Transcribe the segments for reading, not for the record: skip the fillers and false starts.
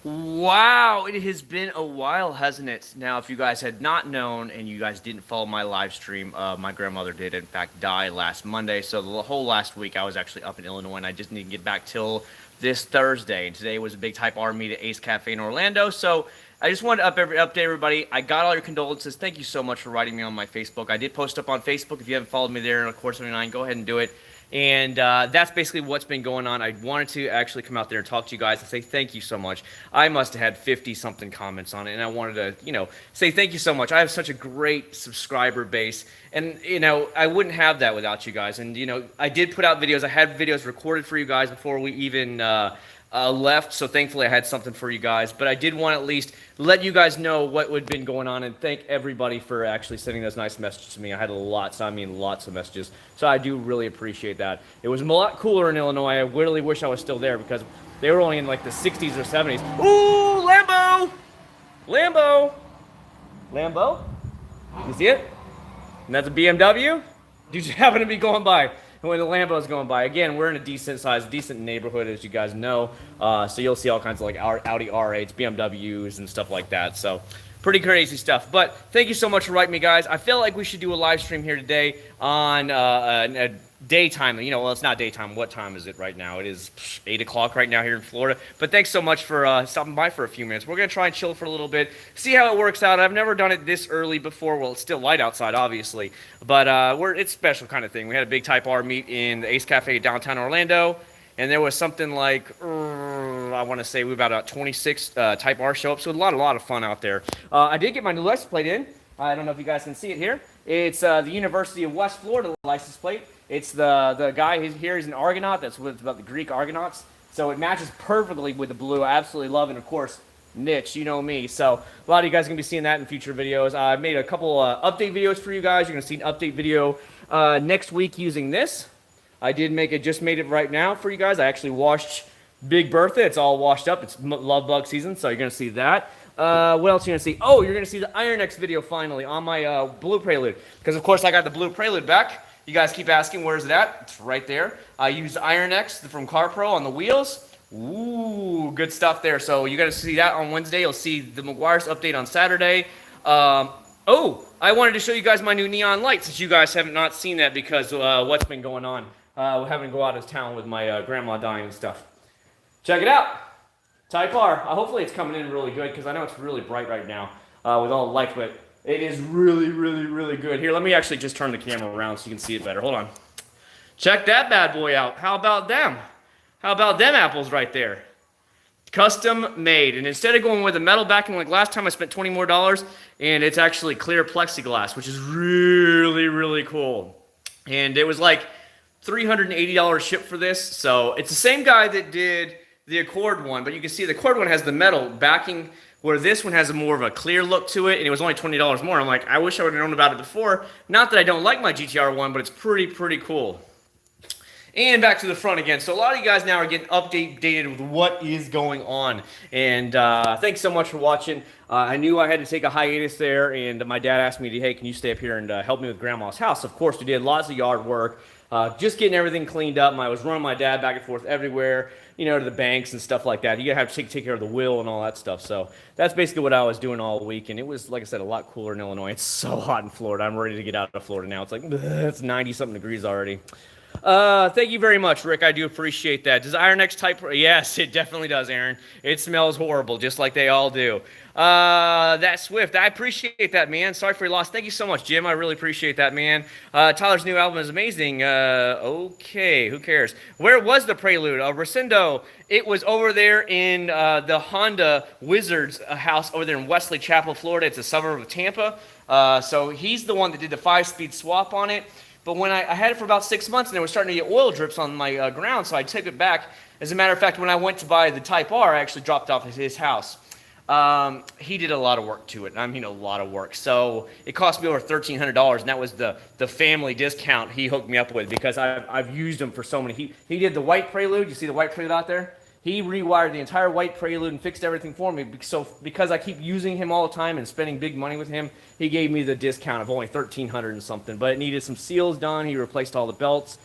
Wow, it has been a while, hasn't it? Now, if you guys had not known and you guys didn't follow my live stream, my grandmother did, in fact, die last Monday. So the whole last week I was actually up in Illinois, and I just didn't get back till this Thursday. And today was a big Type R meet at Ace Cafe in Orlando. So I just wanted to update everybody. I got all your condolences. Thank you so much for writing me on my Facebook. I did post up on Facebook. If you haven't followed me there, of course, 79, go ahead and do it. And that's basically what's been going on. I wanted to actually come out there and talk to you guys and say thank you so much. I must have had 50-something comments on it, and I wanted to, say thank you so much. I have such a great subscriber base, and, I wouldn't have that without you guys. And, I did put out videos. I had videos recorded for you guys before we even left, so thankfully I had something for you guys. But I did want to at least let you guys know what had been going on, and thank everybody for actually sending those nice messages to me. I had lots of messages, so I do really appreciate that. It was a lot cooler in Illinois. I really wish I was still there because they were only in like the 60s or 70s. Ooh, Lambo! Lambo! Lambo? You see it? And that's a BMW? You just happen to be going by when the Lambo's going by. Again, we're in a decent neighborhood, as you guys know. So you'll see all kinds of like Audi R8s, BMWs, and stuff like that. So pretty crazy stuff. But thank you so much for writing me, guys. I feel like we should do a live stream here today on a daytime. Well, it's not daytime. What time is it right now? It is 8 o'clock right now here in Florida. But thanks so much for stopping by for a few minutes. We're going to try and chill for a little bit, see how it works out. I've never done it this early before. Well, it's still light outside, obviously. But it's a special kind of thing. We had a big Type R meet in the Ace Cafe downtown Orlando. And there was something like, I want to say we about 26 Type R show up. So a lot of fun out there. I did get my new license plate in. I don't know if you guys can see it here. It's the University of West Florida license plate. It's the guy here. He's an Argonaut. That's what it's about, the Greek Argonauts. So it matches perfectly with the blue. I absolutely love it. And of course, niche, you know me. So a lot of you guys are going to be seeing that in future videos. I made a couple update videos for you guys. You're going to see an update video next week using this. I just made it right now for you guys. I actually washed Big Bertha. It's all washed up. It's love bug season, so you're going to see that. What else are you going to see? Oh, you're going to see the Acc0rd79 video finally on my Blue Prelude. Because, of course, I got the Blue Prelude back. You guys keep asking, where's it at? It's right there. I used Acc0rd79 from CarPro on the wheels. Ooh, good stuff there. So you're going to see that on Wednesday. You'll see the McGuire's update on Saturday. I wanted to show you guys my new neon lights, since you guys haven't not seen that because what's been going on. We're having to go out of town with my grandma dying and stuff. Check it out. Type R. Hopefully it's coming in really good because I know it's really bright right now with all the lights, but it is really good. Here, let me actually just turn the camera around so you can see it better. Hold on. Check that bad boy out. How about them? How about them apples right there? Custom made. And instead of going with a metal backing like last time, I spent $20 more, and it's actually clear plexiglass, which is really cool. And it was like $380 shipped for this. So it's the same guy that did the Acc0rd one, but you can see the Acc0rd one has the metal backing, where this one has more of a clear look to it, and it was only $20 more. I'm like, I wish I would have known about it before. Not that I don't like my GTR one, but it's pretty cool. And back to the front again. So a lot of you guys now are getting updated with what is going on. And thanks so much for watching. I knew I had to take a hiatus there, and my dad asked me, hey, can you stay up here and help me with Grandma's house? Of course, we did lots of yard work. Just getting everything cleaned up. I was running my dad back and forth everywhere, to the banks and stuff like that. You gotta have to take care of the will and all that stuff. So that's basically what I was doing all week. And it was, like I said, a lot cooler in Illinois. It's so hot in Florida. I'm ready to get out of Florida now. It's like, it's 90-something degrees already. Thank you very much, Rick. I do appreciate that. Does Acc0rd79 type? Yes, it definitely does, Aaron. It smells horrible, just like they all do. That Swift, I appreciate that, man. Sorry for your loss. Thank you so much, Jim. I really appreciate that, man. Tyler's new album is amazing. Okay, who cares? Where was the Prelude? Rosendo, it was over there in the Honda Wizards house over there in Wesley Chapel, Florida. It's a suburb of Tampa. So he's the one that did the 5-speed swap on it. But when I had it for about 6 months, and it was starting to get oil drips on my ground, so I took it back. As a matter of fact, when I went to buy the Type R, I actually dropped off at his house. He did a lot of work to it. I mean, a lot of work. So it cost me over $1,300, and that was the family discount he hooked me up with because I've used him for so many. He did the white Prelude. You see the white Prelude out there? He rewired the entire white Prelude and fixed everything for me. So because I keep using him all the time and spending big money with him, he gave me the discount of only $1,300 and something. But it needed some seals done. He replaced all the belts.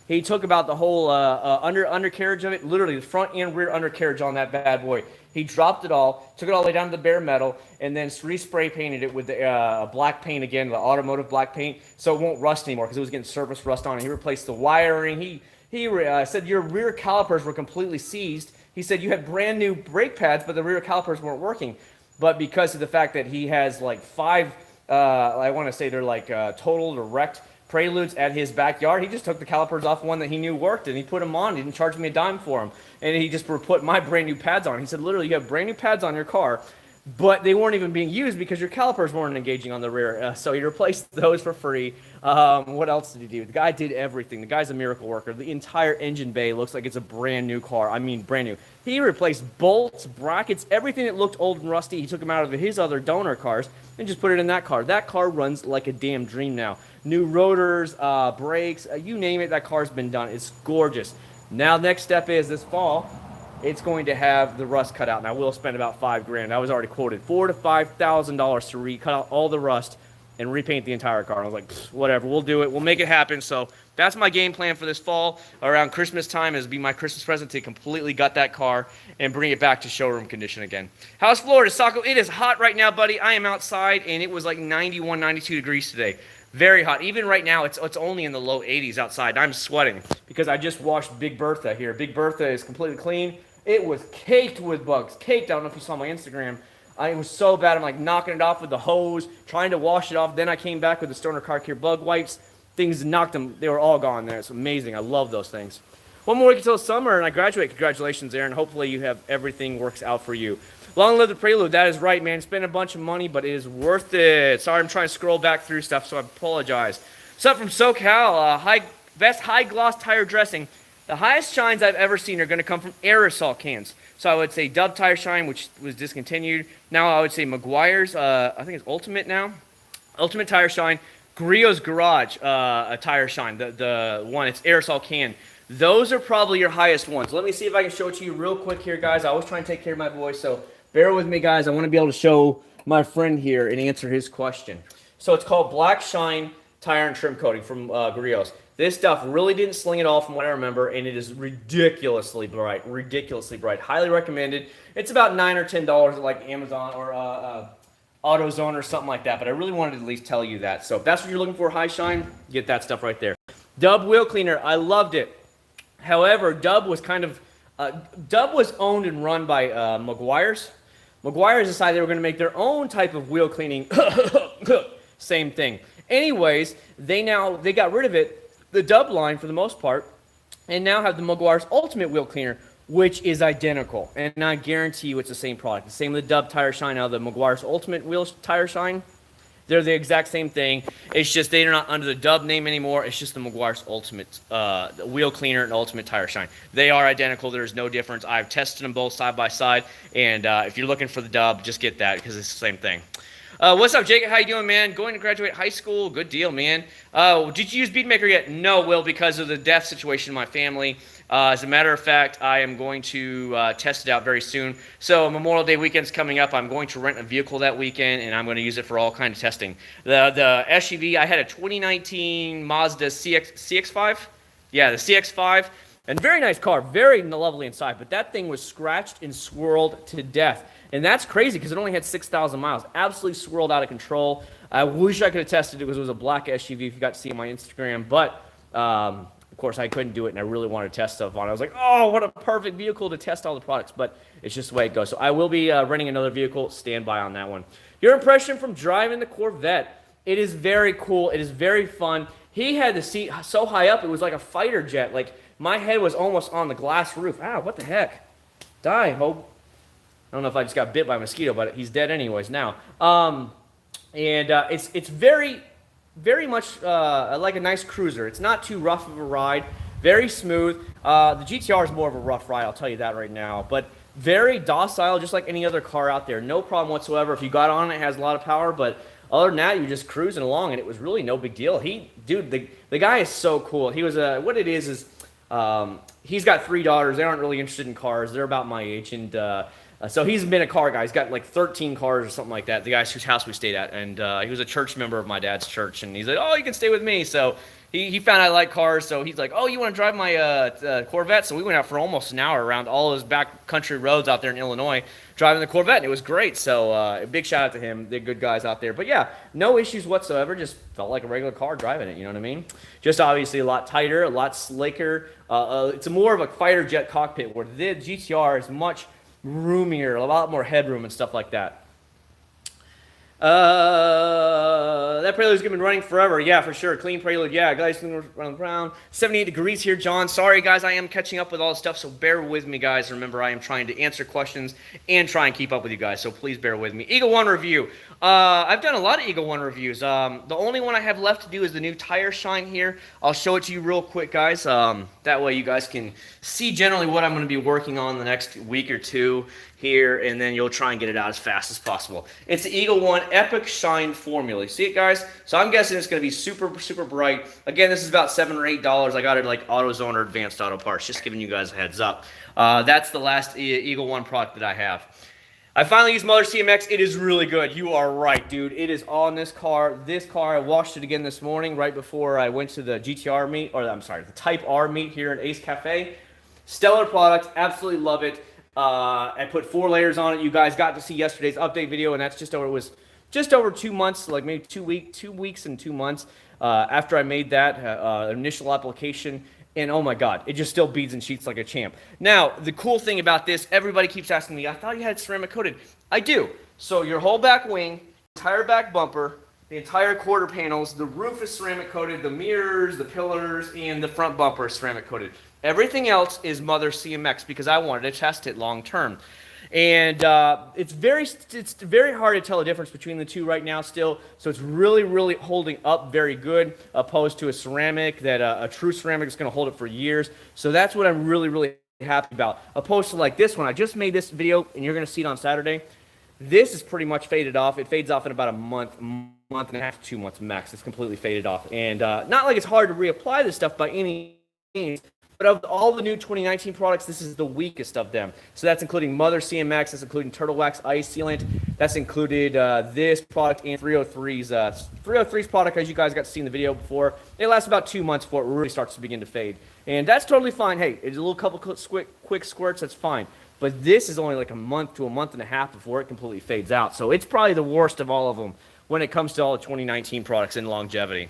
He took about the whole undercarriage of it, literally the front and rear undercarriage on that bad boy. He dropped it all, took it all the way down to the bare metal, and then respray painted it with the black paint again, the automotive black paint, so it won't rust anymore because it was getting surface rust on it. He replaced the wiring. He said your rear calipers were completely seized. He said you had brand new brake pads, but the rear calipers weren't working. But because of the fact that he has like 5, I want to say they're like totaled or wrecked Preludes at his backyard, he just took the calipers off one that he knew worked, and he put them on. He didn't charge me a dime for them. And he just put my brand new pads on. He said, literally, you have brand new pads on your car, but they weren't even being used because your calipers weren't engaging on the rear. So he replaced those for free. What else did he do? The guy did everything. The guy's a miracle worker. The entire engine bay looks like it's a brand new car. I mean, brand new. He replaced bolts, brackets, everything that looked old and rusty. He took them out of his other donor cars and just put it in that car. That car runs like a damn dream now. New rotors, brakes, you name it, that car's been done. It's gorgeous. Now, next step is this fall, it's going to have the rust cut out. And I will spend about $5,000. I was already quoted $4,000 to $5,000 to cut out all the rust and repaint the entire car. And I was like, whatever, we'll do it. We'll make it happen. So that's my game plan for this fall. Around Christmas time is be my Christmas present to completely gut that car and bring it back to showroom condition again. How's Florida, Saco? It is hot right now, buddy. I am outside, and it was like 91, 92 degrees today. Very hot. Even right now, it's only in the low 80s outside. I'm sweating because I just washed Big Bertha here. Big Bertha is completely clean. It was caked with bugs. Caked. I don't know if you saw my Instagram. It was so bad. I'm like knocking it off with the hose, trying to wash it off. Then I came back with the Stoner Car Care bug wipes. Things knocked them. They were all gone there. It's amazing. I love those things. One more week until summer, and I graduate. Congratulations, Aaron. Hopefully you have everything works out for you. Long live the Prelude. That is right, man. Spend a bunch of money, but it is worth it. Sorry, I'm trying to scroll back through stuff, so I apologize. What's up from SoCal? Best high-gloss tire dressing. The highest shines I've ever seen are going to come from aerosol cans. So I would say Dub Tire Shine, which was discontinued. Now I would say Meguiar's, I think it's Ultimate now. Ultimate Tire Shine. Griot's Garage a Tire Shine, the one, it's aerosol can. Those are probably your highest ones. Let me see if I can show it to you real quick here, guys. I always try and take care of my voice, so bear with me, guys. I want to be able to show my friend here and answer his question. So it's called Black Shine Tire and Trim Coating from Griot's. This stuff really didn't sling at all from what I remember, and it is ridiculously bright. Ridiculously bright. Highly recommended. It's about $9 or $10 at like Amazon or AutoZone or something like that, but I really wanted to at least tell you that. So if that's what you're looking for, high shine, get that stuff right there. Dub Wheel Cleaner, I loved it. However, Dub was owned and run by Meguiar's. Meguiar's decided they were going to make their own type of wheel cleaning. Same thing. Anyways, they got rid of it, the Dub line for the most part, and now have the Meguiar's Ultimate Wheel Cleaner, which is identical. And I guarantee you it's the same product. The same with the Dub Tire Shine, now the Meguiar's Ultimate Wheel Tire Shine. They're the exact same thing. It's just they're not under the Dub name anymore. It's just the Meguiar's Ultimate Wheel Cleaner and Ultimate Tire Shine. They are identical. There's no difference. I've tested them both side by side. And if you're looking for the Dub, just get that because it's the same thing. What's up, Jacob? How you doing, man? Going to graduate high school? Good deal, man. Did you use Beatmaker yet? No, Will, because of the death situation in my family. As a matter of fact, I am going to test it out very soon. So Memorial Day weekend's coming up. I'm going to rent a vehicle that weekend, and I'm going to use it for all kinds of testing. The SUV, I had a 2019 Mazda CX-5. Yeah, the CX-5. And very nice car, very lovely inside, but that thing was scratched and swirled to death. And that's crazy because it only had 6,000 miles. Absolutely swirled out of control. I wish I could have tested it because it was a black SUV if you got to see on my Instagram. But, of course, I couldn't do it, and I really wanted to test stuff on it. I was like, oh, what a perfect vehicle to test all the products. But it's just the way it goes. So I will be renting another vehicle. Stand by on that one. Your impression from driving the Corvette. It is very cool. It is very fun. He had the seat so high up, it was like a fighter jet. Like, my head was almost on the glass roof. Ow, what the heck? Die, Hope. I don't know if I just got bit by a mosquito, but he's dead anyways now. It's very, very much like a nice cruiser. It's not too rough of a ride. Very smooth. The GTR is more of a rough ride, I'll tell you that right now. But very docile, just like any other car out there. No problem whatsoever. If you got on it, it has a lot of power. But other than that, you're just cruising along, and it was really no big deal. The guy is so cool. He was what it is he's got 3 daughters. They aren't really interested in cars. They're about my age, and so he's been a car guy. He's got like 13 cars or something like that. The guy whose house we stayed at, and he was a church member of my dad's church, and he's like, oh, you can stay with me. So he found I like cars, so he's like, oh, you want to drive my Corvette? So we went out for almost an hour around all those back country roads out there in Illinois, driving the Corvette, and it was great. So a big shout out to him. They're good guys out there. But yeah, no issues whatsoever. Just felt like a regular car driving it. You know what I mean? Just obviously a lot tighter, a lot slicker. It's more of a fighter jet cockpit, where the GTR is much roomier, a lot more headroom and stuff like that. That Prelude's been running forever. Yeah, for sure. Clean Prelude. Yeah, guys, running around. 78 degrees here, John. Sorry, guys, I am catching up with all the stuff, so bear with me, guys. Remember, I am trying to answer questions and try and keep up with you guys, so please bear with me. Eagle One review. I've done a lot of Eagle One reviews. The only one I have left to do is the new tire shine here. I'll show it to you real quick, guys. That way you guys can see generally what I'm going to be working on the next week or two here, and then you'll try and get it out as fast as possible. It's the Eagle One Epic Shine Formula. You see it, guys? So I'm guessing it's going to be super, super bright. Again, this is about $7 or $8. I got it like AutoZone or Advanced Auto Parts. Just giving you guys a heads up. That's the last Eagle One product that I have. I finally used Mother CMX. It is really good. You are right, dude. It is on this car. This car, I washed it again this morning right before I went to the GTR meet, or I'm sorry, the Type R meet here at Ace Cafe. Stellar product. Absolutely love it. I put 4 layers on it. You guys got to see yesterday's update video, and that's just over 2 months, like maybe 2 weeks and 2 months after I made that initial application. And oh my God, it just still beads and sheets like a champ. Now, the cool thing about this, everybody keeps asking me, I thought you had ceramic coated. I do. So your whole back wing, entire back bumper, the entire quarter panels, the roof is ceramic coated, the mirrors, the pillars, and the front bumper is ceramic coated. Everything else is Mother CMX because I wanted to test it long term. And it's very hard to tell the difference between the two right now still. So it's really holding up very good, opposed to a ceramic that a true ceramic is going to hold it for years. So that's what I'm really happy about. Opposed to like this one, I just made this video, and you're going to see it on Saturday. This is pretty much faded off. It fades off in about a month and a half, 2 months max. It's completely faded off. And not like it's hard to reapply this stuff by any means. But of all the new 2019 products, this is the weakest of them. So that's including Mother CMX, that's including Turtle Wax Ice Sealant, that's included this product and 303's. 303's product, as you guys got to see in the video before, it lasts about 2 months before it really starts to begin to fade. And that's totally fine. Hey, it's a little couple quick squirts, that's fine. But this is only like a month to a month and a half before it completely fades out. So it's probably the worst of all of them when it comes to all the 2019 products in longevity.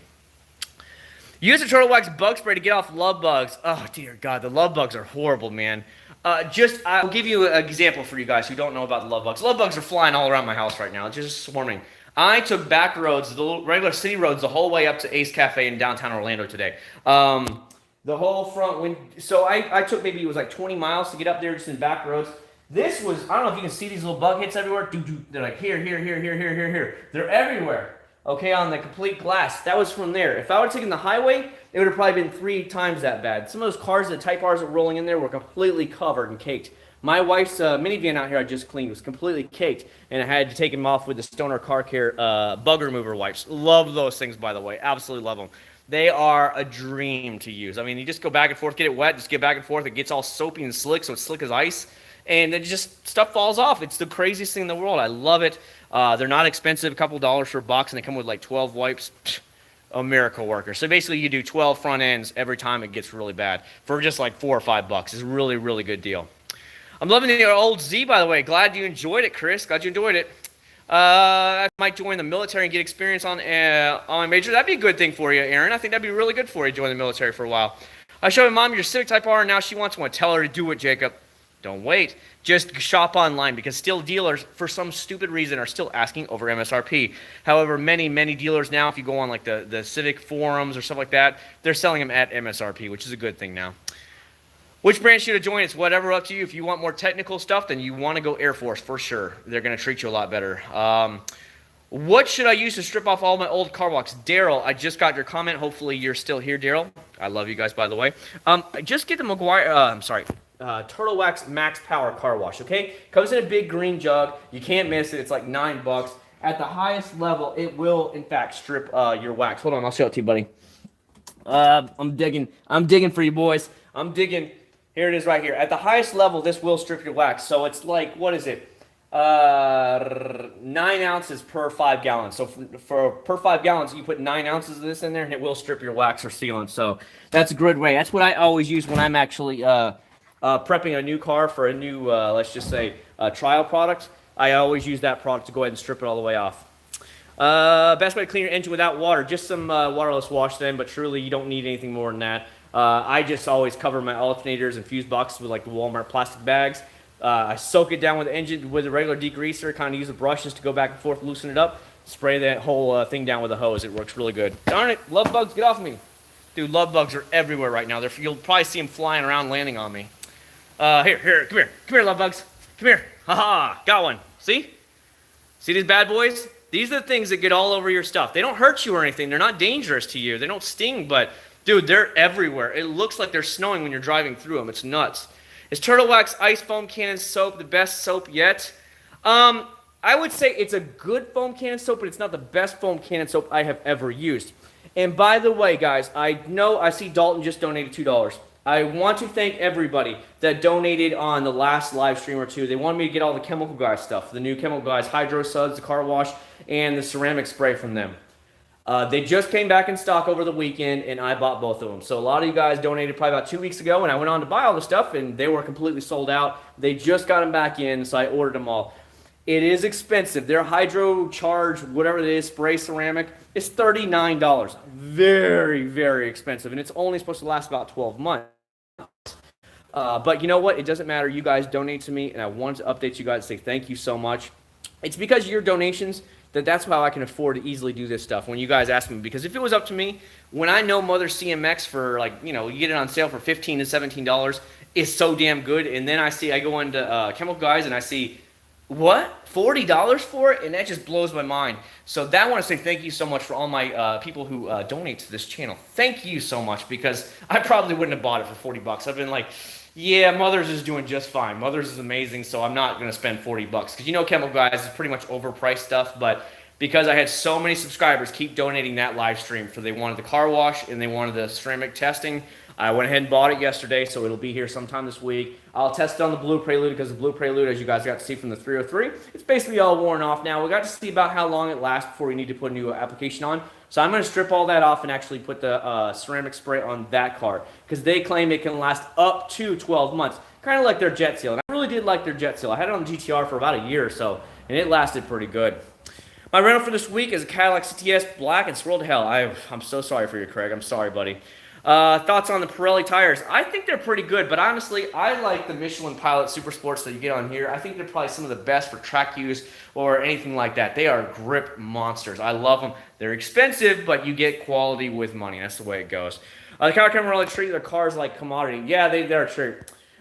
Use the Turtle Wax bug spray to get off love bugs. Oh, dear God, the love bugs are horrible, man. I'll give you an example for you guys who don't know about the love bugs. Love bugs are flying all around my house right now, just swarming. I took back roads, the regular city roads, the whole way up to Ace Cafe in downtown Orlando today. The whole front, so I took maybe it was like 20 miles to get up there just in back roads. This was, I don't know if you can see these little bug hits everywhere. They're like here. They're everywhere. Okay, on the complete glass. That was from there. If I would have taken the highway, it would have probably been 3 times that bad. Some of those cars, the Type R's that were rolling in there, were completely covered and caked. My wife's minivan out here I just cleaned was completely caked, and I had to take them off with the Stoner Car Care bug remover wipes. Love those things, by the way. Absolutely love them. They are a dream to use. I mean, you just go back and forth, get it wet, just get back and forth. It gets all soapy and slick, so it's slick as ice. And it just, stuff falls off. It's the craziest thing in the world. I love it. They're not expensive, a couple dollars for a box, and they come with like 12 wipes. A miracle worker. So basically you do 12 front ends every time it gets really bad for just like $4 or $5. It's a really good deal. I'm loving the old Z, by the way. Glad you enjoyed it, Chris. Glad you enjoyed it. I might join the military and get experience on major. That'd be a good thing for you, Aaron. I think that'd be really good for you to join the military for a while. I showed my mom your Civic Type R, and now she wants one. Tell her to do it, Jacob. Don't wait. Just shop online because still dealers, for some stupid reason, are still asking over MSRP. However, many dealers now, if you go on like the Civic forums or stuff like that, they're selling them at MSRP, which is a good thing now. Which brand should I join? It's whatever, up to you. If you want more technical stuff, then you want to go Air Force for sure. They're going to treat you a lot better. What should I use to strip off all my old car blocks? Daryl, I just got your comment. Hopefully you're still here, Daryl. I love you guys, by the way. Just get the Turtle Wax Max Power Car Wash, okay? Comes in a big green jug. You can't miss it. It's like $9. At the highest level, it will, in fact, strip your wax. Hold on, I'll show it to you, buddy. I'm digging for you, boys. I'm digging. Here it is right here. At the highest level, this will strip your wax. So it's like, what is it? 9 ounces per 5 gallons. So for per 5 gallons, you put 9 ounces of this in there, and it will strip your wax or sealant. So that's a good way. That's what I always use when I'm actually prepping a new car for a new, let's just say, trial product. I always use that product to go ahead and strip it all the way off. Best way to clean your engine without water, just some waterless wash then, but truly you don't need anything more than that. I just always cover my alternators and fuse boxes with like the Walmart plastic bags. I soak it down with the engine with a regular degreaser, kind of use the brushes to go back and forth, loosen it up, spray that whole thing down with a hose. It works really good. Darn it, love bugs, get off me. Dude, love bugs are everywhere right now. You'll probably see them flying around, landing on me. Here, come here, love bugs. Come here, haha, got one. See these bad boys? These are the things that get all over your stuff. They don't hurt you or anything. They're not dangerous to you. They don't sting, but dude, they're everywhere. It looks like they're snowing when you're driving through them. It's nuts. Is Turtle Wax Ice Foam Cannon Soap the best soap yet? I would say it's a good foam cannon soap, but it's not the best foam cannon soap I have ever used. And by the way, guys, I know I see Dalton just donated $2. I want to thank everybody that donated on the last live stream or two. They wanted me to get all the Chemical Guys stuff, the new Chemical Guys Hydro Suds, the car wash, and the ceramic spray from them. They just came back in stock over the weekend, and I bought both of them. So a lot of you guys donated probably about 2 weeks ago, and I went on to buy all the stuff, and they were completely sold out. They just got them back in, so I ordered them all. It is expensive. Their Hydro Charge, whatever it is, spray ceramic, is $39. Very, very expensive, and it's only supposed to last about 12 months. But you know what? It doesn't matter. You guys donate to me, and I wanted to update you guys and say thank you so much. It's because of your donations that's how I can afford to easily do this stuff when you guys ask me. Because if it was up to me, when I know Mother CMX for you get it on sale for $15 to $17 is so damn good, and then I go into Chemical Guys and I see, what? $40 for it? And that just blows my mind. So I want to say thank you so much for all my people who donate to this channel. Thank you so much, because I probably wouldn't have bought it for $40. I've been like, yeah, Mother's is doing just fine. Mother's is amazing, so I'm not going to spend $40. Because Chemical Guys is pretty much overpriced stuff, but because I had so many subscribers keep donating that live stream for they wanted the car wash and they wanted the ceramic testing, I went ahead and bought it yesterday, so it'll be here sometime this week. I'll test it on the Blue Prelude, because the Blue Prelude, as you guys got to see from the 303, it's basically all worn off now. We got to see about how long it lasts before we need to put a new application on. So I'm going to strip all that off and actually put the ceramic spray on that car, because they claim it can last up to 12 months, kind of like their Jet Seal. And I really did like their Jet Seal. I had it on the GTR for about a year or so, and it lasted pretty good. My rental for this week is a Cadillac CTS Black and Swirled to Hell. I'm so sorry for you, Craig. I'm sorry, buddy. Thoughts on the Pirelli tires? I think they're pretty good, but honestly, I like the Michelin Pilot Super Sports that you get on here. I think they're probably some of the best for track use or anything like that. They are grip monsters. I love them. They're expensive, but you get quality with money. That's the way it goes. The car camera really treat their cars like commodity. Yeah, they're true.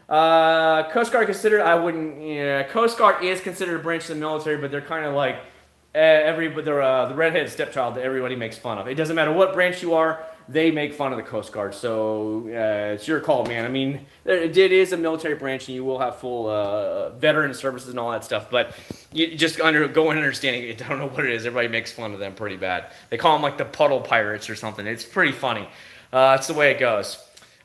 Coast Guard considered, I wouldn't, yeah, Coast Guard is considered a branch of the military, but they're kind of like, they're the redheaded stepchild that everybody makes fun of. It doesn't matter what branch you are, they make fun of the Coast Guard. So it's your call, man. I mean, it is a military branch, and you will have full veteran services and all that stuff. But you just go in understanding it. I don't know what it is. Everybody makes fun of them pretty bad. They call them like the Puddle Pirates or something. It's pretty funny. That's the way it goes.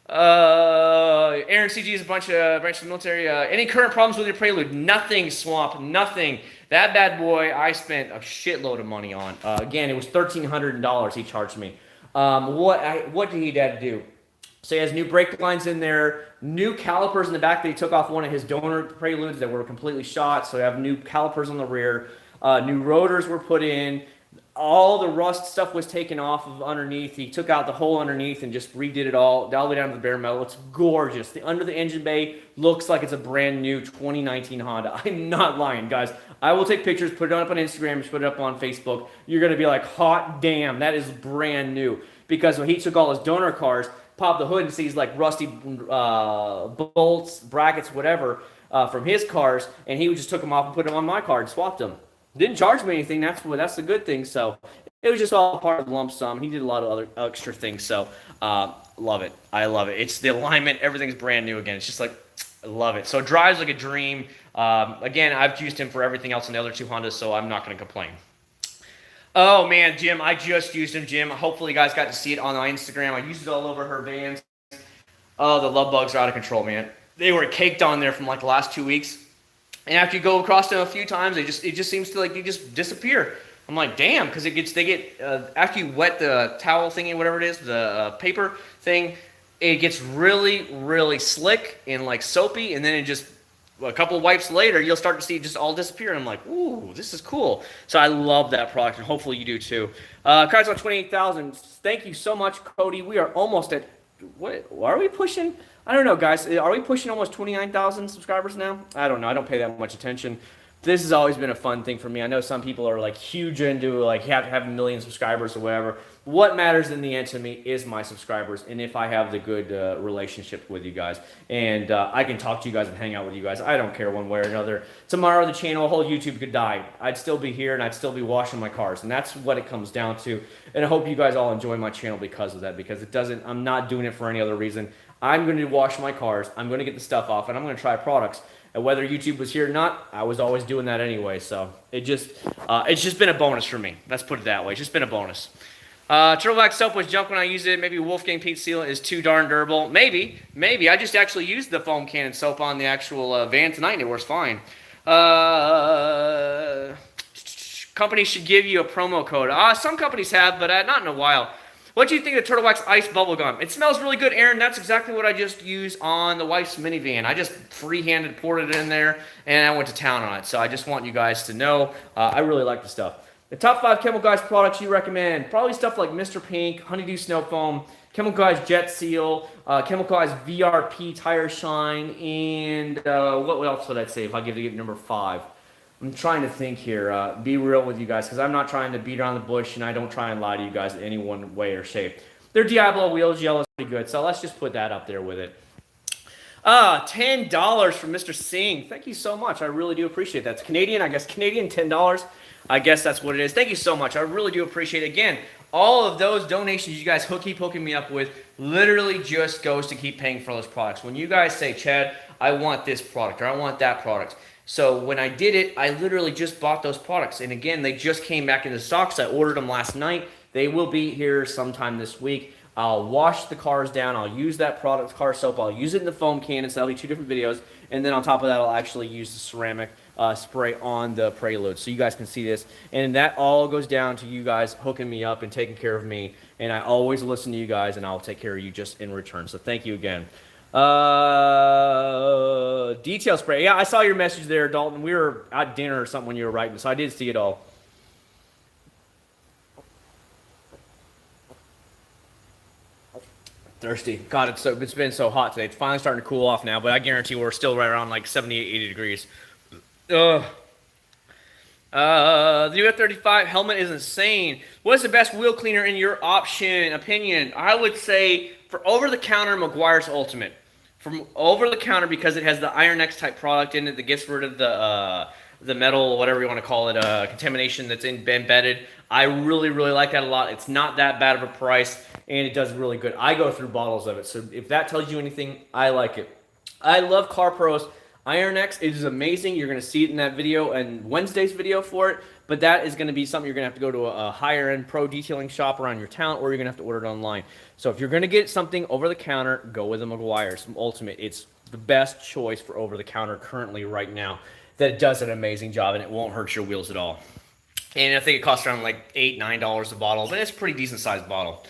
Aaron CG is a branch of the military. Any current problems with your Prelude? Nothing, Swamp. Nothing. That bad boy, I spent a shitload of money on. Again, it was $1,300 he charged me. What did he dad do? So he has new brake lines in there, new calipers in the back that he took off one of his donor Preludes that were completely shot. So we have new calipers on the rear. New rotors were put in. All the rust stuff was taken off of underneath. He took out the whole underneath and just redid it all the way down to the bare metal. It's gorgeous. The under the engine bay looks like it's a brand new 2019 Honda. I'm not lying, guys. I will take pictures, put it up on Instagram, put it up on Facebook. You're going to be like, hot damn, that is brand new. Because when he took all his donor cars, popped the hood and sees like rusty bolts, brackets, whatever, from his cars, and he just took them off and put them on my car and swapped them. Didn't charge me anything. That's the good thing. So it was just all part of the lump sum. He did a lot of other extra things. So love it. I love it. It's the alignment. Everything's brand new again. It's just like, I love it. So it drives like a dream. Again, I've used him for everything else in the other two Hondas, so I'm not going to complain. Oh, man, Jim, I just used him, Jim. Hopefully you guys got to see it on my Instagram. I used it all over her vans. Oh, the love bugs are out of control, man. They were caked on there from like the last 2 weeks. And after you go across them a few times, it just seems to like they just disappear. I'm like, damn, because they get after you wet the towel thingy, whatever it is, the paper thing, it gets really slick and like soapy, and then it just a couple of wipes later, you'll start to see it just all disappear. And I'm like, ooh, this is cool. So I love that product, and hopefully you do too. Cards on 28,000. Thank you so much, Cody. We are almost at, what are we pushing? I don't know, guys. Are we pushing almost 29,000 subscribers now? I don't know. I don't pay that much attention. This has always been a fun thing for me. I know some people are like huge into like have a million subscribers or whatever. What matters in the end to me is my subscribers, and if I have the good relationship with you guys, and I can talk to you guys and hang out with you guys. I don't care one way or another. Tomorrow the channel, whole YouTube could die. I'd still be here and I'd still be washing my cars, and that's what it comes down to. And I hope you guys all enjoy my channel because of that, because it doesn't. I'm not doing it for any other reason. I'm going to wash my cars. I'm going to get the stuff off, and I'm going to try products. And whether YouTube was here or not, I was always doing that anyway. So it's just been a bonus for me. Let's put it that way. It's just been a bonus. Turtleback soap was junk when I used it. Maybe Wolfgang Peach Sealant is too darn durable. Maybe. I just actually used the foam cannon soap on the actual van tonight, and it works fine. Companies should give you a promo code. Some companies have, but not in a while. What do you think of Turtle Wax Ice Bubble Gum? It smells really good, Aaron. That's exactly what I just used on the wife's minivan. I just free-handed poured it in there, and I went to town on it. So I just want you guys to know I really like the stuff. The top 5 Chemical Guys products you recommend. Probably stuff like Mr. Pink, Honeydew Snow Foam, Chemical Guys Jet Seal, Chemical Guys VRP Tire Shine, and what else would I say if I give it number 5? I'm trying to think here. Be real with you guys, because I'm not trying to beat around the bush, and I don't try and lie to you guys in any one way or shape. Their Diablo wheels, yellow is pretty good, so let's just put that up there with it. $10 from Mr. Singh. Thank you so much. I really do appreciate that. It's Canadian, I guess. Canadian, $10. I guess that's what it is. Thank you so much. I really do appreciate it. Again, all of those donations you guys keep hooking me up with literally just goes to keep paying for those products. When you guys say, Chad, I want this product or I want that product. So when I did it, I literally just bought those products. And again, they just came back into stock. So I ordered them last night. They will be here sometime this week. I'll wash the cars down. I'll use that product, car soap. I'll use it in the foam cannon. So that'll be 2 different videos. And then on top of that, I'll actually use the ceramic spray on the Prelude. So you guys can see this. And that all goes down to you guys hooking me up and taking care of me. And I always listen to you guys, and I'll take care of you just in return. So thank you again. Detail spray. Yeah, I saw your message there, Dalton. We were at dinner or something when you were writing, so I did see it all. Thirsty. God, it's been so hot today. It's finally starting to cool off now, but I guarantee we're still right around like 78, 80 degrees. Ugh. The new F35 helmet is insane. What is the best wheel cleaner in your opinion? I would say for over-the-counter, Meguiar's Ultimate. From over-the-counter, because it has the Iron X type product in it that gets rid of the metal, whatever you want to call it, contamination that's embedded. I really like that a lot. It's not that bad of a price, and it does really good. I go through bottles of it, so if that tells you anything, I like it. I love CarPro's Iron X. It is amazing. You're going to see it in that video and Wednesday's video for it, but that is going to be something you're going to have to go to a higher-end pro detailing shop around your town, or you're going to have to order it online. So if you're going to get something over-the-counter, go with the Meguiar's Ultimate. It's the best choice for over-the-counter currently right now. That it does an amazing job, and it won't hurt your wheels at all. And I think it costs around like $8, $9 a bottle, but it's a pretty decent-sized bottle.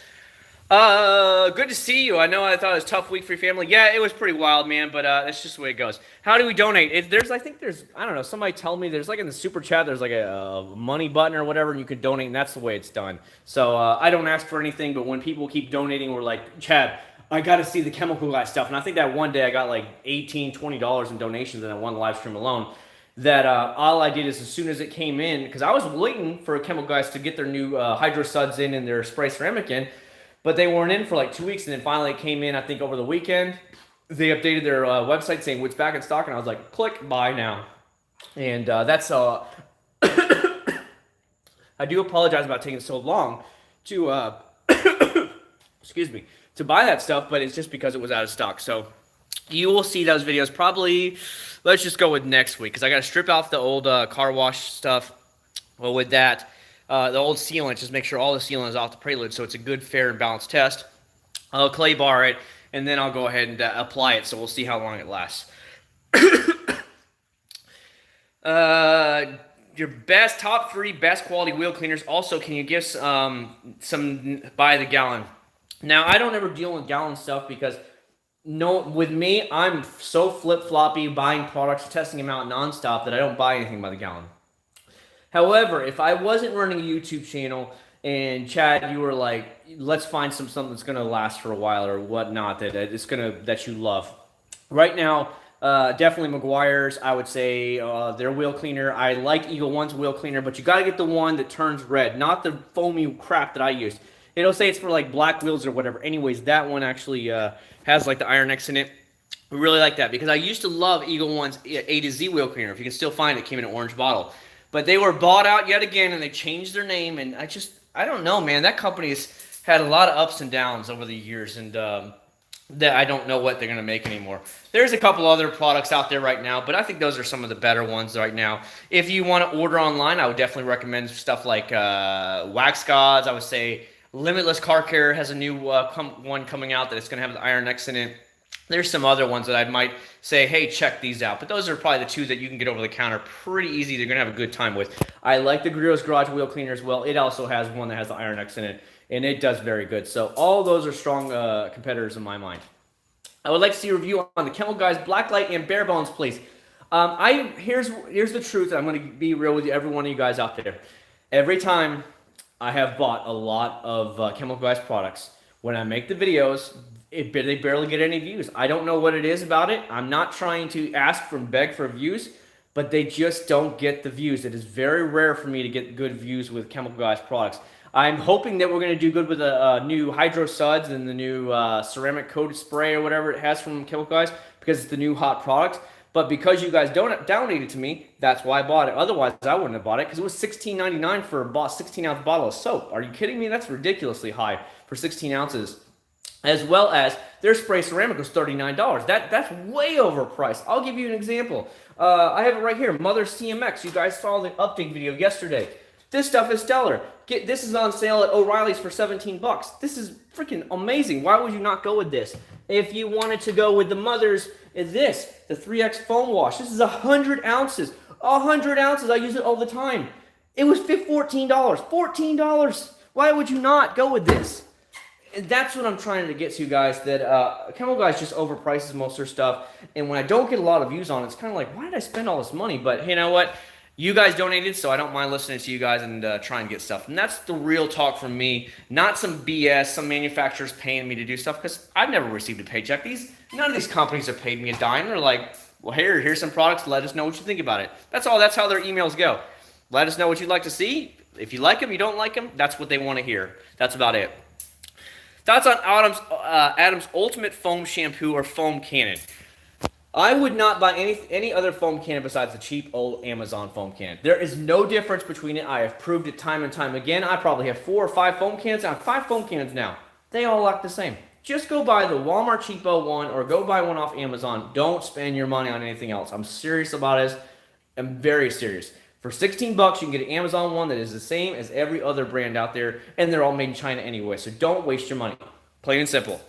Good to see you. I thought it was a tough week for your family. Yeah, it was pretty wild, man, but that's just the way it goes. How do we donate? I don't know, somebody tell me, there's like in the super chat, there's like a money button or whatever, and you can donate, and that's the way it's done. So I don't ask for anything, but when people keep donating, we're like, Chad, I got to see the Chemical Guy stuff. And I think that one day I got like $18, $20 in donations in that one live stream alone. That all I did is as soon as it came in, because I was waiting for Chemical Guys to get their new Hydro Suds in and their spray ceramic in, but they weren't in for like 2 weeks, and then finally it came in, I think, over the weekend. They updated their website saying it's back in stock, and I was like, click, buy now. And that's... I do apologize about taking so long to... excuse me, to buy that stuff, but it's just because it was out of stock. So you will see those videos probably, let's just go with next week, because I got to strip off the old car wash stuff. Well, with that, the old sealant, just make sure all the sealant is off the Prelude, so it's a good, fair, and balanced test. I'll clay bar it, and then I'll go ahead and apply it, so we'll see how long it lasts. Your best top 3 best quality wheel cleaners. Also, can you give some by the gallon? Now, I don't ever deal with gallon stuff because no, with me, I'm so flip floppy buying products, testing them out nonstop that I don't buy anything by the gallon. However, if I wasn't running a YouTube channel and Chad, you were like, let's find something that's gonna last for a while or whatnot that you love. Right now, definitely Meguiar's. I would say their wheel cleaner. I like Eagle One's wheel cleaner, but you gotta get the one that turns red, not the foamy crap that I use. It'll say it's for like black wheels or whatever. Anyways, that one actually has like the Iron X in it. We really like that because I used to love Eagle One's A to Z wheel cleaner. If you can still find it, it came in an orange bottle. But they were bought out yet again, and they changed their name. And I don't know, man. That company has had a lot of ups and downs over the years, and that I don't know what they're going to make anymore. There's a couple other products out there right now, but I think those are some of the better ones right now. If you want to order online, I would definitely recommend stuff like Wax Gods. I would say Limitless Car Care has a new one coming out that it's going to have the Iron X in it. There's some other ones that I might say, hey, check these out. But those are probably the 2 that you can get over the counter pretty easy. They're going to have a good time with. I like the Grillo's Garage Wheel Cleaner as well. It also has one that has the Iron X in it, and it does very good. So all those are strong competitors in my mind. I would like to see a review on the Chemical Guys Blacklight and Bare Bones, please. Here's the truth. I'm going to be real with you, every one of you guys out there. Every time I have bought a lot of Chemical Guys products, when I make the videos, they barely get any views. I don't know what it is about it. I'm not trying to ask and beg for views, but they just don't get the views. It is very rare for me to get good views with Chemical Guys products. I'm hoping that we're going to do good with the new Hydro Suds and the new ceramic coated spray or whatever it has from Chemical Guys because it's the new hot product. But because you guys donated to me, that's why I bought it. Otherwise, I wouldn't have bought it because it was $16.99 for a 16-ounce bottle of soap. Are you kidding me? That's ridiculously high for 16 ounces. As well as their spray ceramic was $39. That's way overpriced. I'll give you an example. I have it right here. Mother CMX. You guys saw the update video yesterday. This stuff is stellar. This is on sale at O'Reilly's for 17 bucks. This is freaking amazing. Why would you not go with this? If you wanted to go with the Mother's, is this, the 3X foam wash. This is 100 ounces. 100 ounces. I use it all the time. It was $14. $14. Why would you not go with this? And that's what I'm trying to get to, you guys, that Chemical Guys just overprices most of their stuff. And when I don't get a lot of views on it, it's kind of like, why did I spend all this money? But you know what? You guys donated, so I don't mind listening to you guys and try and get stuff. And that's the real talk from me, not some BS, some manufacturers paying me to do stuff, because I've never received a paycheck. None of these companies have paid me a dime. They're like, well, here's some products. Let us know what you think about it. That's all. That's how their emails go. Let us know what you'd like to see. If you like them, you don't like them, that's what they want to hear. That's about it. Thoughts on Adam's Ultimate Foam Shampoo or Foam Cannon. I would not buy any other foam cannon besides the cheap old Amazon foam cannon. There is no difference between it. I have proved it time and time again. I probably have 4 or 5 foam cannons. I have 5 foam cannons now. They all look the same. Just go buy the Walmart cheapo one or go buy one off Amazon. Don't spend your money on anything else. I'm serious about this. I'm very serious. For 16 bucks, you can get an Amazon one that is the same as every other brand out there, and they're all made in China anyway, so don't waste your money. Plain and simple.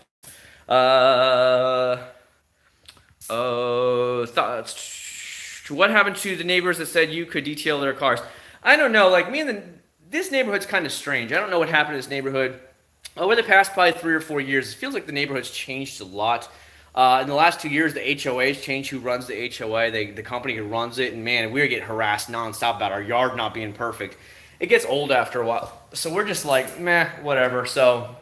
Thoughts. What happened to the neighbors that said you could detail their cars? I don't know. Like, this neighborhood's kind of strange. I don't know what happened to this neighborhood. Over the past probably 3 or 4 years, it feels like the neighborhood's changed a lot. In the last 2 years, the HOA's changed who runs the HOA. The company who runs it, and man, we're getting harassed nonstop about our yard not being perfect. It gets old after a while, so we're just like, meh, whatever. So,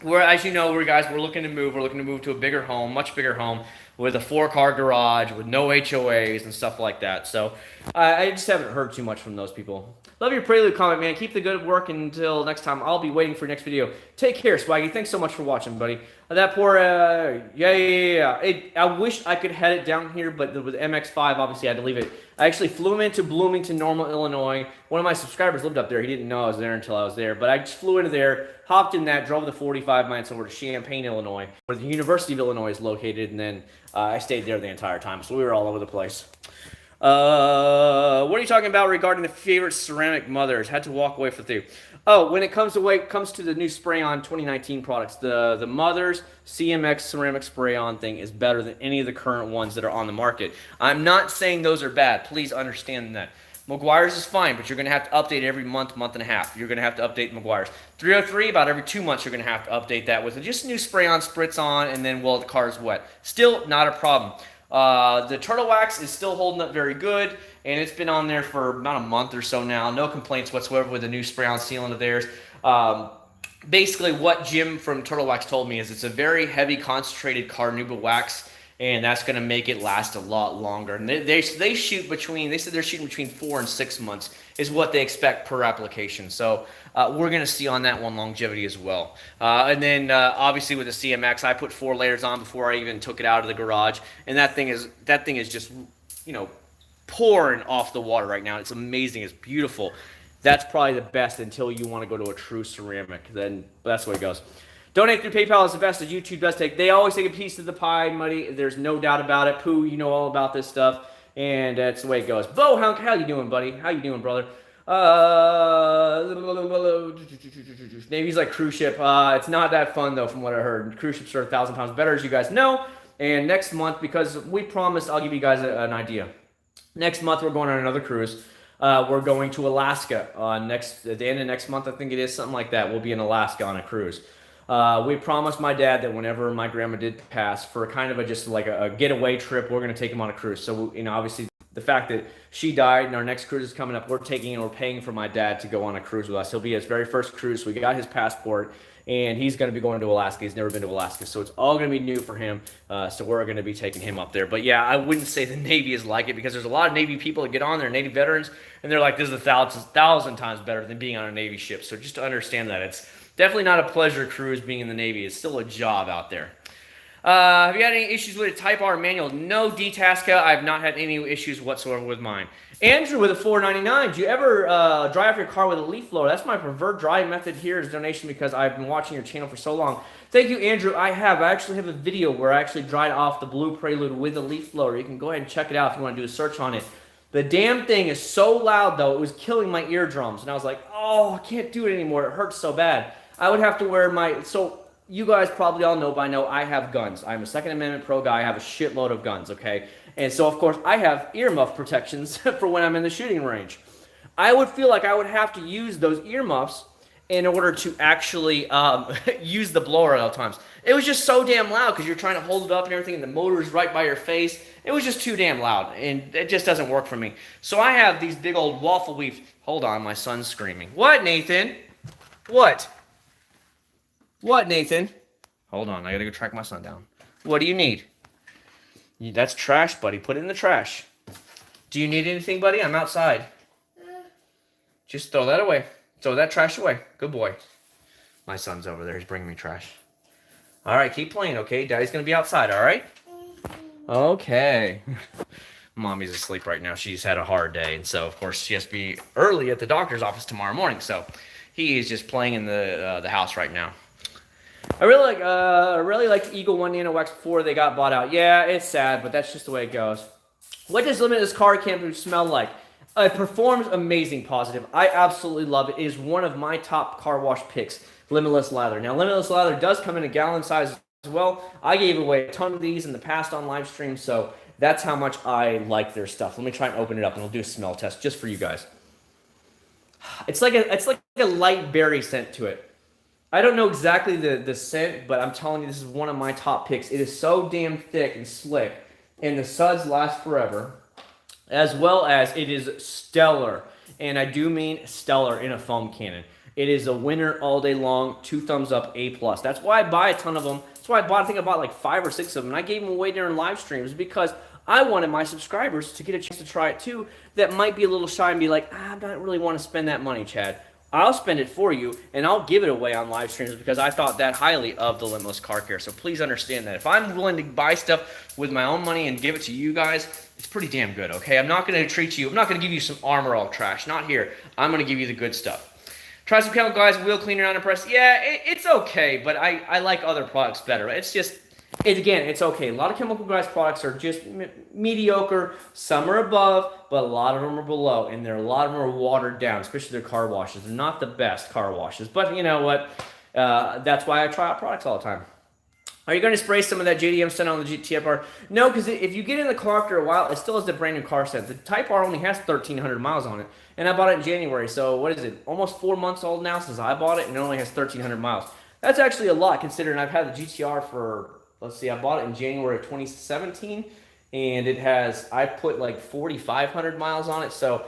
as you know, we're looking to move. We're looking to move to a bigger home, much bigger home, with a 4-car garage, with no HOAs and stuff like that. So, I just haven't heard too much from those people. Love your Prelude comment, man. Keep the good work until next time. I'll be waiting for your next video. Take care, Swaggy. Thanks so much for watching, buddy. That poor, yeah. I wish I could head it down here, but with MX-5, obviously, I had to leave it. I actually flew him into Bloomington, Normal, Illinois. One of my subscribers lived up there. He didn't know I was there until I was there. But I just flew into there, hopped in that, drove the 45 minutes over to Champaign, Illinois, where the University of Illinois is located, and then I stayed there the entire time. So we were all over the place. What are you talking about regarding the favorite ceramic mothers? Had to walk away for 3. Oh, when it comes to the new spray-on 2019 products, the Mothers CMX ceramic spray-on thing is better than any of the current ones that are on the market. I'm not saying those are bad. Please understand that. Meguiar's is fine, but you're going to have to update it every month, month and a half. You're going to have to update Meguiar's. 303, about every 2 months, you're going to have to update that with just new spray-on, spritz-on, and then, well, the car's wet. Still not a problem. The Turtle Wax is still holding up very good, and it's been on there for about a month or so now. No complaints whatsoever with the new spray-on sealant of theirs. Basically, what Jim from Turtle Wax told me is it's a very heavy, concentrated carnauba wax, and that's going to make it last a lot longer. And they shoot between, they said they're shooting between 4 and 6 months is what they expect per application. So we're going to see on that one longevity as well. And then obviously with the CMX, I put 4 layers on before I even took it out of the garage, and that thing is just, you know, pouring off the water right now. It's amazing. It's beautiful. That's probably the best until you want to go to a true ceramic. Then that's the way it goes. Donate through PayPal is the best, as YouTube does take. They always take a piece of the pie, Muddy. There's no doubt about it. Pooh, you know all about this stuff, and that's the way it goes. Bo, how you doing, buddy? How you doing, brother? Navy's like cruise ship. It's not that fun, though, from what I heard. Cruise ships are 1,000 times better, as you guys know. And next month, because we promised, I'll give you guys an idea. Next month, we're going on another cruise. We're going to Alaska at the end of next month, I think it is, something like that. We'll be in Alaska on a cruise. We promised my dad that whenever my grandma did pass, for kind of just like a getaway trip, we're going to take him on a cruise. So, you know, obviously the fact that she died and our next cruise is coming up, we're paying for my dad to go on a cruise with us. He'll be his very first cruise. So we got his passport, and he's going to be going to Alaska. He's never been to Alaska, so it's all going to be new for him. So we're going to be taking him up there. But yeah, I wouldn't say the Navy is like it, because there's a lot of Navy people that get on there, Navy veterans, and they're like, this is 1,000 times better than being on a Navy ship. So just to understand that, it's definitely not a pleasure cruise being in the Navy. It's still a job out there. Have you had any issues with a Type R manual? No, D-Tasca. I've not had any issues whatsoever with mine. Andrew with a $4.99. Do you ever dry off your car with a leaf blower? That's my preferred dry method here as a donation, because I've been watching your channel for so long. Thank you, Andrew. I actually have a video where I actually dried off the Blue Prelude with a leaf blower. You can go ahead and check it out if you want to do a search on it. The damn thing is so loud, though. It was killing my eardrums. And I was like, oh, I can't do it anymore. It hurts so bad. I would have to wear so you guys probably all know by now, I have guns. I'm a Second Amendment pro guy. I have a shitload of guns, okay? And so, of course, I have earmuff protections for when I'm in the shooting range. I would feel like I would have to use those earmuffs in order to actually use the blower at all times. It was just so damn loud because you're trying to hold it up and everything, and the motor is right by your face. It was just too damn loud, and it just doesn't work for me. So I have these big old waffle weave. Hold on, my son's screaming. What, Nathan? What? What, Nathan? Hold on, I gotta go track my son down. What do you need? That's trash, buddy. Put it in the trash. Do you need anything, buddy? I'm outside. Just throw that away. Throw that trash away. Good boy. My son's over there. He's bringing me trash. All right, keep playing, okay? Daddy's gonna be outside, all right? Okay. Mommy's asleep right now. She's had a hard day, and so, of course, she has to be early at the doctor's office tomorrow morning, so he is just playing in the house right now. I really liked Eagle 1 Nano Wax before they got bought out. Yeah, it's sad, but that's just the way it goes. What does Limitless car camper smell like? It performs amazing, positive. I absolutely love it. It is one of my top car wash picks, Limitless Lather. Now, Limitless Lather does come in a gallon size as well. I gave away a ton of these in the past on live stream, so that's how much I like their stuff. Let me try and open it up, and we'll do a smell test just for you guys. It's like a light berry scent to it. I don't know exactly the scent, but I'm telling you, this is one of my top picks. It is so damn thick and slick, and the suds last forever, as well as it is stellar, and I do mean stellar in a foam cannon. It is a winner all day long, 2 thumbs up, A+. That's why I buy a ton of them. That's why I think I bought like 5 or 6 of them, and I gave them away during live streams because I wanted my subscribers to get a chance to try it too that might be a little shy and be like, I don't really want to spend that money, Chad. I'll spend it for you, and I'll give it away on live streams because I thought that highly of the Limitless Car Care. So please understand that. If I'm willing to buy stuff with my own money and give it to you guys, it's pretty damn good, okay? I'm not going to treat you, I'm not going to give you some Armor All trash. Not here. I'm going to give you the good stuff. Try some Chemical Guys wheel cleaner on a press. Yeah, it's okay, but I like other products better. It's just, again, it's okay. A lot of chemical guys products are just mediocre. Some are above, but a lot of them are below, and a lot of them are watered down, especially their car washes. They're not the best car washes, but you know what? That's why I try out products all the time. Are you going to spray some of that JDM scent on the Type-R? No, because if you get in the car after a while, it still has the brand new car scent. The Type-R only has 1,300 miles on it, and I bought it in January. So what is it? Almost 4 months old now since I bought it, and it only has 1,300 miles. That's actually a lot considering I've had the GTR for, let's see, I bought it in January of 2017, and I put like 4,500 miles on it. So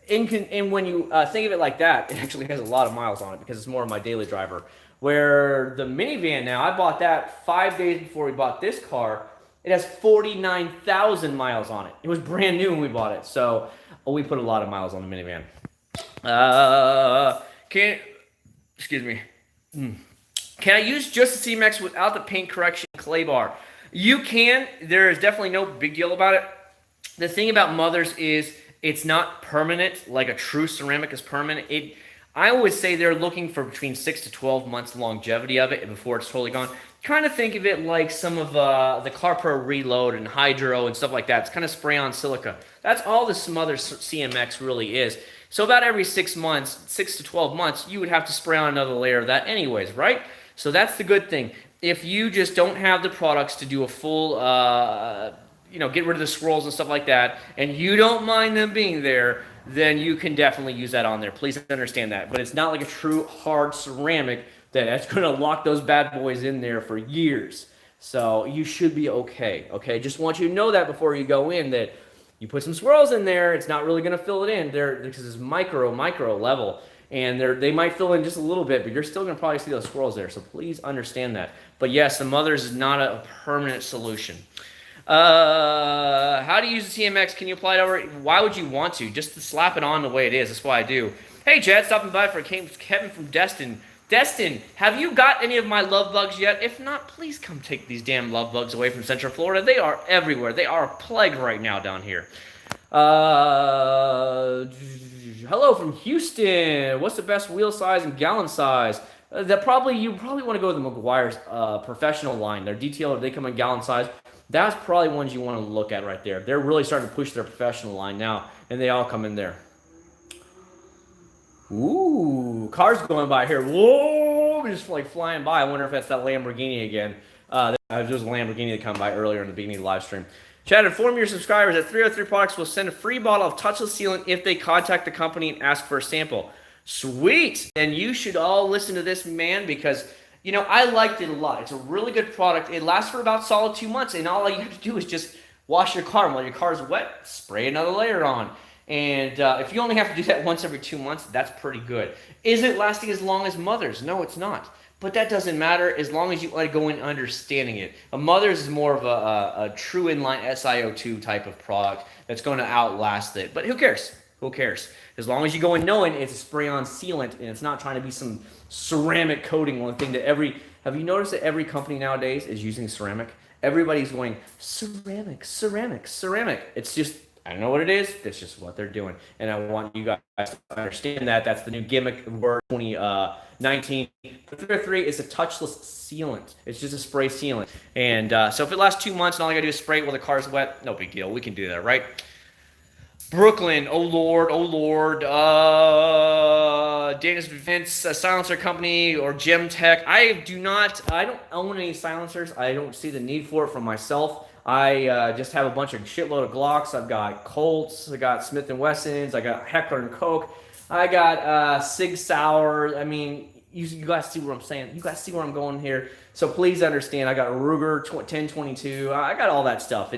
and when you think of it like that, it actually has a lot of miles on it because it's more of my daily driver. Where the minivan now, I bought that 5 days before we bought this car. It has 49,000 miles on it. It was brand new when we bought it. So we put a lot of miles on the minivan. Excuse me. Can I use just the CMX without the paint correction clay bar? You can. There is definitely no big deal about it. The thing about Mothers is it's not permanent like a true ceramic is permanent. I always say they're looking for between 6 to 12 months longevity of it before it's totally gone. Kind of think of it like some of the CarPro Reload and Hydro and stuff like that. It's kind of spray-on silica. That's all the Smothers CMX really is. So about every 6 months, 6 to 12 months, you would have to spray on another layer of that anyways, right? So that's the good thing. If you just don't have the products to do a full, get rid of the swirls and stuff like that, and you don't mind them being there, then you can definitely use that on there. Please understand that. But it's not like a true hard ceramic that's going to lock those bad boys in there for years. So you should be okay, okay? Just want you to know that before you go in, that you put some swirls in there, it's not really going to fill it in there because it's micro level. And they might fill in just a little bit, but you're still going to probably see those swirls there. So please understand that. But yes, the Mothers is not a permanent solution. How do you use the CMX? Can you apply it over? Why would you want to? Just to slap it on the way it is. That's why I do. Hey, Chad, stopping by for Kevin from Destin. Destin, have you got any of my love bugs yet? If not, please come take these damn love bugs away from Central Florida. They are everywhere. They are a plague right now down here. Hello from Houston. What's the best wheel size and gallon size? You probably want to go with the McGuire's professional line. Their detailer, they come in gallon size. That's probably ones you want to look at right there. They're really starting to push their professional line now, and they all come in there. Ooh, cars going by here. Whoa, just like flying by. I wonder if that's that Lamborghini again. There was a Lamborghini that come by earlier in the beginning of the live stream. Chad, inform your subscribers that 303 Products will send a free bottle of touchless sealant if they contact the company and ask for a sample. Sweet. And you should all listen to this, man, because I liked it a lot. It's a really good product. It lasts for about solid 2 months, and all you have to do is just wash your car. And while your car is wet, spray another layer on. And if you only have to do that once every 2 months, that's pretty good. Is it lasting as long as Mothers? No, it's not. But that doesn't matter as long as you let it go in understanding it. A Mothers is more of a true inline SiO2 type of product that's going to outlast it. But who cares? Who cares? As long as you go in knowing it's a spray-on sealant and it's not trying to be some ceramic coating. One thing that have you noticed that every company nowadays is using ceramic? Everybody's going ceramic, ceramic, ceramic. It's just, I don't know what it is. That's just what they're doing. And I want you guys to understand that. That's the new gimmick word 2019. The 303 is a touchless sealant. It's just a spray sealant. And so if it lasts 2 months and all you got to do is spray it while the car's wet, no big deal. We can do that, right? Brooklyn, oh Lord, Dana's Vince, Silencer Company, or Gem Tech. I don't own any silencers. I don't see the need for it for myself. I just have a bunch of shitload of Glocks. I've got Colts, I got Smith & Wessons, I got Heckler & Koch, I got Sig Sauer. I mean, you guys see what I'm saying. You guys see where I'm going here. So please understand, I got Ruger 1022. I got all that stuff.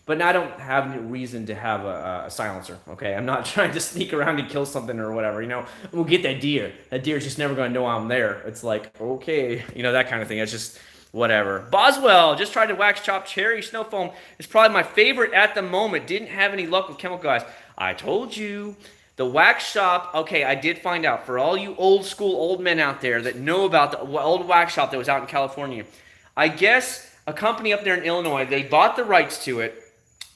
But I don't have any reason to have a silencer, okay? I'm not trying to sneak around and kill something or whatever, We'll get that deer. That deer's just never going to know I'm there. It's like, okay, that kind of thing. It's just whatever. Boswell, just tried to wax chop cherry snow foam. It's probably my favorite at the moment. Didn't have any luck with chemical guys. I told you. The wax shop, okay, I did find out. For all you old school old men out there that know about the old wax shop that was out in California, I guess a company up there in Illinois, they bought the rights to it,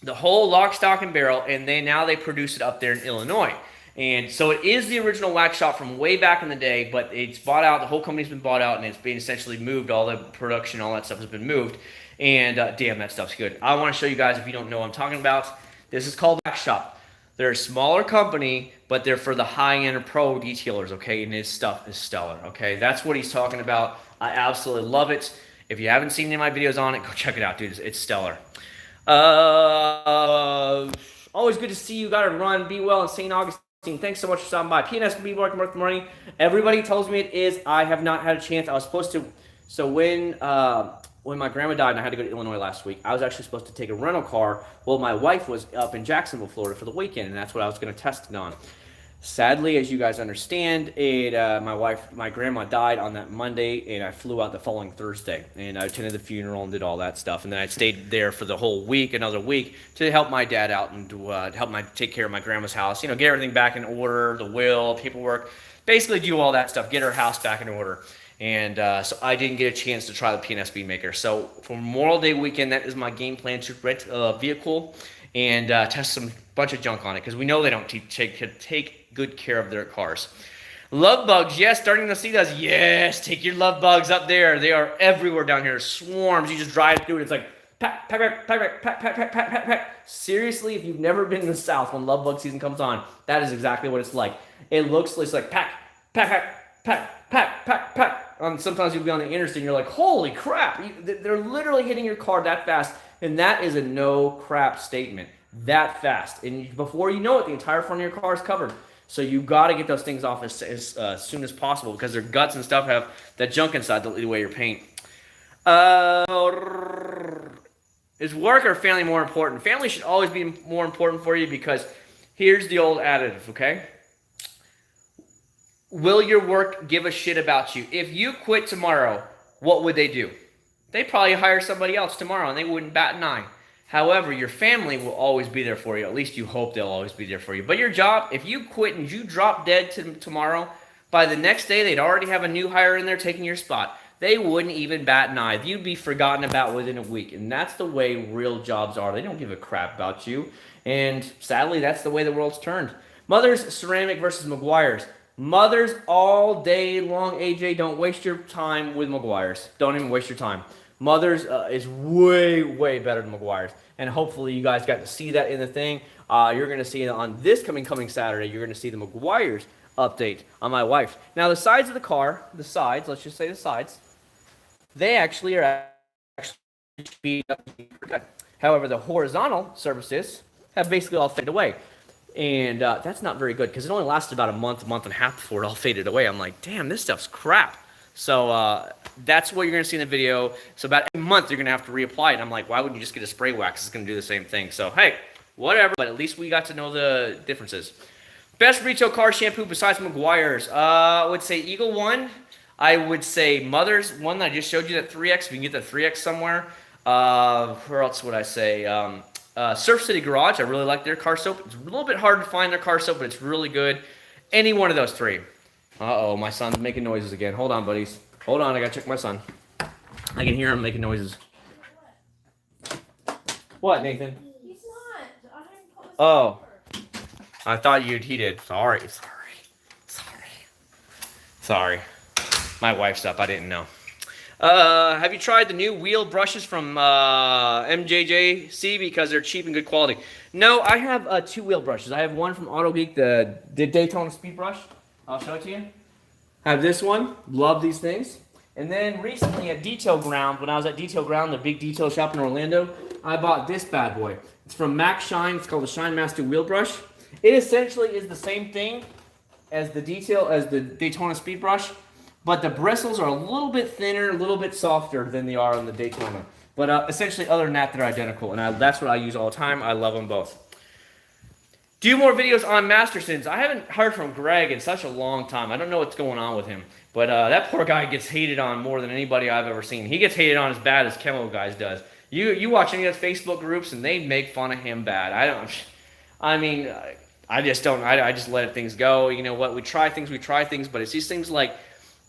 the whole lock, stock, and barrel, and now they produce it up there in Illinois. And so it is the original wax shop from way back in the day, but it's bought out. The whole company's been bought out, and it's been essentially moved. All the production, all that stuff has been moved. And damn, that stuff's good. I want to show you guys, if you don't know what I'm talking about, this is called Back Shop. They're a smaller company, but they're for the high-end pro detailers, okay? And his stuff is stellar, okay? That's what he's talking about. I absolutely love it. If you haven't seen any of my videos on it, go check it out, dude. It's stellar. Always good to see you. Got to run. Be well in St. Augustine. Thanks so much for stopping by. PNS will be worth the money. Everybody tells me it is. I have not had a chance. I was supposed to. So when my grandma died and I had to go to Illinois last week, I was actually supposed to take a rental car. Well, my wife was up in Jacksonville, Florida for the weekend, and that's what I was going to test it on. Sadly, as you guys understand, my grandma died on that Monday, and I flew out the following Thursday, and I attended the funeral and did all that stuff, and then I stayed there for the whole week, another week, to help my dad out and to help take care of my grandma's house, get everything back in order, the will, paperwork, basically do all that stuff, get her house back in order. And so I didn't get a chance to try the PNS Beatmaker. So for Memorial Day weekend, that is my game plan, to rent a vehicle and test some bunch of junk on it, because we know they don't take good care of their cars. Love bugs, yes, starting to see those. Yes, take your love bugs up there. They are everywhere down here. Swarms. You just drive through it. It's like pack, pack, pack, pack, pack, pack, pack, pack, pack, pack. Seriously, if you've never been in the South when love bug season comes on, that is exactly what it's like. It's like pack, pack, pack, pack, pack, pack, pack. Sometimes you'll be on the interstate and you're like, holy crap. They're literally hitting your car that fast. And that is a no crap statement. That fast. And before you know it, the entire front of your car is covered. So you got to get those things off as soon as possible, because their guts and stuff have that junk inside that lead away your paint. Is work or family more important? Family should always be more important for you, because here's the old adage, okay? Will your work give a shit about you? If you quit tomorrow, what would they do? They'd probably hire somebody else tomorrow, and they wouldn't bat an eye. However, your family will always be there for you. At least you hope they'll always be there for you. But your job, if you quit and you drop dead tomorrow, by the next day, they'd already have a new hire in there taking your spot. They wouldn't even bat an eye. You'd be forgotten about within a week. And that's the way real jobs are. They don't give a crap about you. And sadly, that's the way the world's turned. Mother's Ceramic versus Meguiar's. Mother's all day long, AJ. Don't waste your time with Meguiar's. Don't even waste your time. Mother's is way, way better than Meguiar's. And hopefully you guys got to see that in the thing. You're going to see it on this coming Saturday. You're going to see the Meguiar's update on my wife. Now, the sides of the car, let's just say the sides, they actually are speed up. However, the horizontal surfaces have basically all faded away. And that's not very good, because it only lasted about a month and a half before it all faded away. I'm like, damn, this stuff's crap. So that's what you're going to see in the video. So about a month, you're going to have to reapply it. I'm like, why wouldn't you just get a spray wax? It's going to do the same thing. So, hey, whatever. But at least we got to know the differences. Best retail car shampoo besides Meguiar's. I would say Eagle One. I would say Mother's one that I just showed you, that 3X. If you can get the 3X somewhere. Where else would I say? Surf City Garage. I really like their car soap. It's a little bit hard to find their car soap, but it's really good. Any one of those three. Uh-oh, my son's making noises again. Hold on, buddies. Hold on, I gotta check my son. I can hear him making noises. What, Nathan? He's not. Oh. I thought he did. Sorry. My wife's up. I didn't know. Have you tried the new wheel brushes from MJJC, because they're cheap and good quality? No, I have two wheel brushes. I have one from Auto Geek, the Daytona Speed Brush. I'll show it to you. I have this one. Love these things. And then recently at Detail Ground, when I was at Detail Ground, the big detail shop in Orlando, I bought this bad boy. It's from Max Shine. It's called the Shine Master Wheel Brush. It essentially is the same thing as the Daytona Speed Brush, but the bristles are a little bit thinner, a little bit softer than they are on the Daytona. But essentially, other than that, they're identical, and that's what I use all the time. I love them both. Do more videos on Mastersons. I haven't heard from Greg in such a long time. I don't know what's going on with him. But that poor guy gets hated on more than anybody I've ever seen. He gets hated on as bad as Chemo Guys does. You watch any of those Facebook groups, and they make fun of him bad. I just let things go. You know what? We try things, but it's these things like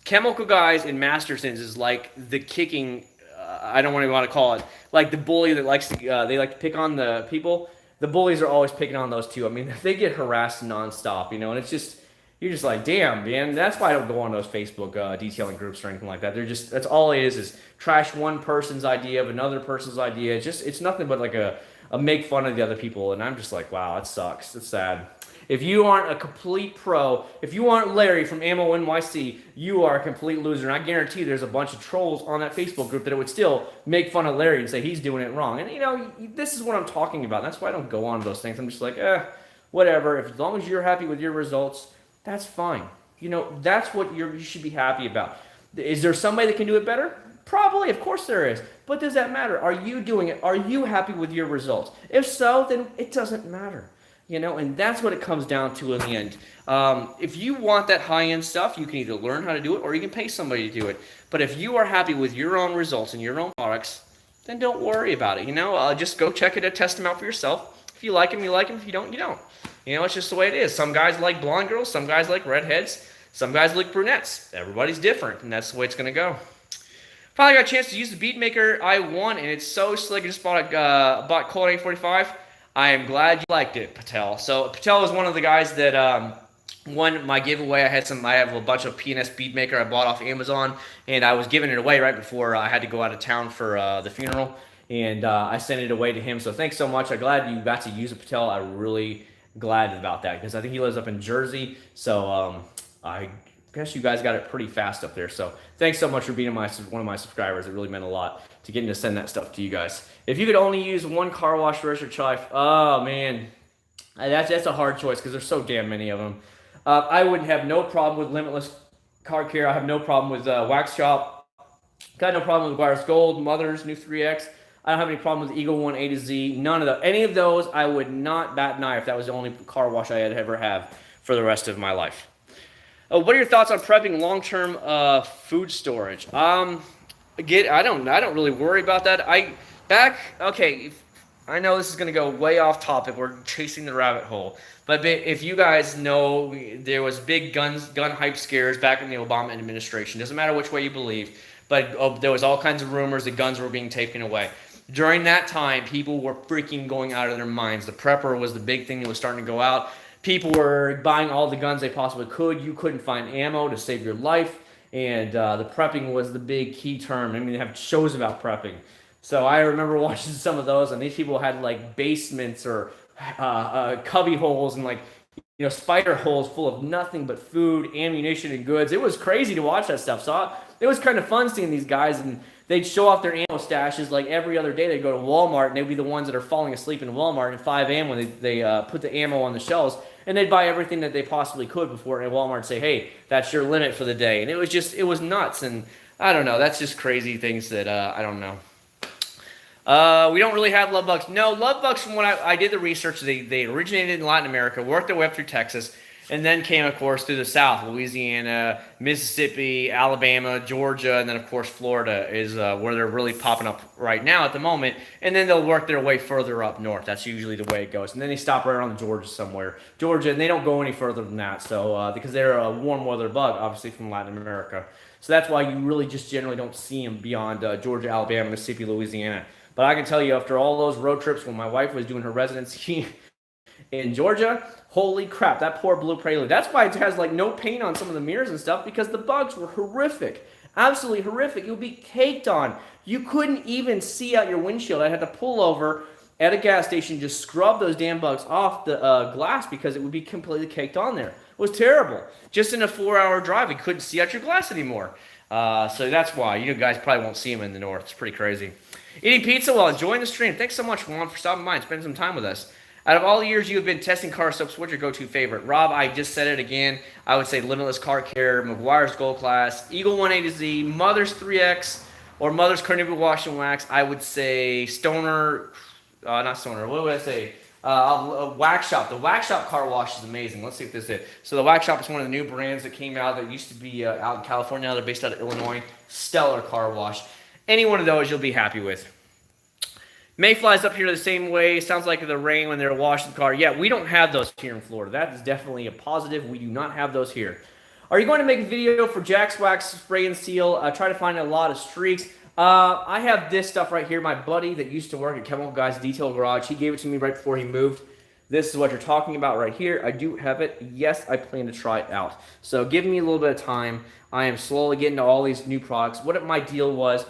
Chemical Guys and Mastersons is like the kicking, I don't want to call it, like the bully that likes to, they like to pick on the people. The bullies are always picking on those two. I mean, they get harassed nonstop, and it's just, you're just like, damn, man. That's why I don't go on those Facebook detailing groups or anything like that. They're just, that's all it is trash one person's idea of another person's idea. It's nothing but like a make fun of the other people. And I'm just like, wow, it sucks. It's sad. If you aren't a complete pro, if you aren't Larry from Ammo NYC, you are a complete loser. And I guarantee there's a bunch of trolls on that Facebook group that would still make fun of Larry and say he's doing it wrong. And, you know, this is what I'm talking about. That's why I don't go on those things. I'm just like, whatever. As long as you're happy with your results, that's fine. You know, that's what you should be happy about. Is there somebody that can do it better? Probably, of course there is. But does that matter? Are you doing it? Are you happy with your results? If so, then it doesn't matter. You know, and that's what it comes down to in the end. If you want that high-end stuff, you can either learn how to do it or you can pay somebody to do it. But if you are happy with your own results and your own products, then don't worry about it. You know, just go check it and test them out for yourself. If you like them, you like them. If you don't, you don't. You know, it's just the way it is. Some guys like blonde girls. Some guys like redheads. Some guys like brunettes. Everybody's different, and that's the way it's going to go. Finally got a chance to use the Beatmaker i1, and it's so slick. I just bought Colt 845. I am glad you liked it, Patel. So Patel was one of the guys that won my giveaway. I have a bunch of P&S Beatmaker I bought off Amazon, and I was giving it away right before I had to go out of town for the funeral, and I sent it away to him. So thanks so much. I'm glad you got to use it, Patel. I'm really glad about that because I think he lives up in Jersey. So I guess you guys got it pretty fast up there. So thanks so much for being one of my subscribers. It really meant a lot to getting to send that stuff to you guys. If you could only use one car wash for your life, oh man, that's a hard choice because there's so damn many of them. I would have no problem with Limitless Car Care. I have no problem with Wax Shop. Got no problem with Wires Gold, Mother's new 3X. I don't have any problem with Eagle One A to Z. None of those. Any of those, I would not bat an eye if that was the only car wash I'd ever have for the rest of my life. What are your thoughts on prepping long-term food storage? I don't really worry about that. Okay, I know this is going to go way off topic. We're chasing the rabbit hole. But if you guys know, there was big gun hype scares back in the Obama administration. Doesn't matter which way you believe. But there was all kinds of rumors that guns were being taken away. During that time, people were freaking going out of their minds. The prepper was the big thing that was starting to go out. People were buying all the guns they possibly could. You couldn't find ammo to save your life. And the prepping was the big key term. I mean, they have shows about prepping. So I remember watching some of those, and these people had like basements or cubby holes and spider holes full of nothing but food, ammunition, and goods. It was crazy to watch that stuff. So it was kind of fun seeing these guys, and they'd show off their ammo stashes like every other day. They'd go to Walmart, and they'd be the ones that are falling asleep in Walmart in 5 a.m. when they put the ammo on the shelves. And they'd buy everything that they possibly could before Walmart say, hey, that's your limit for the day. And it was nuts. And I don't know. That's just crazy things that I don't know. We don't really have love bugs. No, love bugs, from when I did the research, they originated in Latin America, worked their way up through Texas, and then came, of course, through the South. Louisiana, Mississippi, Alabama, Georgia, and then, of course, Florida is where they're really popping up right now at the moment. And then they'll work their way further up north. That's usually the way it goes. And then they stop right around Georgia somewhere. Georgia, and they don't go any further than that. So because they're a warm weather bug, obviously, from Latin America. So that's why you really just generally don't see them beyond Georgia, Alabama, Mississippi, Louisiana. But I can tell you, after all those road trips when my wife was doing her residency in Georgia, holy crap, that poor Blue Prelude. That's why it has no paint on some of the mirrors and stuff, because the bugs were horrific. Absolutely horrific. It would be caked on. You couldn't even see out your windshield. I had to pull over at a gas station, just scrub those damn bugs off the glass because it would be completely caked on there. It was terrible. Just in a 4-hour drive, you couldn't see out your glass anymore. So that's why. You guys probably won't see them in the north. It's pretty crazy. Eating pizza while enjoying the stream. Thanks so much, Juan, for stopping by and spending some time with us. Out of all the years you have been testing car soaps, what's your go-to favorite? Rob, I just said it again. I would say Limitless Car Care, McGuire's Gold Class, Eagle One A to Z, Mother's 3X, or Mother's Carnivore Wash and Wax. I would say not Stoner, what would I say? Wax Shop. The Wax Shop car wash is amazing. Let's see if this is it. So the Wax Shop is one of the new brands that came out that used to be out in California. Now they're based out of Illinois. Stellar car wash. Any one of those you'll be happy with. Mayflies up here the same way. Sounds like the rain when they're washing the car. Yeah, we don't have those here in Florida. That is definitely a positive. We do not have those here. Are you going to make a video for Jack's Wax Spray and Seal? Try to find a lot of streaks. I have this stuff right here. My buddy that used to work at Chemical Guys Detail Garage, he gave it to me right before he moved. This is what you're talking about right here. I do have it. Yes, I plan to try it out. So give me a little bit of time. I am slowly getting to all these new products. What my deal was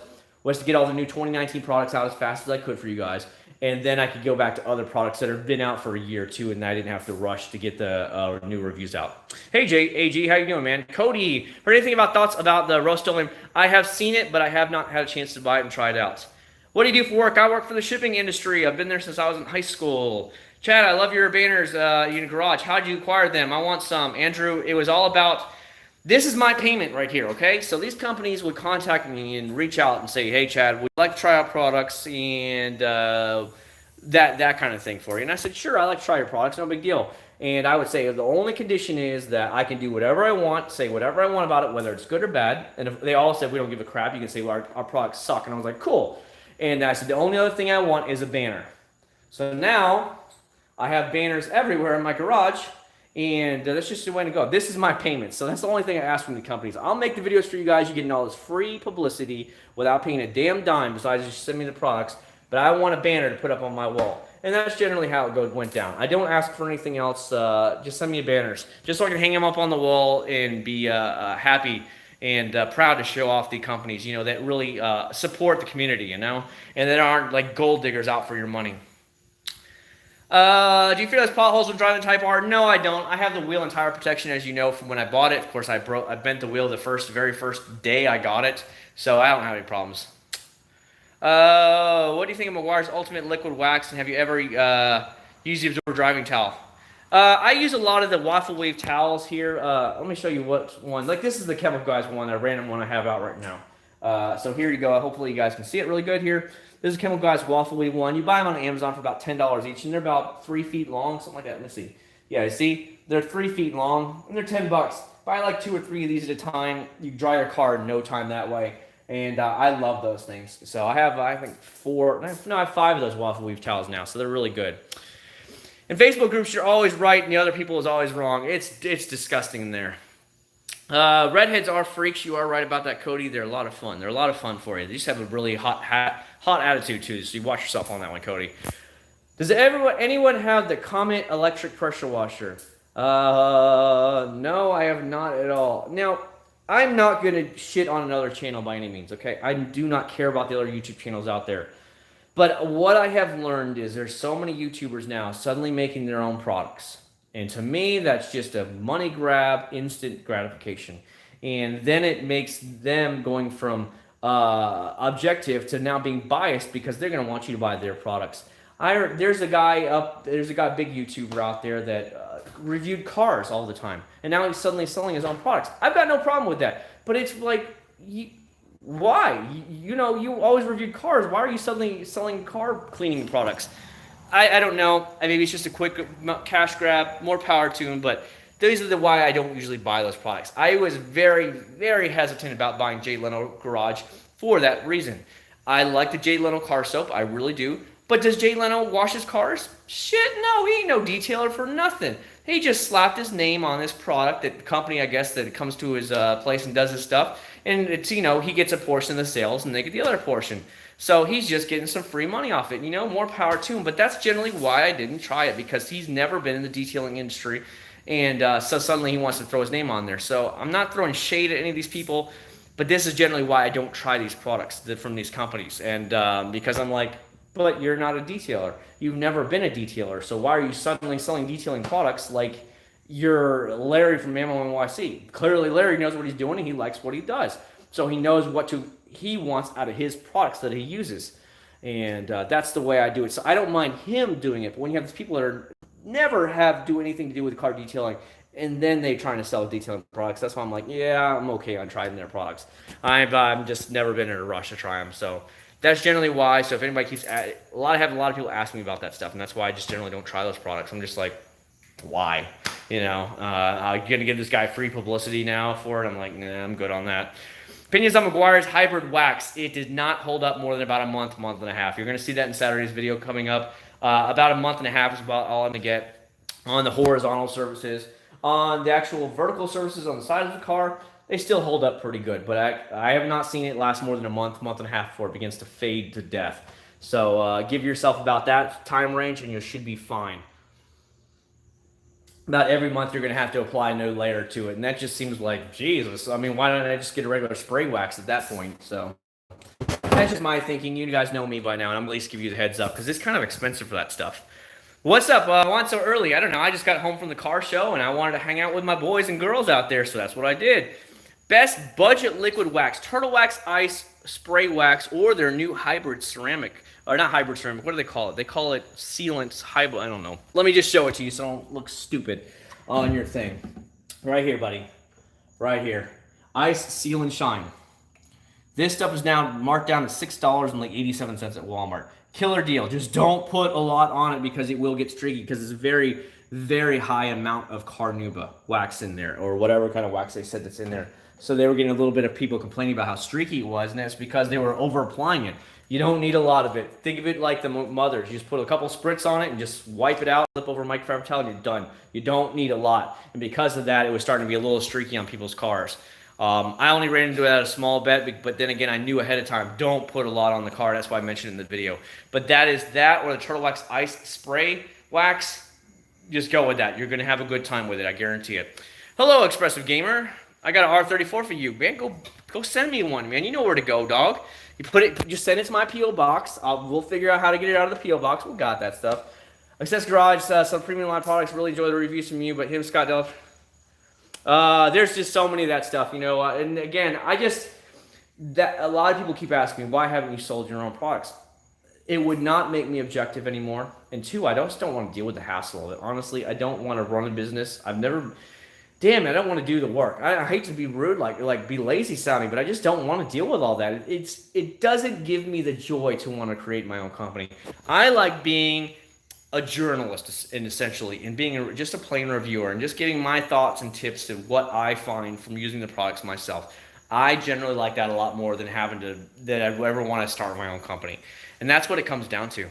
to get all the new 2019 products out as fast as I could for you guys. And then I could go back to other products that have been out for a year or two, and I didn't have to rush to get the new reviews out. Hey, AG, how you doing, man? Cody, heard anything about thoughts about the Rust-Oleum? I have seen it, but I have not had a chance to buy it and try it out. What do you do for work? I work for the shipping industry. I've been there since I was in high school. Chad, I love your banners in your garage. How did you acquire them? I want some. Andrew, it was all about, this is my payment right here, okay? So these companies would contact me and reach out and say, hey, Chad, we'd like to try out products and that kind of thing for you. And I said, sure, I like to try your products, no big deal. And I would say the only condition is that I can do whatever I want, say whatever I want about it, whether it's good or bad. And if they all said, we don't give a crap, you can say, well, our products suck. And I was like, cool. And I said, the only other thing I want is a banner. So now I have banners everywhere in my garage, and that's just the way to go. This is my payment. So that's the only thing I ask from the companies. I'll make the videos for you guys. You're getting all this free publicity without paying a damn dime besides just send me the products. But I want a banner to put up on my wall. And that's generally how it went down. I don't ask for anything else. Just send me banners. Just so I can hang them up on the wall and be happy and proud to show off the companies, you know, that really support the community, you know, and that aren't like gold diggers out for your money. Do you fear those potholes when driving Type R? No, I don't. I have the wheel and tire protection, as you know, from when I bought it. Of course, I bent the wheel the very first day I got it, so I don't have any problems. What do you think of Meguiar's Ultimate Liquid Wax, and have you ever used the Absorb Driving Towel? I use a lot of the Waffle Wave towels here. Let me show you what one. Like, this is the Chemical Guys one, a random one I have out right now. So here you go. Hopefully you guys can see it really good here. This is Chemical Guys Waffle Wave one. You buy them on Amazon for about $10 each, and they're about 3 feet long, something like that. Let me see. Yeah, you see? They're 3 feet long, and they're $10. Buy like 2 or 3 of these at a time. You dry your car in no time that way. And I love those things. So I have, I think, I have 5 of those Waffle Weave towels now, so they're really good. In Facebook groups, you're always right, and the other people is always wrong. It's disgusting in there. Redheads are freaks. You are right about that, Cody. They're a lot of fun. They're a lot of fun for you. They just have a really hot attitude, too, so you watch yourself on that one, Cody. Does anyone have the Comet electric pressure washer? No, I have not at all. Now, I'm not going to shit on another channel by any means, okay? I do not care about the other YouTube channels out there. But what I have learned is there's so many YouTubers now suddenly making their own products. And to me, that's just a money grab, instant gratification. And then it makes them going from objective to now being biased because they're going to want you to buy their products. There's a big YouTuber out there that reviewed cars all the time, and now he's suddenly selling his own products. I've got no problem with that, but it's like, why? You know, you always reviewed cars. Why are you suddenly selling car cleaning products? I don't know. Maybe it's just a quick cash grab. More power to him, but these are why I don't usually buy those products. I was very, very hesitant about buying Jay Leno Garage for that reason. I like the Jay Leno car soap. I really do. But does Jay Leno wash his cars? Shit, no. He ain't no detailer for nothing. He just slapped his name on this product, that company, I guess, that comes to his place and does his stuff. And it's, you know, he gets a portion of the sales and they get the other portion. So he's just getting some free money off it. You know, more power to him. But that's generally why I didn't try it, because he's never been in the detailing industry. And so suddenly he wants to throw his name on there. So I'm not throwing shade at any of these people, but this is generally why I don't try these products from these companies. And because I'm like, but you're not a detailer. You've never been a detailer. So why are you suddenly selling detailing products like you're Larry from Mammo NYC? Clearly Larry knows what he's doing and he likes what he does. So he knows what he wants out of his products that he uses. And that's the way I do it. So I don't mind him doing it. But when you have these people that never do anything to do with car detailing, and then they trying to sell detailing products, that's why I'm like, yeah, I'm okay on trying their products. I'm just never been in a rush to try them. So that's generally why. So if anybody keeps I have a lot of people ask me about that stuff, and that's why I just generally don't try those products. I'm just like, why? You know, I'm gonna give this guy free publicity now for it. I'm like, nah, I'm good on that. Opinions on Meguiar's hybrid wax. It did not hold up more than about a month and a half. You're gonna see that in Saturday's video coming up. About a month and a half is about all I'm gonna get on the horizontal surfaces. On the actual vertical surfaces on the side of the car, they still hold up pretty good, but I have not seen it last more than a month and a half before it begins to fade to death. So give yourself about that time range and you should be fine. about every month you're going to have to apply a new layer to it. And that just seems like, Jesus. I mean, why don't I just get a regular spray wax at that point? So that's just my thinking. You guys know me by now, and I'm at least give you the heads up because it's kind of expensive for that stuff. What's up? Why so early? I don't know. I just got home from the car show, and I wanted to hang out with my boys and girls out there, so that's what I did. Best budget liquid wax, Turtle Wax Ice Spray Wax, or their new hybrid ceramic. Or not hybrid ceramic, what do they call it? They call it sealant hybrid, I don't know. Let me just show it to you so I don't look stupid on your thing. Right here, buddy. Right here. Ice Seal and Shine. This stuff is now marked down to $6.87 at Walmart. Killer deal. Just don't put a lot on it because it will get streaky because it's a very, very high amount of carnauba wax in there or whatever kind of wax they said that's in there. So they were getting a little bit of people complaining about how streaky it was, and that's because they were over applying it. You don't need a lot of it. Think of it like the mothers. You just put a couple spritz on it and just wipe it out, flip over microfiber towel, and you're done. You don't need a lot. And because of that, it was starting to be a little streaky on people's cars. I only ran into it at a small bet, but then again, I knew ahead of time, don't put a lot on the car. That's why I mentioned it in the video. But that is that or the Turtle Wax Ice Spray Wax. Just go with that. You're going to have a good time with it. I guarantee it. Hello, Expressive Gamer. I got an R34 for you, man. Go send me one, man. You know where to go, dog. You put it. Just send it to my P.O. box. We'll figure out how to get it out of the P.O. box. We got that stuff. Access Garage, some premium line products. Really enjoy the reviews from you, but him, Scott Dell. There's just so many of that stuff, you know. And again, that a lot of people keep asking me, why haven't you sold your own products? It would not make me objective anymore. And two, I just don't want to deal with the hassle of it. Honestly, I don't want to run a business. I don't want to do the work. I hate to be rude, like be lazy sounding, but I just don't want to deal with all that. It doesn't give me the joy to want to create my own company. I like being a journalist, and essentially, and being just a plain reviewer, and just giving my thoughts and tips to what I find from using the products myself. I generally like that a lot more than that I'd ever want to start my own company. And that's what it comes down to.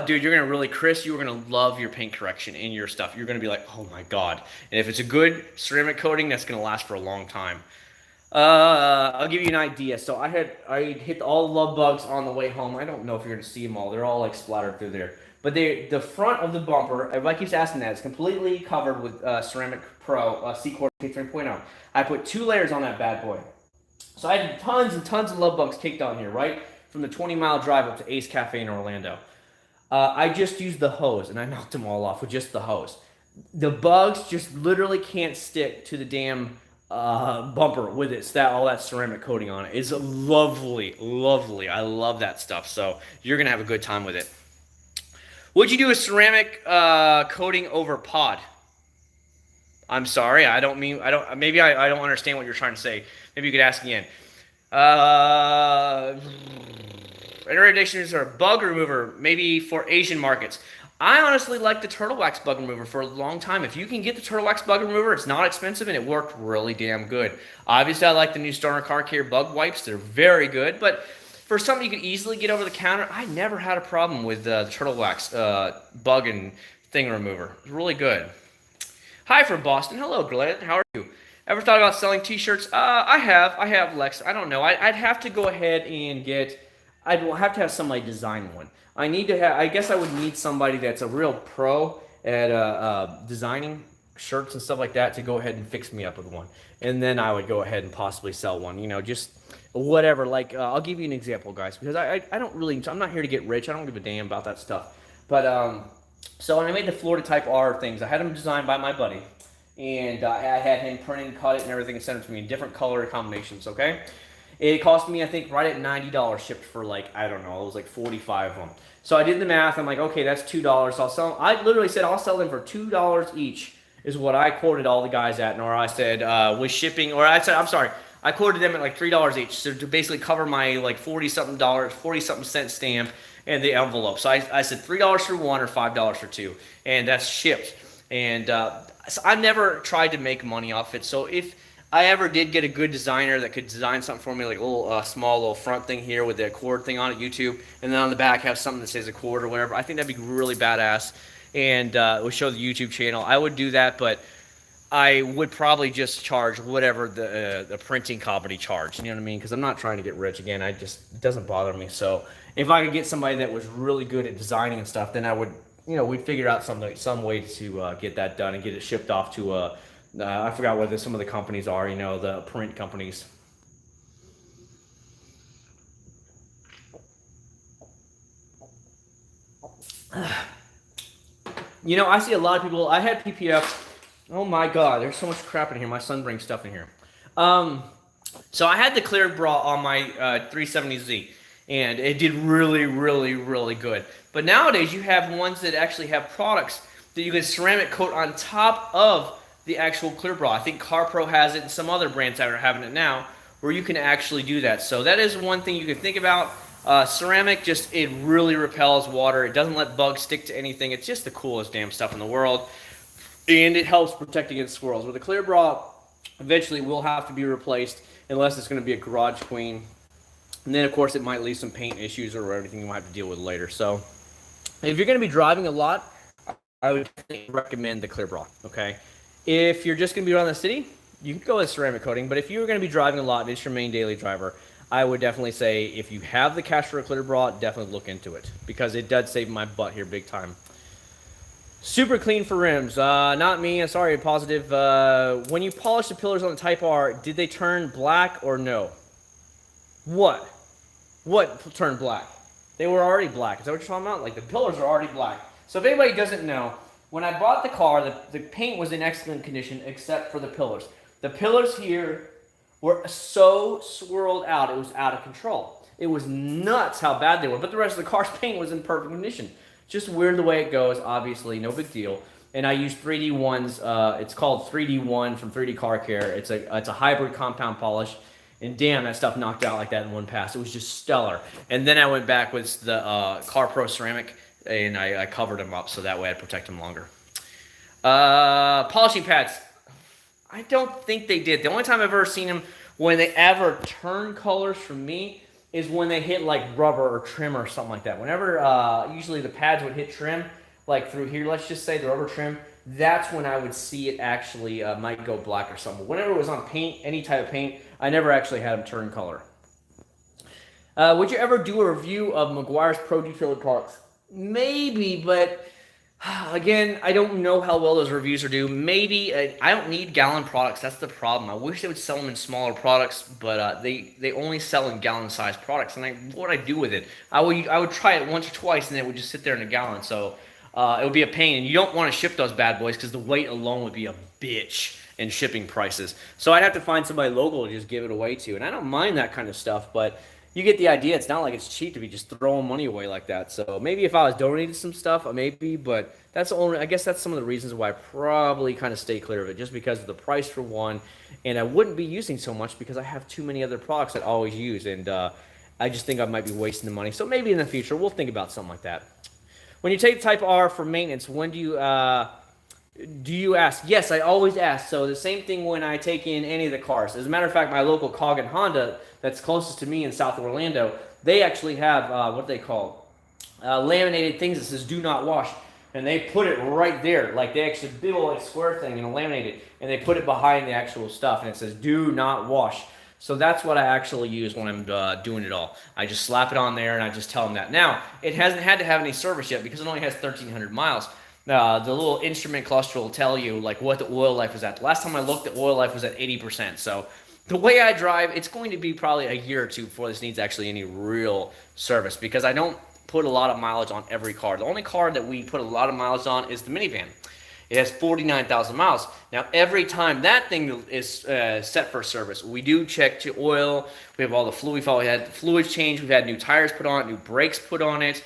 Dude, you're gonna really, Chris, you're gonna love your paint correction in your stuff. You're gonna be like, oh my God. And if it's a good ceramic coating, that's gonna last for a long time. I'll give you an idea. So I hit all the love bugs on the way home. I don't know if you're gonna see them all. They're all like splattered through there. But the front of the bumper, everybody keeps asking that, it's completely covered with Ceramic Pro Acc0rd K3.0. I put 2 layers on that bad boy. So I had tons and tons of love bugs caked on here, right? From the 20-mile drive up to Ace Cafe in Orlando. I just used the hose, and I knocked them all off with just the hose. The bugs just literally can't stick to the damn bumper with all that ceramic coating on it. It's lovely, lovely. I love that stuff. So you're gonna have a good time with it. Would you do a ceramic coating over pod? I'm sorry, I don't understand what you're trying to say. Maybe you could ask again. Interrogation or bug remover, maybe for Asian markets. I honestly like the Turtle Wax bug remover for a long time. If you can get the Turtle Wax bug remover, it's not expensive and it worked really damn good. Obviously, I like the new Stoner Car Care bug wipes. They're very good, but for something you could easily get over the counter, I never had a problem with the Turtle Wax bug and thing remover. It's really good. Hi from Boston. Hello, Glenn. How are you? Ever thought about selling t-shirts? I have, Lex. I don't know. I'd have to go ahead and I'd have to have somebody design one. I guess I would need somebody that's a real pro at designing shirts and stuff like that to go ahead and fix me up with one. And then I would go ahead and possibly sell one, you know, just whatever. Like, I'll give you an example, guys, because I'm not here to get rich. I don't give a damn about that stuff. But, so when I made the Florida Type R things, I had them designed by my buddy. And I had him print and cut it and everything and send it to me in different color combinations, okay? It cost me, I think, right at $90 shipped for like, I don't know, it was like 45 of them. So I did the math. I'm like, okay, that's $2. So I'll sell them. I literally said I'll sell them for $2 each is what I quoted all the guys at. Or I said with shipping, or I said, I'm sorry, I quoted them at like $3 each. So to basically cover my like 40-something cent stamp and the envelope. So I said $3 for one or $5 for two. And that's shipped. And so I never tried to make money off it. So if I ever did get a good designer that could design something for me, like a little small little front thing here with the Acc0rd thing on it, YouTube, and then on the back have something that says Acc0rd or whatever, I think that'd be really badass. And it would show the YouTube channel. I would do that, but I would probably just charge whatever the printing company charged. You know what I mean? Because I'm not trying to get rich. Again, it doesn't bother me. So if I could get somebody that was really good at designing and stuff, then I would we'd figure out some way to get that done and get it shipped off to I forgot what some of the companies are, the print companies. I see a lot of people. I had PPF. Oh my God, there's so much crap in here. My son brings stuff in here. So I had the clear bra on my 370Z, and it did really, really, really good. But nowadays, you have ones that actually have products that you can ceramic coat on top of the actual clear bra. I think CarPro has it, and some other brands that are having it now, where you can actually do that. So that is one thing you can think about. Ceramic, it really repels water. It doesn't let bugs stick to anything. It's just the coolest damn stuff in the world. And it helps protect against squirrels. With the clear bra, eventually will have to be replaced unless it's going to be a garage queen. And then, of course, it might leave some paint issues or everything you might have to deal with later. So if you're going to be driving a lot, I would definitely recommend the clear bra, okay? If you're just going to be around the city, you can go with ceramic coating. But if you're going to be driving a lot and it's your main daily driver, I would definitely say if you have the cash for a clear bra, definitely look into it because it does save my butt here big time. Super clean for rims. Not me. I'm sorry, positive. When you polish the pillars on the Type R, did they turn black or no? What? What turned black? They were already black. Is that what you're talking about? Like the pillars are already black. So if anybody doesn't know, when I bought the car, the paint was in excellent condition except for the pillars. The pillars here were so swirled out, it was out of control. It was nuts how bad they were, but the rest of the car's paint was in perfect condition. Just weird the way it goes, obviously, no big deal. And I use 3D1's, it's called 3D1 from 3D Car Care. It's a hybrid compound polish. And damn, that stuff knocked out like that in one pass. It was just stellar. And then I went back with the CarPro ceramic, and I covered them up so that way I'd protect them longer. Polishing pads. I don't think they did. The only time I've ever seen them when they ever turn colors for me is when they hit like rubber or trim or something like that. Whenever usually the pads would hit trim, like through here, let's just say the rubber trim, that's when I would see it actually might go black or something. Whenever it was on paint, any type of paint, I never actually had them turn color. Would you ever do a review of Meguiar's Pro Detailer parts? Maybe, but again, I don't know how well those reviews are due. Maybe I don't need gallon products. That's the problem. I wish they would sell them in smaller products, but they only sell in gallon-sized products. And what would I do with it? I would try it once or twice, and it would just sit there in a gallon. So it would be a pain. And you don't want to ship those bad boys because the weight alone would be a bitch in shipping prices. So I'd have to find somebody local to just give it away to. And I don't mind that kind of stuff, but you get the idea. It's not like it's cheap to be just throwing money away like that. So maybe if I was donating some stuff, maybe, but that's I guess that's some of the reasons why I probably kind of stay clear of it, just because of the price for one, and I wouldn't be using so much because I have too many other products that I always use, and I just think I might be wasting the money. So maybe in the future, we'll think about something like that. When you take Type R for maintenance, when do you ask? Yes, I always ask. So the same thing when I take in any of the cars. As a matter of fact, my local Coggin Honda that's closest to me in South Orlando, they actually have what they call laminated things that says "Do not wash," and they put it right there. Like they actually big old like square thing and laminate it, and they put it behind the actual stuff, and it says "Do not wash." So that's what I actually use when I'm doing it all. I just slap it on there, and I just tell them that. Now, it hasn't had to have any service yet because it only has 1,300 miles. The little instrument cluster will tell you like what the oil life is at. The last time I looked, the oil life was at 80%. So the way I drive, it's going to be probably a year or two before this needs actually any real service because I don't put a lot of mileage on every car. The only car that we put a lot of mileage on is the minivan. It has 49,000 miles. Now, every time that thing is set for service, we do check to oil. We have all the fluid. We've had fluids changed. We've had new tires put on it, new brakes put on it.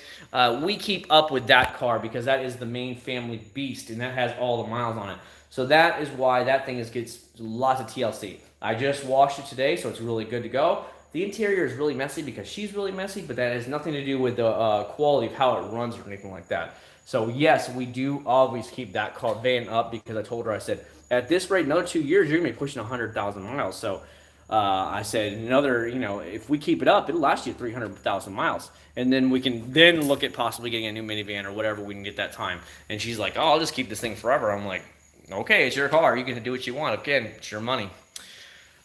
We keep up with that car because that is the main family beast, and that has all the miles on it. So that is why that thing gets lots of TLC. I just washed it today, so it's really good to go. The interior is really messy because she's really messy, but that has nothing to do with the quality of how it runs or anything like that. So yes, we do always keep that car van up because I told her, I said, at this rate, another 2 years, you're going to be pushing 100,000 miles. So I said, if we keep it up, it'll last you 300,000 miles. And then we can then look at possibly getting a new minivan or whatever we can get that time. And she's like, oh, I'll just keep this thing forever. I'm like, okay, it's your car. You can do what you want. Again, it's your money.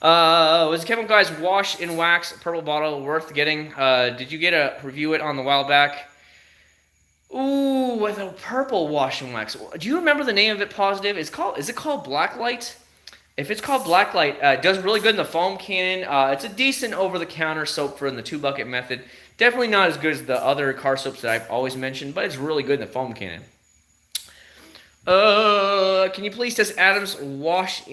Was Kevin Guy's wash and wax purple bottle worth getting? Did you get a review it on the while back? Ooh, with a purple washing wax. Do you remember the name of it? Positive. Is it called Blacklight? If it's called Blacklight, it does really good in the foam cannon. It's a decent over-the-counter soap for in the 2 bucket method. Definitely not as good as the other car soaps that I've always mentioned, but it's really good in the foam cannon. Can you please test Adam's wash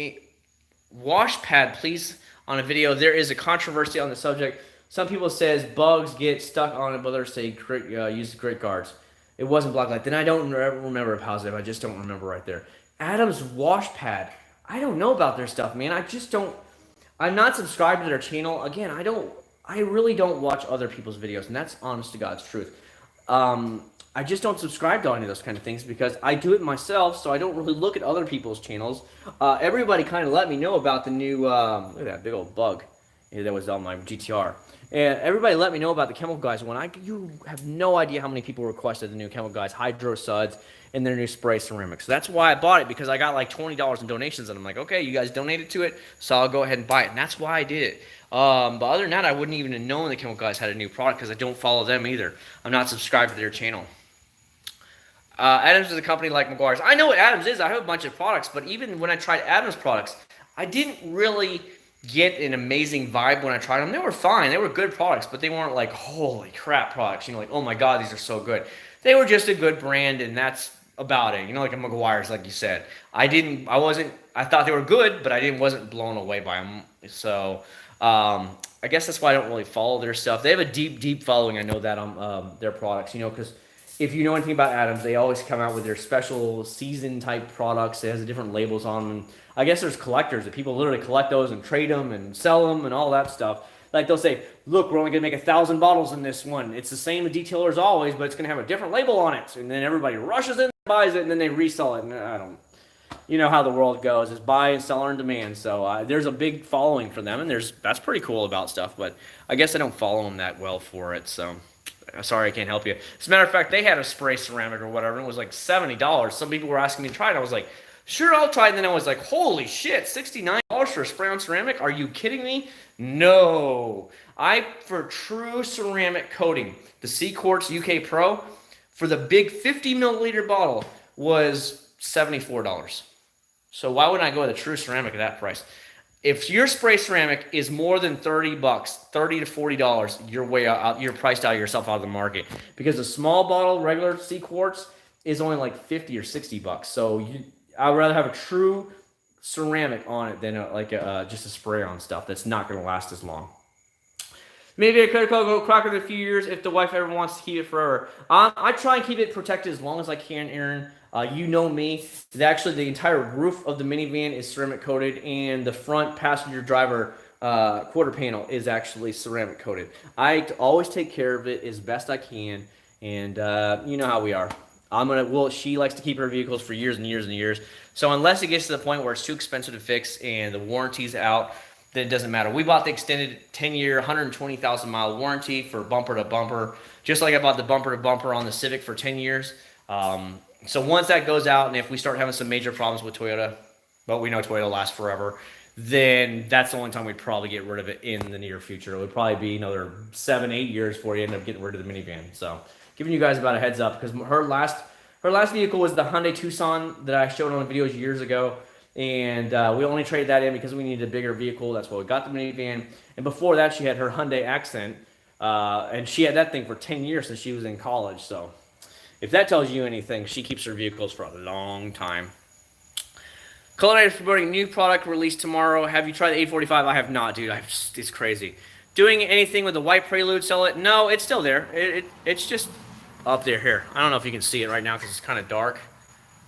pad, please, on a video? There is a controversy on the subject. Some people says bugs get stuck on it, but others say use grit guards. It wasn't Blacklight. Then I don't remember a positive. I just don't remember right there. Adam's wash pad. I don't know about their stuff, man. I just don't. I'm not subscribed to their channel. Again, I don't. I really don't watch other people's videos, and that's honest to God's truth. I just don't subscribe to any of those kind of things because I do it myself, so I don't really look at other people's channels. Everybody kind of let me know about the new. Look at that big old bug that was on my GTR. And everybody let me know about the Chemical Guys one. You have no idea how many people requested the new Chemical Guys Hydro Suds and their new spray ceramics. So that's why I bought it, because I got like $20 in donations, and I'm like, okay, you guys donated to it, so I'll go ahead and buy it, and that's why I did it. But other than that, I wouldn't even have known the Chemical Guys had a new product because I don't follow them either. I'm not subscribed to their channel. Adams is a company like Meguiar's. I know what Adams is. I have a bunch of products, but even when I tried Adams products, I didn't really get an amazing vibe when I tried them. They were fine. They were good products, but they weren't like, holy crap products. You know, like, oh my God, these are so good. They were just a good brand, and that's about it. You know, like a Meguiar's, like you said. I thought they were good, but wasn't blown away by them. So, I guess that's why I don't really follow their stuff. They have a deep, deep following. I know that on their products, you know, because if you know anything about Adams, they always come out with their special season type products. It has different labels on them. I guess there's collectors that people literally collect those and trade them and sell them and all that stuff. Like they'll say, look, we're only going to make 1,000 bottles in this one. It's the same detailer as always, but it's going to have a different label on it. And then everybody rushes in, buys it, and then they resell it. And you know how the world goes. It's buy and sell on demand. So there's a big following for them, and that's pretty cool about stuff. But I guess I don't follow them that well for it, so sorry, I can't help you. As a matter of fact, they had a spray ceramic or whatever, and it was like $70. Some people were asking me to try it. I was like, sure, I'll try it. And then I was like, holy shit, $69 for a spray on ceramic? Are you kidding me? No. For true ceramic coating, the Acc0rd UK Pro, for the big 50 milliliter bottle was $74. So why wouldn't I go with a true ceramic at that price? If your spray ceramic is more than $30, $30 to $40, you're way out. You're priced out yourself out of the market, because a small bottle, regular Acc0rd, is only like 50 or $60. So I'd rather have a true ceramic on it than just a spray on stuff that's not going to last as long. Maybe I could go crack it in a few years if the wife ever wants to keep it forever. I try and keep it protected as long as I can, Aaron. You know me. Actually, the entire roof of the minivan is ceramic coated, and the front passenger driver quarter panel is actually ceramic coated. I always take care of it as best I can, and you know how we are. She likes to keep her vehicles for years and years and years. So unless it gets to the point where it's too expensive to fix and the warranty's out, then it doesn't matter. We bought the extended 10-year, 120,000 mile warranty for bumper to bumper, just like I bought the bumper to bumper on the Civic for 10 years. So once that goes out, and if we start having some major problems with Toyota, but we know Toyota lasts forever, then that's the only time we'd probably get rid of it in the near future. It would probably be another 7-8 years before you end up getting rid of the minivan. So giving you guys about a heads up, because her last vehicle was the Hyundai Tucson that I showed on the videos years ago. And we only traded that in because we needed a bigger vehicle. That's why we got the minivan. And before that, she had her Hyundai Accent. And she had that thing for 10 years since she was in college. So if that tells you anything, she keeps her vehicles for a long time. Culinary is promoting new product released tomorrow. Have you tried the Acc0rd79? I have not, dude. It's crazy. Doing anything with the white Prelude? Sell it? No, it's still there. It's just up there here. I don't know if you can see it right now because it's kind of dark.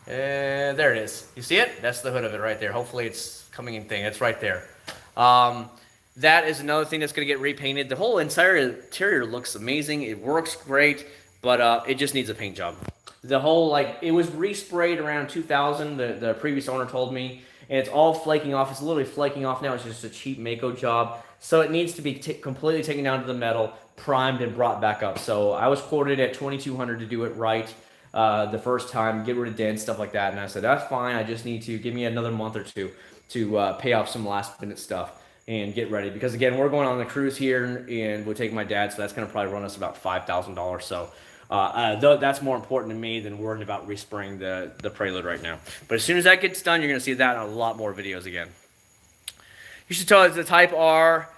There it is. You see it? That's the hood of it right there. Hopefully it's coming in thing. It's right there. That is another thing that's going to get repainted. The whole entire interior looks amazing. It works great, but it just needs a paint job. The whole, it was resprayed around 2000, the previous owner told me, and it's all flaking off. It's literally flaking off now. It's just a cheap Mako job. So it needs to be completely taken down to the metal, primed, and brought back up. So I was quoted at $2,200 to do it right. The first time, get rid of dents, stuff like that. And I said, that's fine. I just need to give me another month or two to pay off some last minute stuff and get ready. Because again, we're going on the cruise here, and we'll take my dad, so that's going to probably run us about $5,000. So Though that's more important to me than worrying about respraying the Prelude right now. But as soon as that gets done, you're going to see that on a lot more videos again. You should tell us the Type R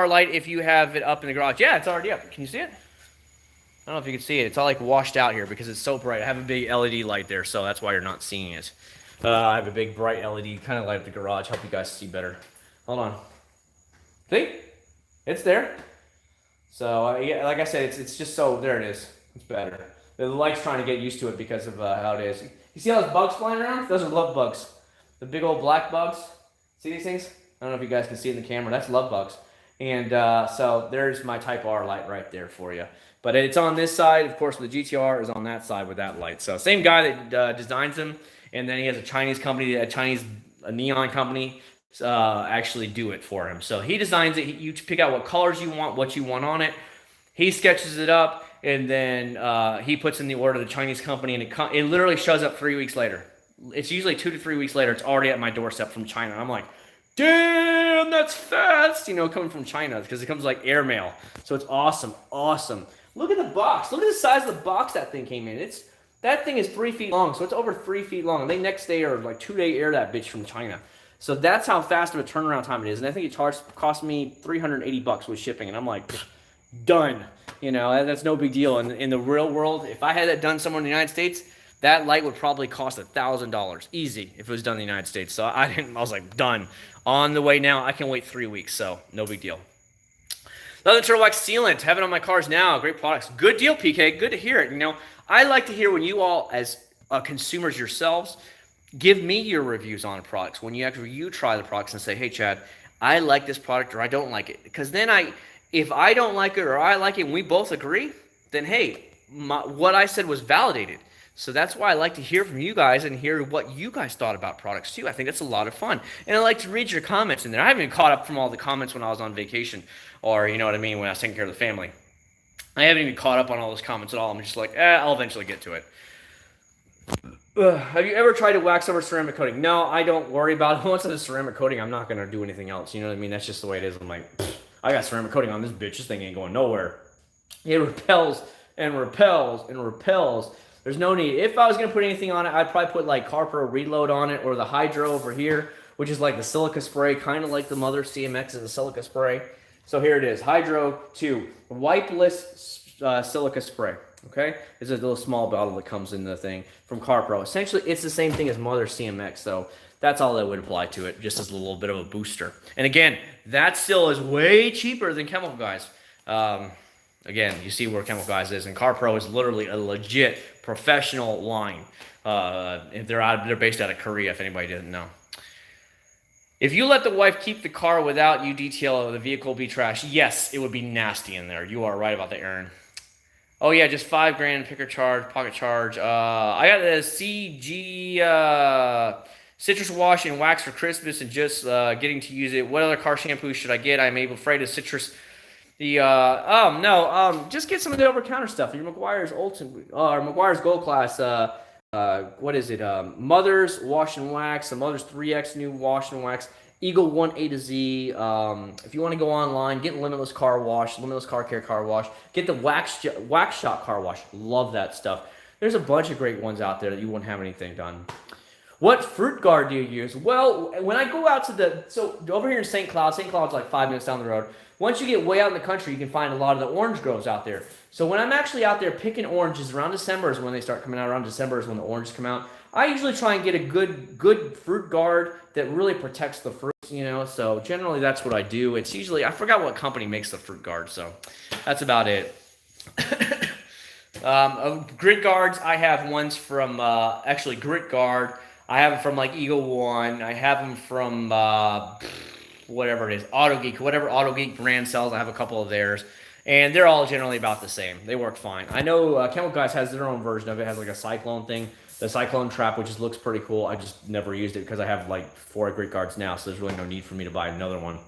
light if you have it up in the garage. Yeah, it's already up. Can you see it? I don't know if you can see it. It's all like washed out here because it's so bright. I have a big LED light there, so that's why you're not seeing it. I have a big bright LED kind of light at the garage. Help you guys see better. Hold on. See? It's there. So, yeah, like I said, it's just so, there it is. It's better. The light's trying to get used to it because of how it is. You see all those bugs flying around? Those are love bugs. The big old black bugs. See these things? I don't know if you guys can see it in the camera. That's love bugs. And so there's my Type R light right there for you. But it's on this side. Of course, the GTR is on that side with that light. So same guy that designs them. And then he has a Chinese company, a neon company, actually do it for him. So he designs it. You pick out what colors you want, what you want on it. He sketches it up, and then he puts in the order to the Chinese company, and it literally shows up 3 weeks later. It's usually 2 to 3 weeks later. It's already at my doorstep from China. I'm like, damn, that's fast, coming from China, because it comes like airmail. So it's awesome, awesome. Look at the box. Look at the size of the box that thing came in. That thing is 3 feet long, so it's over 3 feet long. And they next day or like 2-day air that bitch from China. So that's how fast of a turnaround time it is. And I think it cost me $380 with shipping. And I'm like, done. That's no big deal. And in the real world, if I had that done somewhere in the United States, that light would probably cost $1,000 easy if it was done in the United States. So I was like, done. On the way now. I can wait 3 weeks, so no big deal. Leather Turtle Wax Sealant, have it on my cars now. Great products. Good deal, PK. Good to hear it. I like to hear when you all, as consumers yourselves, give me your reviews on products. When you try the products and say, hey, Chad, I like this product or I don't like it. Because then if I don't like it or I like it and we both agree, then hey, what I said was validated. So that's why I like to hear from you guys and hear what you guys thought about products too. I think that's a lot of fun. And I like to read your comments in there. I haven't even caught up from all the comments when I was on vacation or, you know what I mean, when I was taking care of the family. I haven't even caught up on all those comments at all. I'm just like, I'll eventually get to it. Have you ever tried to wax over ceramic coating? No, I don't worry about it. Once it's ceramic coating, I'm not going to do anything else. You know what I mean? That's just the way it is. I'm like, I got ceramic coating on this bitch. This thing ain't going nowhere. It repels and repels and repels. There's no need. If I was going to put anything on it, I'd probably put like CarPro Reload on it or the Hydro over here, which is like the silica spray, kind of like the Mother CMX is a silica spray. So here it is, Hydro 2, wipeless silica spray, okay? It's a little small bottle that comes in the thing from CarPro. Essentially, it's the same thing as Mother CMX, so that's all that would apply to it, just as a little bit of a booster. And again, that still is way cheaper than Chemical Guys. Again, you see where Chemical Guys is, and CarPro is literally a legit professional line. They're based out of Korea, if anybody didn't know. If you let the wife keep the car without you detail the vehicle be trash, yes, it would be nasty in there. You are right about that, Aaron. Oh yeah, just $5,000 picker charge, pocket charge. I got a CG citrus wash and wax for Christmas and just getting to use it. What other car shampoo should I get? I'm afraid of citrus. Just get some of the over-counter stuff. Your McGuire's McGuire's Gold Class. What is it? Mother's Wash and Wax. The Mother's 3X new Wash and Wax. Eagle 1 A to Z. If you want to go online, get Limitless Car Wash, Limitless Car Care Car Wash. Get the Wax Shop Car Wash. Love that stuff. There's a bunch of great ones out there that you won't have anything done. What fruit guard do you use? Well, when I go out to over here in St. Cloud's like 5 minutes down the road. Once you get way out in the country, you can find a lot of the orange groves out there. So when I'm actually out there picking oranges around December is when they start coming out. Around December is when the oranges come out. I usually try and get a good fruit guard that really protects the fruit, So generally that's what I do. It's usually, I forgot what company makes the fruit guard, so that's about it. Grit guards, I have ones from, Grit Guard. I have them from like Eagle 1. I have them from, whatever it is, AutoGeek, whatever AutoGeek brand sells. I have a couple of theirs, and they're all generally about the same. They work fine. I know Chemical Guys has their own version of it. It has like a cyclone thing, the cyclone trap, which looks pretty cool. I just never used it because I have like 4 Grit Guards now, so there's really no need for me to buy another one.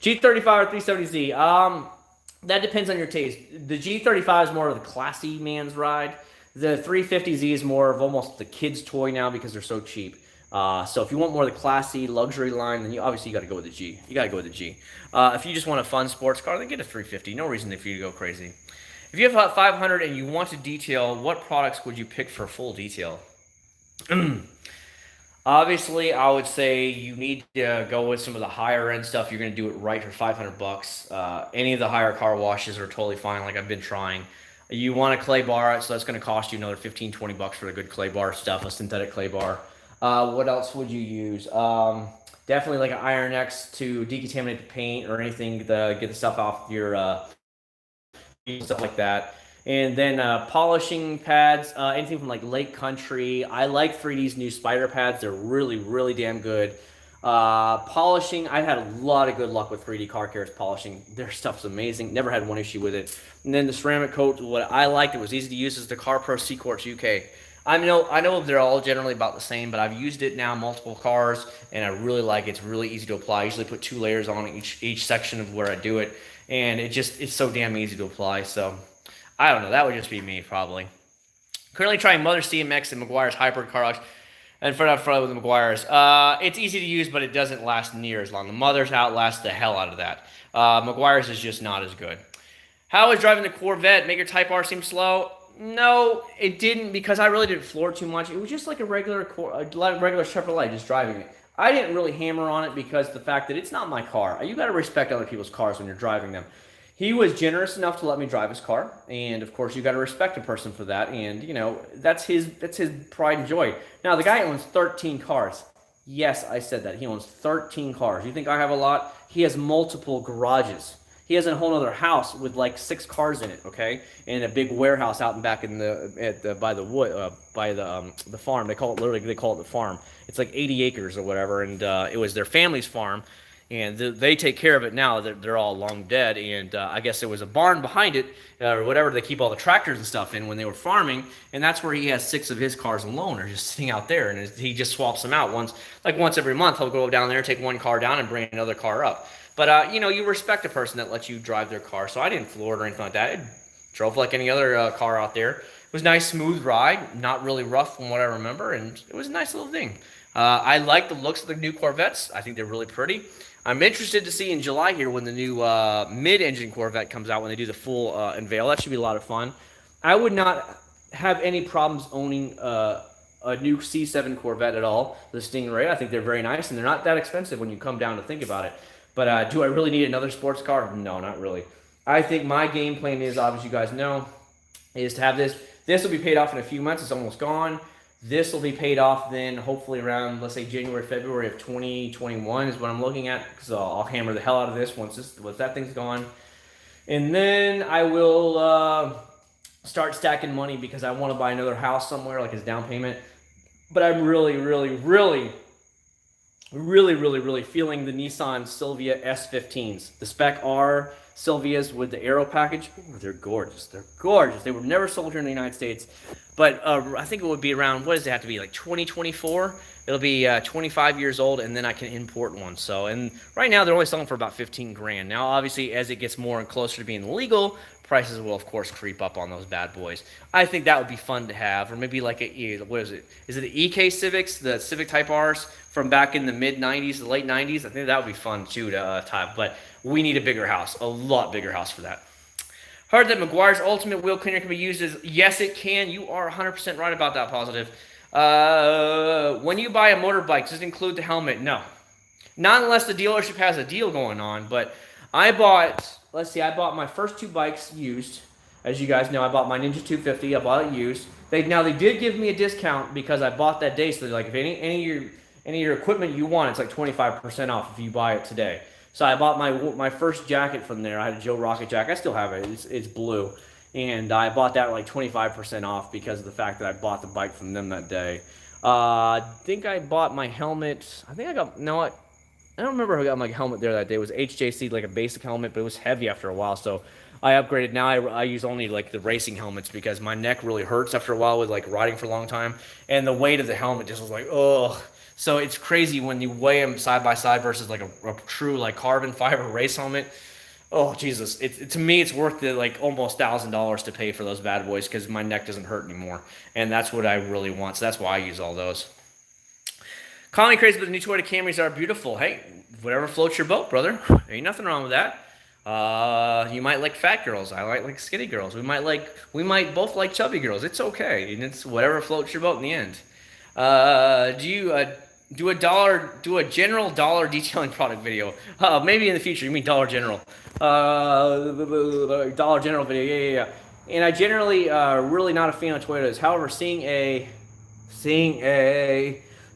G35 or 370Z, that depends on your taste. The G35 is more of the classy man's ride. The 350Z is more of almost the kid's toy now because they're so cheap. So if you want more of the classy luxury line, then you got to go with the G. You got to go with the G. If you just want a fun sports car, then get a 350. No reason for you to go crazy. If you have about 500 and you want to detail, what products would you pick for full detail? Obviously, I would say you need to go with some of the higher end stuff. You're going to do it right for 500 bucks. Any of the higher car washes are totally fine, like I've been trying. You want a clay bar, so that's going to cost you another 15, 20 bucks for the good clay bar stuff, a synthetic clay bar. What else would you use? Definitely like an Iron X to decontaminate the paint or anything to get the stuff off your stuff like that. And then polishing pads, anything from like Lake Country. I like 3D's new spider pads. They're really, really damn good. Polishing, I've had a lot of good luck with 3D car cares polishing. Their stuff's amazing. Never had one issue with it. And then the ceramic coat, what I liked, it was easy to use, is the CarPro C-Quartz UK. I know they're all generally about the same, but I've used it now multiple cars, and I really like it. It's really easy to apply. I usually put 2 layers on each section of where I do it, and it's so damn easy to apply. So I don't know. That would just be me probably. Currently trying Mother CMX and Meguiar's hybrid car wash, and front with the Meguiar's. It's easy to use, but it doesn't last near as long. The Mother's outlasts the hell out of that. Meguiar's is just not as good. How is driving the Corvette make your Type R seem slow? No, it didn't, because I really didn't floor too much. It was just like a regular Chevrolet, just driving it. I didn't really hammer on it because the fact that it's not my car. You got to respect other people's cars when you're driving them. He was generous enough to let me drive his car, and of course you got to respect a person for that. And you know that's his pride and joy. Now the guy owns 13 cars. Yes, I said that. He owns 13 cars. You think I have a lot? He has multiple garages. He has a whole other house with like 6 cars in it, okay, and a big warehouse out and back in by the farm. They call it the farm. It's like 80 acres or whatever, and it was their family's farm, and they take care of it now. They're all long dead, and I guess there was a barn behind it or whatever. They keep all the tractors and stuff in when they were farming, and that's where he has 6 of his cars alone, are just sitting out there, and he just swaps them out once every month. He'll go down there, take one car down, and bring another car up. But, you respect a person that lets you drive their car. So I didn't floor it or anything like that. I drove like any other car out there. It was a nice, smooth ride. Not really rough from what I remember. And it was a nice little thing. I like the looks of the new Corvettes. I think they're really pretty. I'm interested to see in July here when the new mid-engine Corvette comes out, when they do the full unveil. That should be a lot of fun. I would not have any problems owning a new C7 Corvette at all. The Stingray, I think they're very nice. And they're not that expensive when you come down to think about it. But do I really need another sports car? No, not really. I think my game plan is, obviously you guys know, is to have this. This will be paid off in a few months. It's almost gone. This will be paid off then hopefully around, let's say, January, February of 2021 is what I'm looking at. So I'll hammer the hell out of this once that thing's gone. And then I will start stacking money because I want to buy another house somewhere, like as down payment. But I'm really feeling the Nissan Silvia S15s. The Spec R Silvias with the Aero package. Ooh, they're gorgeous. They're gorgeous. They were never sold here in the United States. But I think it would be around, what does it have to be, like 2024? It'll be 25 years old, and then I can import one. So, and right now they're only selling for about 15 grand. Now, obviously, as it gets more and closer to being legal, prices will, of course, creep up on those bad boys. I think that would be fun to have. Or maybe like what is it? Is it the EK Civics, the Civic Type Rs from back in the mid-90s, the late 90s? I think that would be fun, too, to type. But we need a bigger house, a lot bigger house for that. Heard that Meguiar's Ultimate Wheel Cleaner can be used as... Yes, it can. You are 100% right about that, positive. When you buy a motorbike, does it include the helmet? No. Not unless the dealership has a deal going on. But I bought... Let's see, I bought my first 2 bikes used. As you guys know, I bought my Ninja 250. I bought it used. They did give me a discount because I bought that day. So they're like, if any of your equipment you want, it's like 25% off if you buy it today. So I bought my first jacket from there. I had a Joe Rocket jacket. I still have it. It's blue. And I bought that like 25% off because of the fact that I bought the bike from them that day. I think I bought my helmet. I don't remember if I got my helmet there that day. It was HJC, like a basic helmet, but it was heavy after a while. So I upgraded. Now I use only like the racing helmets because my neck really hurts after a while with like riding for a long time. And the weight of the helmet just was like, ugh. So it's crazy when you weigh them side by side versus like a true like carbon fiber race helmet. Oh, Jesus. To me, it's worth the like almost $1,000 to pay for those bad boys because my neck doesn't hurt anymore. And that's what I really want. So that's why I use all those. Calling me crazy, but the new Toyota Camrys are beautiful. Hey, whatever floats your boat, brother. Ain't nothing wrong with that. You might like fat girls. I might like skinny girls. We might both like chubby girls. It's okay, and it's whatever floats your boat in the end. Do you do a general dollar detailing product video? Maybe in the future. You mean Dollar General? Dollar General video. Yeah. And I generally really not a fan of Toyotas. However, seeing a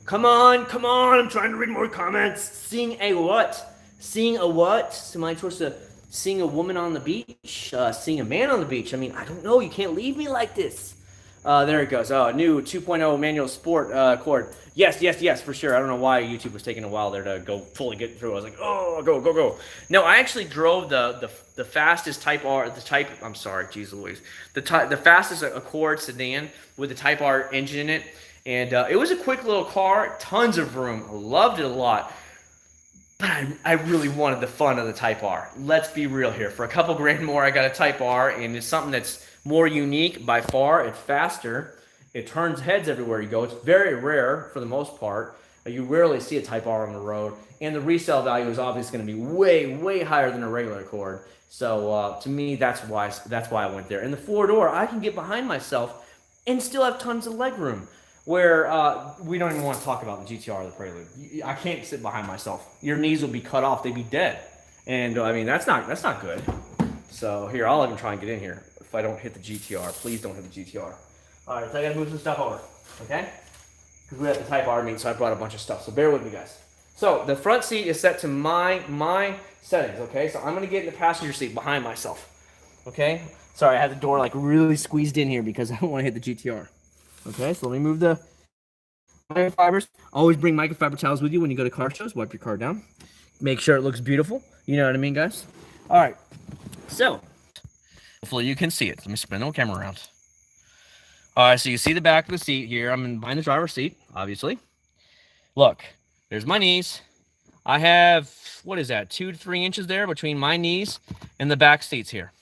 come on, I'm trying to read more comments. Seeing a what? Seeing a what? Am I supposed to seeing a woman on the beach? Seeing a man on the beach? I mean, I don't know. You can't leave me like this. There it goes. Oh, new 2.0 manual sport Acc0rd. Yes, for sure. I don't know why YouTube was taking a while there to go fully get through. I was like, oh, go. No, I actually drove the fastest Type R, I'm sorry, geez Louise. The fastest Acc0rd sedan with the Type R engine in it. And it was a quick little car, tons of room. Loved it a lot. But I really wanted the fun of the Type R. Let's be real here. For a couple grand more, I got a Type R, and it's something that's more unique by far. It's faster. It turns heads everywhere you go. It's very rare for the most part. You rarely see a Type R on the road. And the resale value is obviously going to be way higher than a regular Acc0rd. So to me, that's why I went there. And the 4-door, I can get behind myself and still have tons of leg room. Where we don't even want to talk about the GTR or the Prelude. I can't sit behind myself. Your knees will be cut off. They'd be dead. And I mean, that's not good. So here, I'll even try and get in here. If I don't hit the GTR, please don't hit the GTR. All right, so I gotta move some stuff over, okay? Because we have the Type R meet, so I brought a bunch of stuff. So bear with me, guys. So the front seat is set to my settings, okay? So I'm gonna get in the passenger seat behind myself, okay? Sorry, I had the door like really squeezed in here because I don't want to hit the GTR. Okay, so let me move the microfibers. Always bring microfiber towels with you when you go to car shows. Wipe your car down. Make sure it looks beautiful. You know what I mean, guys? All right. So, hopefully you can see it. Let me spin the camera around. All right, so you see the back of the seat here. I'm behind the driver's seat, obviously. Look, there's my knees. I have, what is that, 2 to 3 inches there between my knees and the back seats here.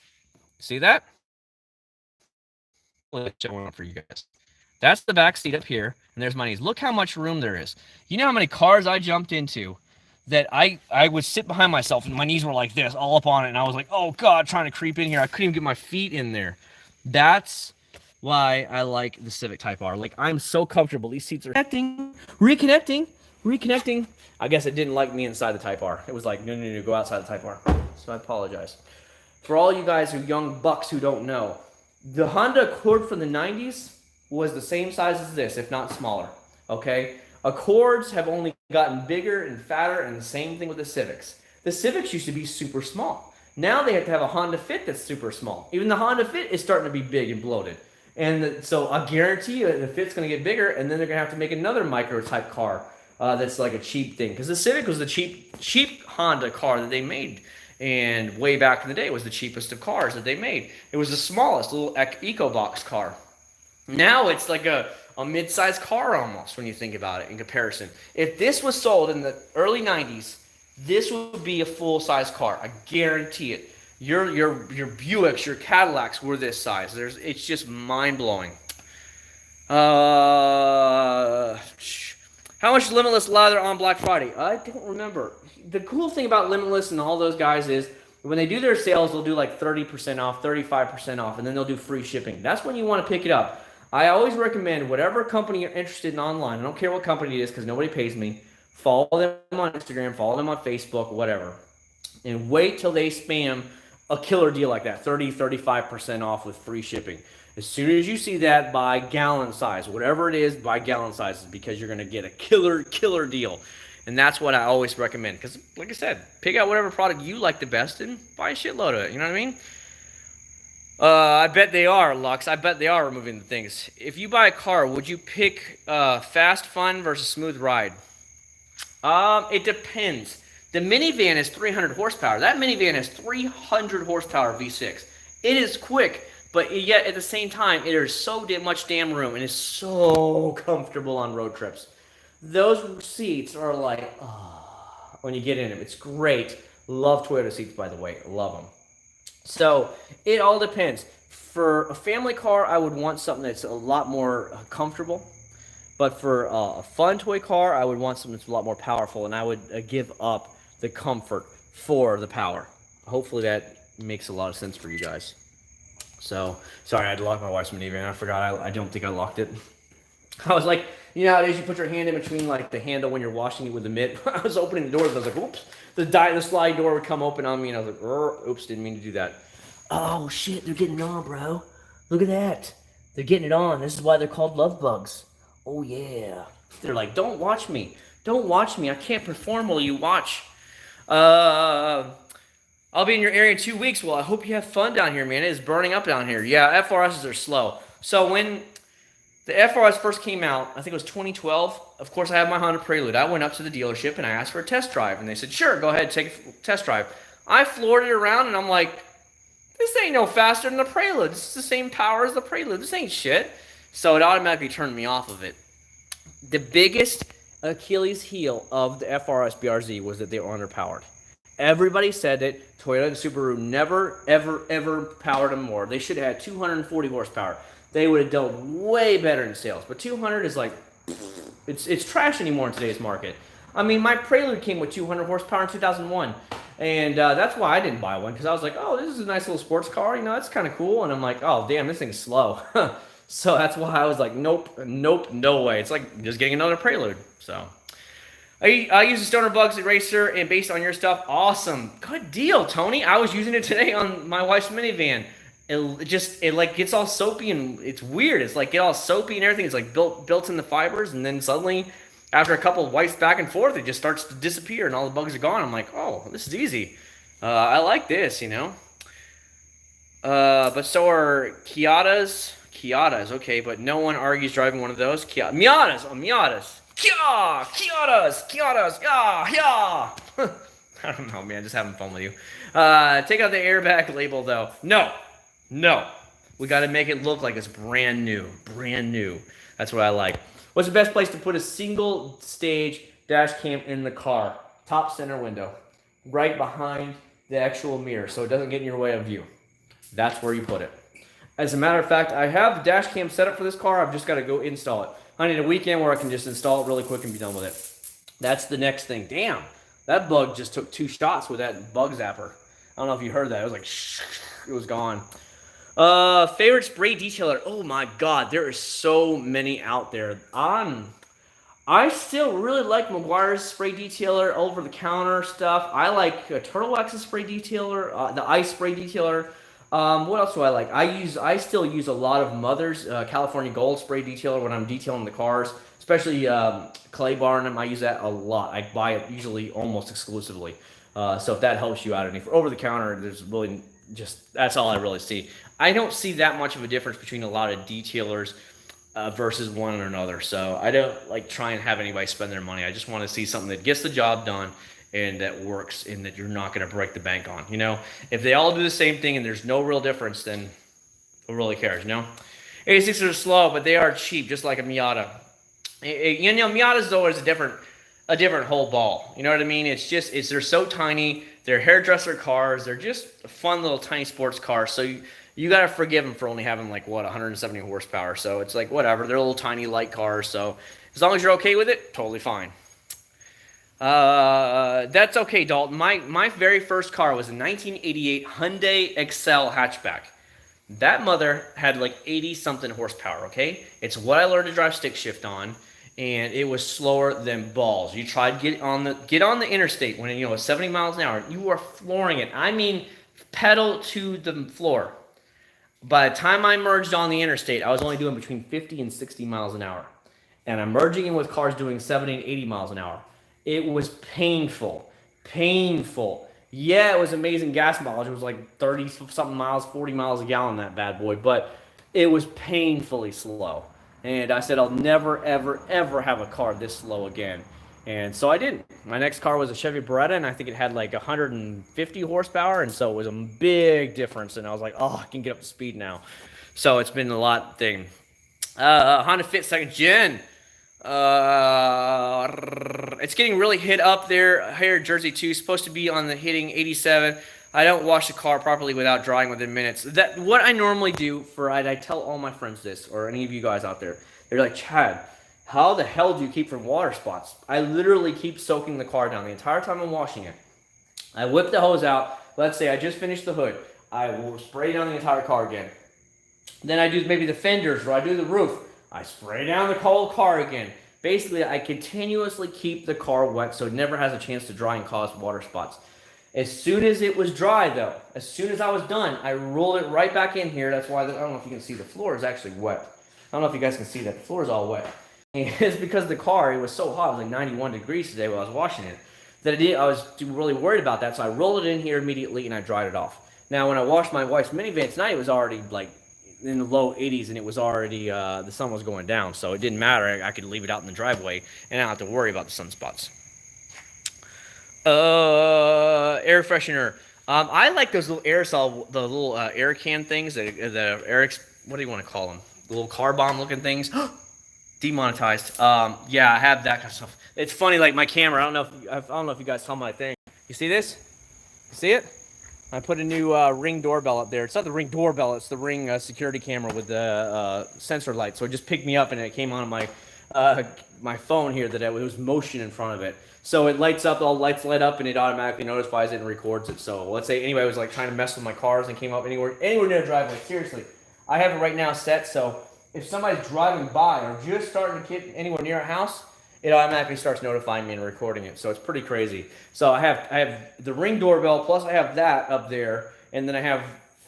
See that? Let's show one for you guys. That's the back seat up here, and there's my knees. Look how much room there is. You know how many cars I jumped into that I would sit behind myself, and my knees were like this, all up on it, and I was like, oh, God, trying to creep in here. I couldn't even get my feet in there. That's why I like the Civic Type R. Like, I'm so comfortable. These seats are reconnecting. I guess it didn't like me inside the Type R. It was like, no, go outside the Type R. So I apologize. For all you guys who young bucks who don't know, the Honda Accord from the 90s was the same size as this, if not smaller, okay? Accords have only gotten bigger and fatter, and the same thing with the Civics. The Civics used to be super small. Now they have to have a Honda Fit that's super small. Even the Honda Fit is starting to be big and bloated. And so I guarantee you the Fit's going to get bigger, and then they're going to have to make another micro-type car that's like a cheap thing. Because the Civic was the cheap Honda car that they made. And way back in the day, it was the cheapest of cars that they made. It was the smallest little EcoBox car. Now it's like a mid-sized car almost when you think about it in comparison. If this was sold in the early 90s, this would be a full-size car. I guarantee it. Your Buicks, your Cadillacs were this size. It's just mind-blowing. How much Limitless leather on Black Friday? I don't remember. The cool thing about Limitless and all those guys is when they do their sales, they'll do like 30% off, 35% off, and then they'll do free shipping. That's when you want to pick it up. I always recommend whatever company you're interested in online. I don't care what company it is because nobody pays me. Follow them on Instagram, follow them on Facebook, whatever. And wait till they spam a killer deal like that, 30, 35% off with free shipping. As soon as you see that, buy gallon size. Whatever it is, buy gallon sizes because you're going to get a killer deal. And that's what I always recommend. Because, like I said, pick out whatever product you like the best and buy a shitload of it. You know what I mean? I bet they are, Lux. I bet they are removing the things. If you buy a car, would you pick fast fun versus smooth ride? It depends. The minivan is 300 horsepower. That minivan is 300 horsepower V6. It is quick, but yet at the same time, it is so much damn room and is so comfortable on road trips. Those seats are like, when you get in them. It's great. Love Toyota seats, by the way. Love them. So it all depends. For a family car, I would want something that's a lot more comfortable. But for a fun toy car, I would want something that's a lot more powerful, and I would give up the comfort for the power. Hopefully that makes a lot of sense for you guys. So, sorry, I had to lock my wife's minivan. I forgot. I don't think I locked it. I was like, you know how it is, you put your hand in between like the handle when you're washing it with the mitt. I was opening the doors, I was like, oops. The slide door would come open on me, and I was like, oops, didn't mean to do that. Oh shit, they're getting it on, bro. Look at that. They're getting it on. This is why they're called love bugs. Oh yeah. They're like, don't watch me. Don't watch me. I can't perform while you watch. I'll be in your area in 2 weeks. Well, I hope you have fun down here, man. It is burning up down here. Yeah, FRSs are slow. So when the FRS first came out, I think it was 2012. Of course, I had my Honda Prelude. I went up to the dealership and I asked for a test drive. And they said, sure, go ahead, take a test drive. I floored it around and I'm like, this ain't no faster than the Prelude. This is the same power as the Prelude. This ain't shit. So it automatically turned me off of it. The biggest Achilles heel of the FRS BRZ was that they were underpowered. Everybody said that Toyota and Subaru never, ever, ever powered them more. They should have had 240 horsepower. They would have done way better in sales. But 200 is like, it's trash anymore in today's market. I mean, my Prelude came with 200 horsepower in 2001. And that's why I didn't buy one, because I was like, oh, this is a nice little sports car. You know, that's kind of cool. And I'm like, oh, damn, this thing's slow. So that's why I was like, nope, no way. It's like just getting another Prelude. So I use the Stoner Bugs Eraser, and based on your stuff, awesome. Good deal, Tony. I was using it today on my wife's minivan. It like gets all soapy, and it's weird. It's like get all soapy and everything. It's like built in the fibers, and then suddenly, after a couple of wipes back and forth, it just starts to disappear, and all the bugs are gone. I'm like, oh, this is easy. I like this, you know. But so are Kiatas. Kiatas, okay, but no one argues driving one of those. Miatas, Kiatas, yeah. I don't know, man, just having fun with you. Take out the airbag label, though. No. We got to make it look like it's brand new. That's what I like. What's the best place to put a single stage dash cam in the car? Top center window, right behind the actual mirror, so it doesn't get in your way of view. That's where you put it. As a matter of fact, I have the dash cam set up for this car. I've just got to go install it. I need a weekend where I can just install it really quick and be done with it. That's the next thing. Damn, that bug just took 2 shots with that bug zapper. I don't know if you heard that. It was like, it was gone. Favorite spray detailer. Oh my God, there are so many out there. I still really like Meguiar's spray detailer, over-the-counter stuff. I like Turtle Wax's spray detailer, the Ice spray detailer. What else do I like? I still use a lot of Mother's California Gold spray detailer when I'm detailing the cars, especially Clay Barnum. I use that a lot. I buy it usually almost exclusively. So if that helps you out any for over the counter, there's really just that's all I really see. I don't see that much of a difference between a lot of detailers versus one or another. So I don't like try and have anybody spend their money. I just want to see something that gets the job done and that works and that you're not going to break the bank on. You know, if they all do the same thing and there's no real difference, then who really cares, you know? 86s are slow, but they are cheap, just like a Miata. You know, Miatas, though, is a different whole ball. You know what I mean? They're so tiny. They're hairdresser cars. They're just a fun little tiny sports car. So you got to forgive them for only having, like, 170 horsepower. So it's like, whatever. They're little tiny light cars. So as long as you're okay with it, totally fine. That's okay, Dalton. My very first car was a 1988 Hyundai Excel hatchback. That mother had like 80-something horsepower, okay? It's what I learned to drive stick shift on, and it was slower than balls. You tried get on the interstate when you know 70 miles an hour, you are flooring it. I mean, pedal to the floor. By the time I merged on the interstate, I was only doing between 50 and 60 miles an hour. And I'm merging in with cars doing 70 and 80 miles an hour. It was painful. Yeah, it was amazing gas mileage. It was like 30-something miles, 40 miles a gallon, that bad boy. But it was painfully slow. And I said, I'll never, ever, ever have a car this slow again. And so I didn't. My next car was a Chevy Beretta, and I think it had like 150 horsepower. And so it was a big difference. And I was like, oh, I can get up to speed now. So it's been a lot thing. Honda Fit 2nd Gen. It's getting really hit up there. Here, Jersey 2, supposed to be on the hitting 87. I don't wash the car properly without drying within minutes. What I normally do I tell all my friends this, or any of you guys out there. They're like, Chad, how the hell do you keep from water spots? I literally keep soaking the car down the entire time I'm washing it. I whip the hose out. Let's say I just finished the hood. I will spray down the entire car again. Then I do maybe the fenders, or I do the roof. I spray down the whole car again. Basically, I continuously keep the car wet so it never has a chance to dry and cause water spots. As soon as it was dry, though, as soon as I was done, I rolled it right back in here. That's why, I don't know if you can see, the floor is actually wet. I don't know if you guys can see that. The floor is all wet. And it's because the car, it was so hot. It was like 91 degrees today while I was washing it. I was really worried about that, so I rolled it in here immediately and I dried it off. Now, when I washed my wife's minivan tonight, it was already like in the low 80s and it was already, the sun was going down, so it didn't matter. I could leave it out in the driveway and I don't have to worry about the sunspots. Air freshener. I like those little aerosol, the little air can things, the what do you want to call them? The little car bomb looking things. Demonetized. Yeah, I have that kind of stuff. It's funny, like my camera. I don't know if you guys saw my thing. You see this? You see it? I put a new Ring doorbell up there. It's not the Ring doorbell. It's the Ring security camera with the sensor light. So it just picked me up and it came on my my phone here that it was motion in front of it. So it lights up, all the lights light up, and it automatically notifies it and records it. So let's say anybody was like trying to mess with my cars and came up anywhere near the driveway. Seriously, I have it right now set so if somebody's driving by or just starting to get anywhere near a house, it automatically starts notifying me and recording it. So it's pretty crazy. So I have the Ring doorbell, plus I have that up there, and then I have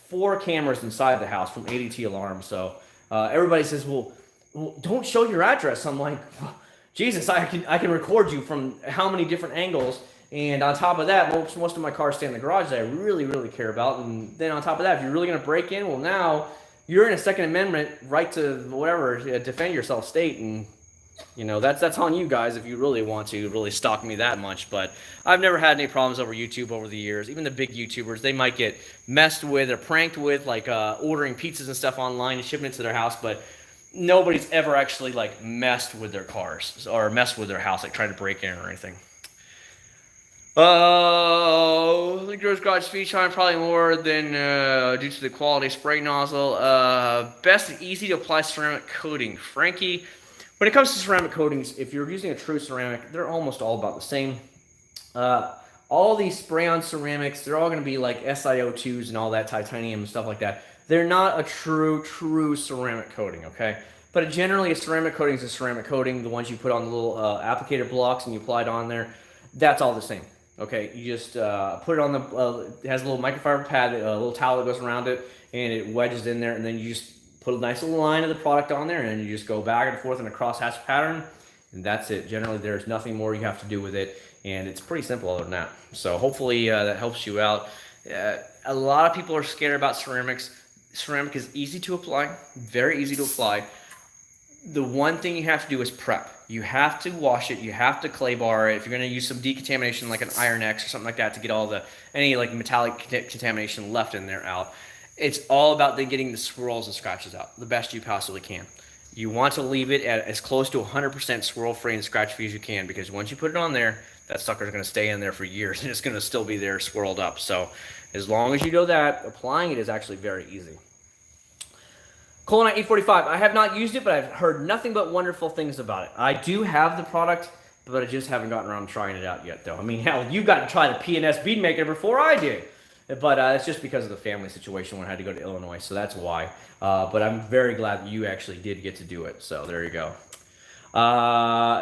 4 cameras inside the house from ADT Alarm. So everybody says, well, don't show your address. I'm like, Jesus, I can record you from how many different angles. And on top of that, most of my cars stay in the garage that I really, really care about. And then on top of that, if you're really going to break in, well, now you're in a Second Amendment right to whatever, defend yourself state. And, you know, that's on you guys if you really want to really stalk me that much. But I've never had any problems over YouTube over the years. Even the big YouTubers, they might get messed with or pranked with, like ordering pizzas and stuff online and shipping it to their house. But nobody's ever actually like messed with their cars or messed with their house, like trying to break in or anything. The gross garage speed time probably more than due to the quality spray nozzle. Best and easy to apply ceramic coating. Frankie, when it comes to ceramic coatings, if you're using a true ceramic, they're almost all about the same. All these spray-on ceramics, they're all going to be like SiO2s and all that, titanium and stuff like that. They're not a true ceramic coating, okay? But generally, a ceramic coating is a ceramic coating. The ones you put on the little applicator blocks and you apply it on there, that's all the same, okay? You just put it on the, it has a little microfiber pad, a little towel that goes around it, and it wedges in there, and then you just put a nice little line of the product on there, and then you just go back and forth in a crosshatch pattern, and that's it. Generally, there's nothing more you have to do with it, and it's pretty simple other than that. So hopefully that helps you out. A lot of people are scared about ceramics. Ceramic is easy to apply, very easy to apply. The one thing you have to do is prep. You have to wash it. You have to clay bar it. If you're going to use some decontamination like an Iron X or something like that to get all any like metallic contamination left in there out, it's all about then getting the swirls and scratches out the best you possibly can. You want to leave it at as close to 100% swirl free and scratch free as you can, because once you put it on there, that sucker's going to stay in there for years and it's going to still be there swirled up. So as long as you know that, applying it is actually very easy. Colonite 845. I have not used it, but I've heard nothing but wonderful things about it. I do have the product, but I just haven't gotten around to trying it out yet, though. I mean, hell, you got to try the P&S bead maker before I did. But it's just because of the family situation when I had to go to Illinois, so that's why. But I'm very glad that you actually did get to do it. So there you go.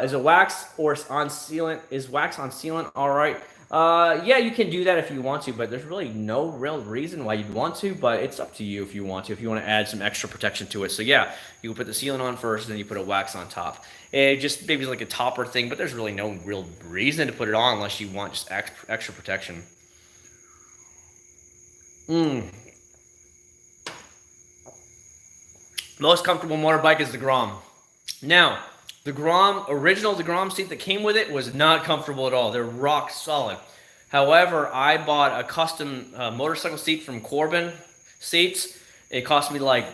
Is it wax or on sealant? Is wax on sealant all right? Yeah, you can do that if you want to, but there's really no real reason why you'd want to, but it's up to you if you want to, if you want to add some extra protection to it. So yeah, you can put the sealant on first, and then you put a wax on top. It just maybe like a topper thing, but there's really no real reason to put it on unless you want just extra protection. Most comfortable motorbike is the Grom. Now, the original DeGrom seat that came with it was not comfortable at all. They're rock solid. However, I bought a custom motorcycle seat from Corbin Seats. It cost me like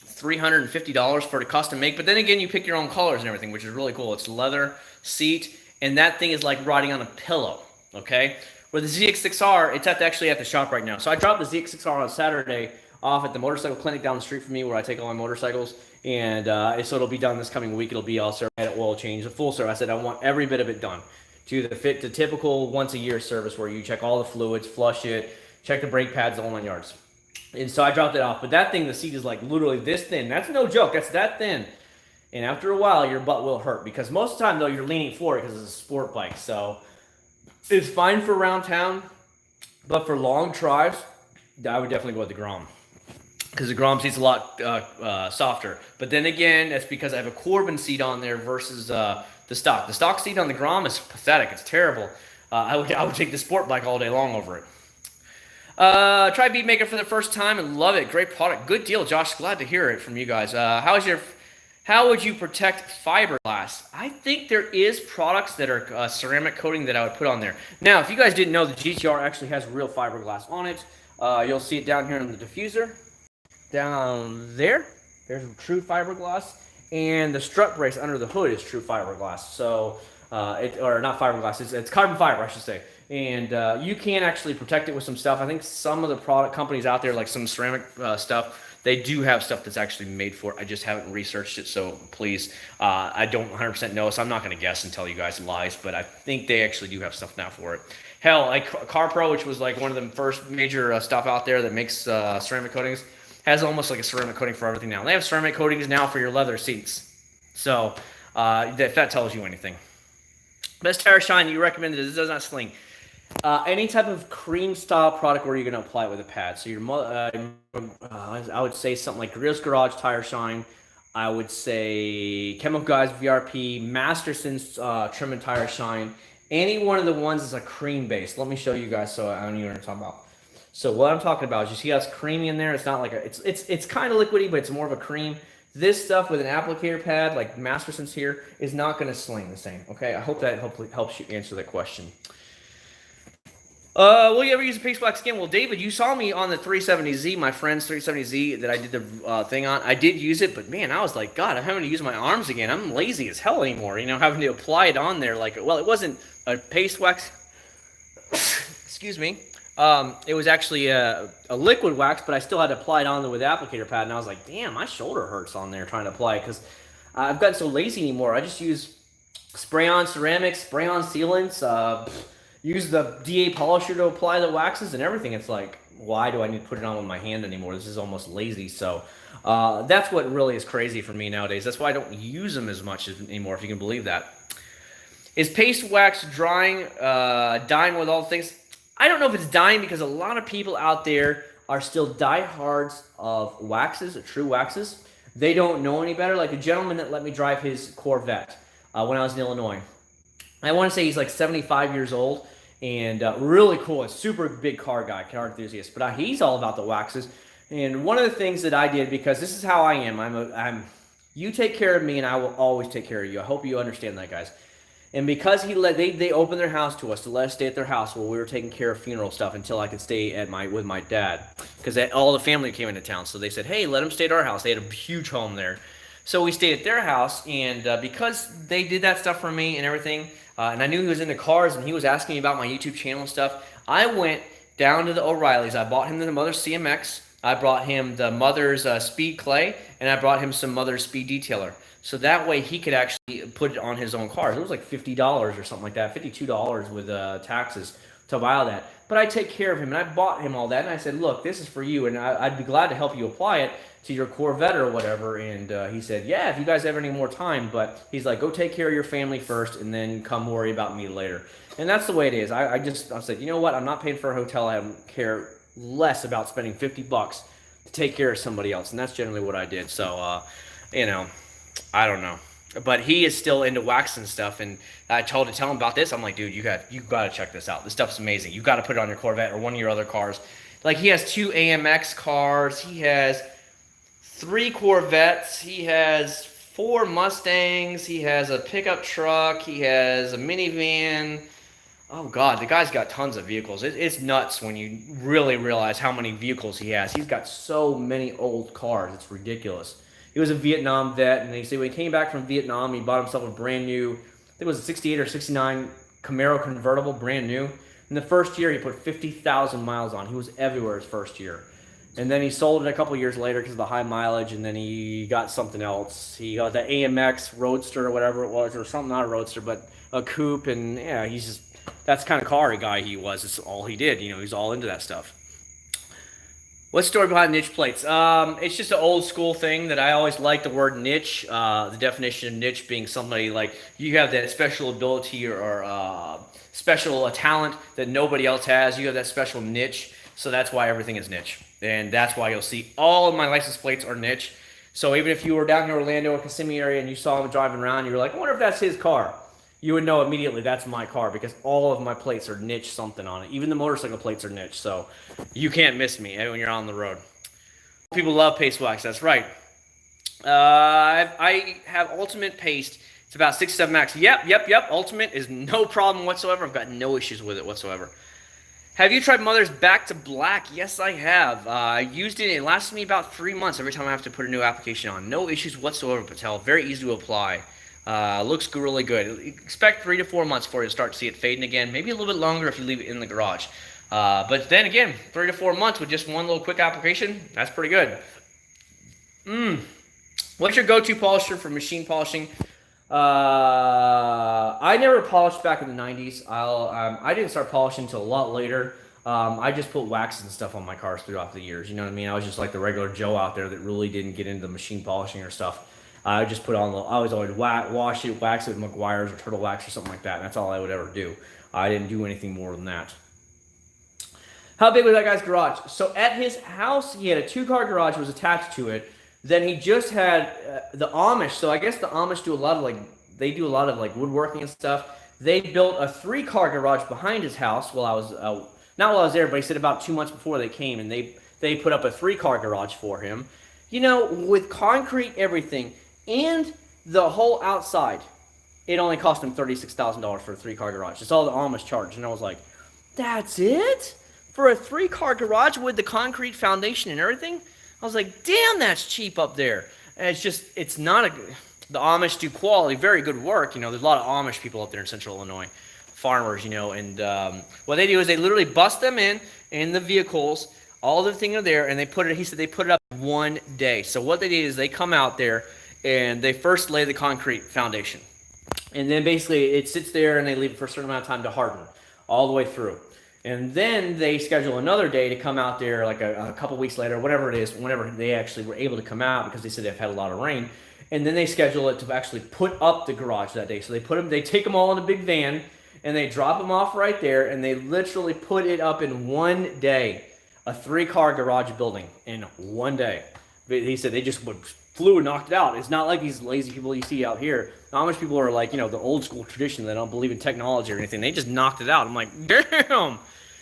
$350 for the custom make. But then again, you pick your own colors and everything, which is really cool. It's a leather seat, and that thing is like riding on a pillow, okay? Where the ZX6R, it's actually at the shop right now. So I dropped the ZX6R on Saturday off at the motorcycle clinic down the street from me where I take all my motorcycles. And so it'll be done this coming week. It'll be all service, oil change, a full service. I said I want every bit of it done. to the typical once-a-year service where you check all the fluids, flush it, check the brake pads, the whole 9 yards. And so I dropped it off. But that thing, the seat is like literally this thin. That's no joke. That's that thin. And after a while, your butt will hurt because most of the time, though, you're leaning forward because it's a sport bike. So it's fine for around town, but for long drives, I would definitely go with the Grom because the Grom seat's a lot softer. But then again, that's because I have a Corbin seat on there versus the stock. The stock seat on the Grom is pathetic. It's terrible. I would take the sport bike all day long over it. Try Beatmaker for the first time and love it. Great product. Good deal, Josh. Glad to hear it from you guys. How would you protect fiberglass? I think there is products that are ceramic coating that I would put on there. Now, if you guys didn't know, the GTR actually has real fiberglass on it. You'll see it down here in the diffuser. Down there, there's true fiberglass. And the strut brace under the hood is true fiberglass. So, or not fiberglass, it's carbon fiber, I should say. And you can actually protect it with some stuff. I think some of the product companies out there, like some ceramic stuff, they do have stuff that's actually made for it. I just haven't researched it, so please, I don't 100% know, so I'm not going to guess and tell you guys lies, but I think they actually do have stuff now for it. Hell, like CarPro, which was like one of the first major stuff out there that makes ceramic coatings, has almost like a ceramic coating for everything now. They have ceramic coatings now for your leather seats. So if that tells you anything. Best tire shine you recommended is it does not sling. Any type of cream style product where you're going to apply it with a pad. So I would say something like Grills Garage Tire Shine. I would say Chemical Guys VRP, Masterson's Trim and Tire Shine. Any one of the ones is a cream base. Let me show you guys so I know what I'm talking about. So what I'm talking about is you see how it's creamy in there. It's not like it's kind of liquidy, but it's more of a cream. This stuff with an applicator pad like Masterson's here is not going to sling the same. Okay, I hope that hopefully helps you answer that question. Will you ever use a paste black skin? Well, David, you saw me on the 370Z, my friend's 370Z that I did the thing on. I did use it, but man, I was like, God, I'm having to use my arms again. I'm lazy as hell anymore, you know, having to apply it on there. Like, well, it wasn't a paste wax. Excuse me. It was actually a liquid wax, but I still had to apply it on there with the applicator pad, and I was like, damn, my shoulder hurts on there trying to apply it because I've gotten so lazy anymore. I just use spray-on ceramics, spray-on sealants, use the DA polisher to apply the waxes and everything. It's like, why do I need to put it on with my hand anymore? This is almost lazy. So that's what really is crazy for me nowadays. That's why I don't use them as much anymore, if you can believe that. Is paste wax dying with all the things? I don't know if it's dying because a lot of people out there are still diehards of waxes, true waxes. They don't know any better. Like a gentleman that let me drive his Corvette when I was in Illinois. I want to say he's like 75 years old. And really cool, a super big car enthusiast. But he's all about the waxes. And one of the things that I did, because this is how I am, you take care of me, and I will always take care of you. I hope you understand that, guys. And because they opened their house to us to let us stay at their house while we were taking care of funeral stuff until I could stay at with my dad, because all the family came into town. So they said, hey, let them stay at our house. They had a huge home there. So we stayed at their house, and because they did that stuff for me and everything, and I knew he was into cars, and he was asking me about my YouTube channel and stuff, I went down to the O'Reilly's. I bought him the Mother's CMX. I brought him the Mother's Speed Clay, and I brought him some Mother's Speed Detailer. So that way he could actually put it on his own car. It was like $50 or something like that, $52 with taxes to buy all that. But I take care of him, and I bought him all that, and I said, look, this is for you, and I'd be glad to help you apply it to your Corvette or whatever. And he said, yeah, if you guys have any more time. But he's like, go take care of your family first, and then come worry about me later. And that's the way it is. I said, you know what? I'm not paying for a hotel. I don't care less about spending $50 to take care of somebody else. And that's generally what I did. So, you know, I don't know. But he is still into wax and stuff, and I told to tell him about this. I'm like, dude, you got to check this out. This stuff's amazing. You got to put it on your Corvette or one of your other cars. Like, he has 2 AMX cars. He has 3 Corvettes. He has 4 Mustangs. He has a pickup truck. He has a minivan. Oh God, the guy's got tons of vehicles. It's nuts when you really realize how many vehicles he has. He's got so many old cars. It's ridiculous. He was a Vietnam vet, and they say when he came back from Vietnam, he bought himself a brand new, I think it was a 68 or 69 Camaro convertible, brand new. In the first year, he put 50,000 miles on. He was everywhere his first year. And then he sold it a couple years later because of the high mileage, and then he got something else. He got the AMX Roadster or whatever it was, or something, not a Roadster, but a coupe, and yeah, that's the kind of car guy he was. It's all he did. He's all into that stuff. What's the story behind niche plates? It's just an old school thing that I always like the word niche. The definition of niche being somebody like you have that special ability or special talent that nobody else has. You have that special niche. So that's why everything is niche. And that's why you'll see all of my license plates are niche. So even if you were down in Orlando or Kissimmee area and you saw him driving around, you were like, I wonder if that's his car. You would know immediately that's my car because all of my plates are niche something on it. Even the motorcycle plates are niche, so you can't miss me when you're on the road. People love paste wax, that's right. I have Ultimate Paste. It's about 6-7 max. Yep. Ultimate is no problem whatsoever. I've got no issues with it whatsoever. Have you tried Mother's Back to Black? Yes, I have. I used it. It lasted me about 3 months every time I have to put a new application on. No issues whatsoever, Patel. Very easy to apply. Looks really good. Expect 3 to 4 months before you start to see it fading again. Maybe a little bit longer if you leave it in the garage. But then again, 3 to 4 months with just one little quick application, that's pretty good. What's your go-to polisher for machine polishing? I never polished back in the 90s. I didn't start polishing until a lot later. I just put waxes and stuff on my cars throughout the years. You know what I mean? I was just like the regular Joe out there that really didn't get into the machine polishing or stuff. I just put on I was always wash it, wax it with McGuire's or Turtle Wax or something like that. And that's all I would ever do. I didn't do anything more than that. How big was that guy's garage? So at his house, he had a 2-car garage was attached to it. Then he just had the Amish. So I guess the Amish do a lot of woodworking and stuff. They built a 3-car garage behind his house while I was not while I was there, but he said about 2 months before they came, and they put up a 3-car garage for him. With concrete everything. And the whole outside, it only cost him $36,000 for a 3-car garage. That's all the Amish charged. And I was like, that's it? For a 3-car garage with the concrete foundation and everything? I was like, damn, that's cheap up there. And it's not the Amish do quality, very good work. There's a lot of Amish people up there in Central Illinois, farmers, and what they do is they literally bust them in the vehicles, all the thing are there, and he said they put it up one day. So what they did is they come out there, and they first lay the concrete foundation. And then basically it sits there and they leave it for a certain amount of time to harden all the way through. And then they schedule another day to come out there like a couple weeks later, whatever it is, whenever they actually were able to come out because they said they've had a lot of rain. And then they schedule it to actually put up the garage that day. So they take them all in a big van and they drop them off right there and they literally put it up in one day. A 3-car garage building in one day. He said they just flew and knocked it out. It's not like these lazy people you see out here. Amish people are like, the old school tradition. They don't believe in technology or anything. They just knocked it out. I'm like, damn.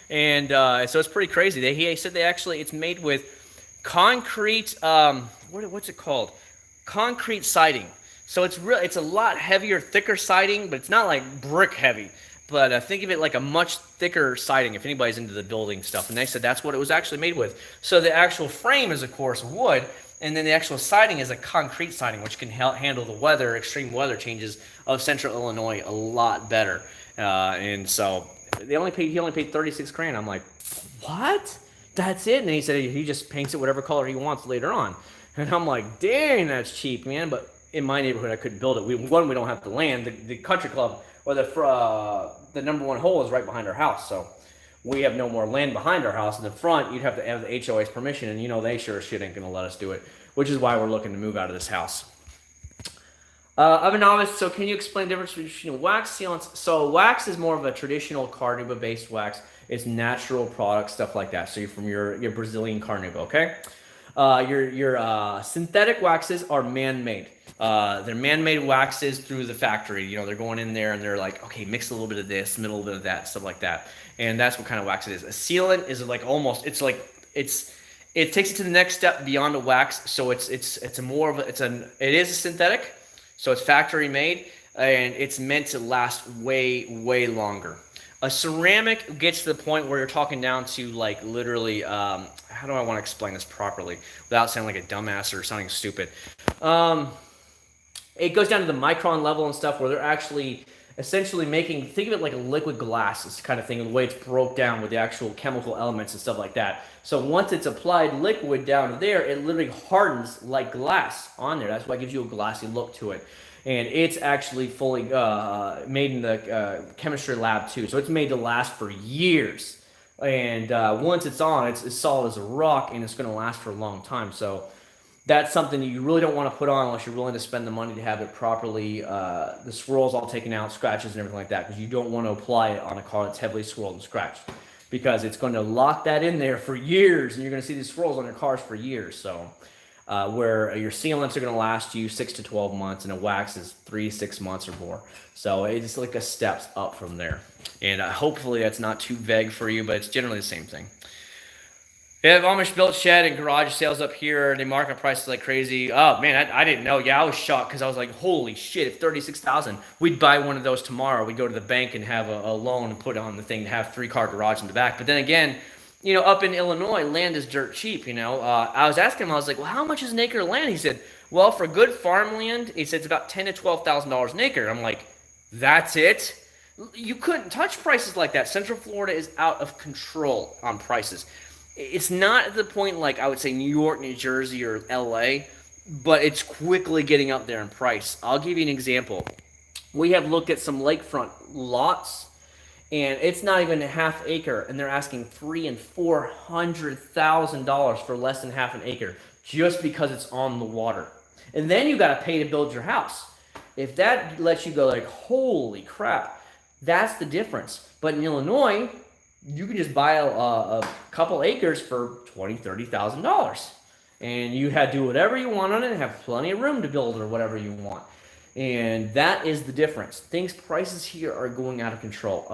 And so it's pretty crazy. He said it's made with concrete, what's it called? Concrete siding. So it's a lot heavier, thicker siding, but it's not like brick heavy. But think of it like a much thicker siding if anybody's into the building stuff. And they said that's what it was actually made with. So the actual frame is, of course, wood. And then the actual siding is a concrete siding, which can handle the extreme weather changes of Central Illinois a lot better. And so he only paid $36,000. I'm like, what? That's it? And he said he just paints it whatever color he wants later on. And I'm like, dang, that's cheap, man. But in my neighborhood, I couldn't build it. We don't have the land. The country club or the number 1 hole is right behind our house. So we have no more land behind our house. In the front, you'd have to have the HOA's permission, and they sure as shit ain't going to let us do it, which is why we're looking to move out of this house. I'm a novice, so can you explain the difference between wax sealants? So wax is more of a traditional carnauba-based wax. It's natural product, stuff like that. So you're from your Brazilian carnauba, okay? Your synthetic waxes are man-made. They're man-made waxes through the factory. They're going in there and they're like, okay, mix a little bit of this, a little bit of that, stuff like that. And that's what kind of wax it is. A sealant is like it takes it to the next step beyond a wax. So it is a synthetic. So it's factory made and it's meant to last way, way longer. A ceramic gets to the point where you're talking down to like literally, how do I want to explain this properly without sounding like a dumbass or sounding stupid? It goes down to the micron level and stuff where they're actually essentially think of it like a liquid glass, this kind of thing, the way it's broke down with the actual chemical elements and stuff like that. So once it's applied liquid down there, it literally hardens like glass on there. That's why it gives you a glassy look to it. and it's actually fully made in the chemistry lab too. So it's made to last for years. And once it's on, it's solid as a rock, and it's going to last for a long time. So that's something that you really don't want to put on unless you're willing to spend the money to have it properly, the swirls all taken out, scratches and everything like that, because you don't want to apply it on a car that's heavily swirled and scratched, because it's going to lock that in there for years, and you're going to see these swirls on your cars for years. So where your sealants are going to last you 6 to 12 months, and a wax is 3 to 6 months or more. So it's like a steps up from there. And hopefully that's not too vague for you, but it's generally the same thing. They have Amish built shed and garage sales up here. They market prices like crazy. Oh man, I didn't know. Yeah, I was shocked because I was like, holy shit! If 36,000, we'd buy one of those tomorrow. We'd go to the bank and have a loan and put on the thing to have 3-car garage in the back. But then again, you know, up in Illinois, land is dirt cheap. You know, I was asking him. I was like, well, how much is an acre of land? He said, well, for good farmland, he said it's about $10,000 to $12,000 an acre. I'm like, that's it? You couldn't touch prices like that. Central Florida is out of control on prices. It's not at the point like I would say New York, New Jersey, or LA, but it's quickly getting up there in price. I'll give you an example. We have looked at some lakefront lots, and it's not even a half acre, and they're asking $300,000 and $400,000 for less than half an acre just because it's on the water. And then you got to pay to build your house. If that lets you go like, holy crap, that's the difference. But in Illinois, you can just buy a couple acres for $20,000, $30,000, and you had to do whatever you want on it and have plenty of room to build or whatever you want. And that is the difference. Prices here are going out of control.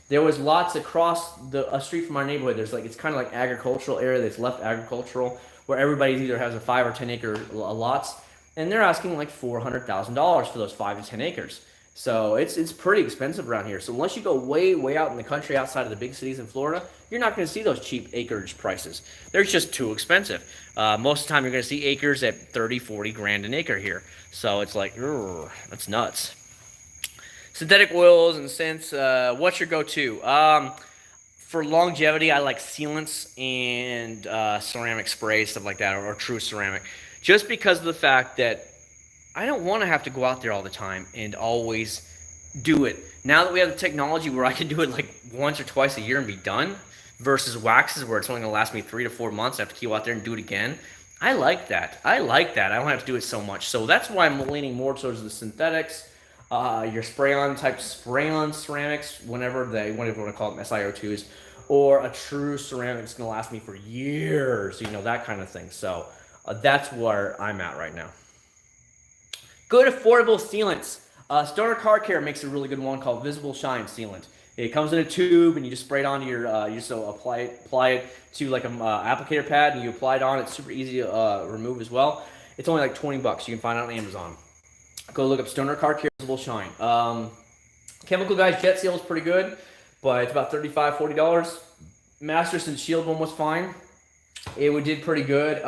There was lots across a street from our neighborhood. There's like, it's kind of like agricultural area that's left agricultural, where everybody either has a 5 or 10 acre lots, and they're asking like $400,000 for those 5 to 10 acres. So it's pretty expensive around here. So unless you go way out in the country outside of the big cities in Florida, you're not going to see those cheap acreage prices. They're just too expensive. Most of the time you're going to see acres at 30, 40 grand an acre here. So it's like, that's nuts. Synthetic oils and scents, what's your go-to? For longevity, I like sealants and ceramic spray, stuff like that, or true ceramic. Just because of the fact that I don't want to have to go out there all the time and always do it. Now that we have the technology where I can do it like once or twice a year and be done, versus waxes where it's only going to last me 3 to 4 months. I have to keep out there and do it again. I like that. I don't have to do it so much. So that's why I'm leaning more towards the synthetics, your spray-on ceramics, whatever you want to call them, SiO2s, or a true ceramic that's going to last me for years, you know, that kind of thing. So that's where I'm at right now. Good affordable sealants. Stoner Car Care makes a really good one called Visible Shine Sealant. It comes in a tube, and you just spray it onto your, you just apply it to like an applicator pad, and you apply it on. It's super easy to remove as well. It's only like $20. You can find it on Amazon. Go look up Stoner Car Care Visible Shine. Chemical Guys Jet Seal is pretty good, but it's about $35, $40. Masterson Shield one was fine. It did pretty good.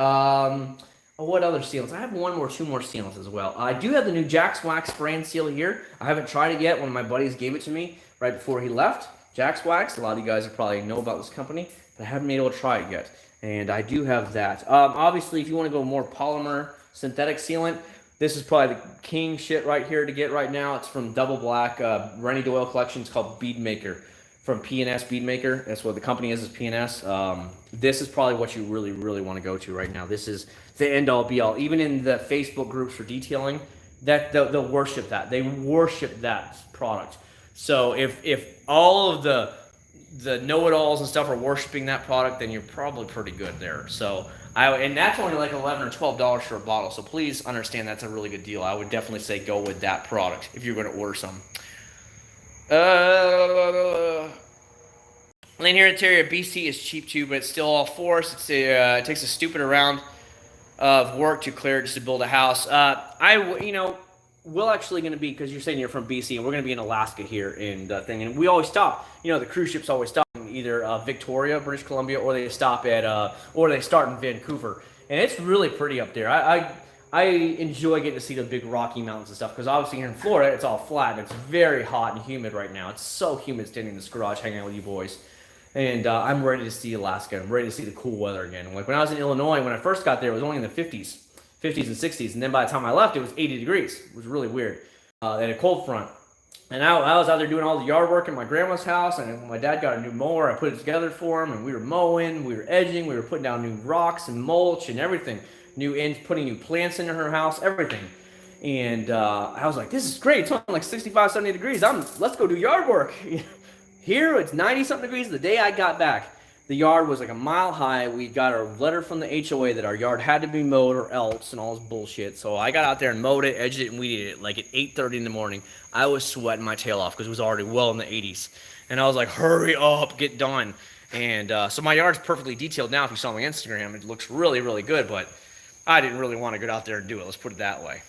What other sealants? I have two more sealants as well. I do have the new Jack's Wax Spray and Seal here. I haven't tried it yet. One of my buddies gave it to me right before he left. Jack's Wax. A lot of you guys probably know about this company, but I haven't been able to try it yet. And I do have that. Obviously, if you want to go more polymer synthetic sealant, this is probably the king shit right here to get right now. It's from Double Black, Rennie Doyle collection. It's called Bead Maker. From P&S Bead Maker. That's what the company is P&S. This is probably what you really want to go to right now. This is the end-all be-all. Even in the Facebook groups for detailing, that they'll worship that. They worship that product. So if all of the know-it-alls and stuff are worshiping that product, then you're probably pretty good there. So and that's only like $11 or $12 for a bottle. So please understand that's a really good deal. I would definitely say go with that product if you're going to order some. Lanier Interior BC is cheap too, but it's still all forced. It takes a stupid amount of work to clear just to build a house. We're actually going to be, because you're saying you're from BC, and we're going to be in Alaska here in the thing, and we always stop. You know, the cruise ships always stop in either Victoria, British Columbia, or they stop or they start in Vancouver, and it's really pretty up there. I enjoy getting to see the big Rocky Mountains and stuff, because obviously here in Florida, it's all flat, and it's very hot and humid right now. It's so humid standing in this garage hanging out with you boys. And I'm ready to see Alaska. I'm ready to see the cool weather again. Like when I was in Illinois, when I first got there, it was only in the 50s. 50s and 60s. And then by the time I left, it was 80 degrees. It was really weird. They had a cold front. And I was out there doing all the yard work in my grandma's house, and when my dad got a new mower, I put it together for him, and we were mowing, we were edging, we were putting down new rocks and mulch and everything, putting new plants into her house, everything. And I was like, this is great. It's only like 65, 70 degrees. Let's go do yard work. Here, it's 90-something degrees. The day I got back, the yard was like a mile high. We got a letter from the HOA that our yard had to be mowed or else and all this bullshit. So I got out there and mowed it, edged it, and weeded it like at 8:30 in the morning. I was sweating my tail off because it was already well in the 80s. And I was like, hurry up, get done. And so my yard's perfectly detailed now. If you saw my Instagram, it looks really, really good. But I didn't really want to get out there and do it. Let's put it that way.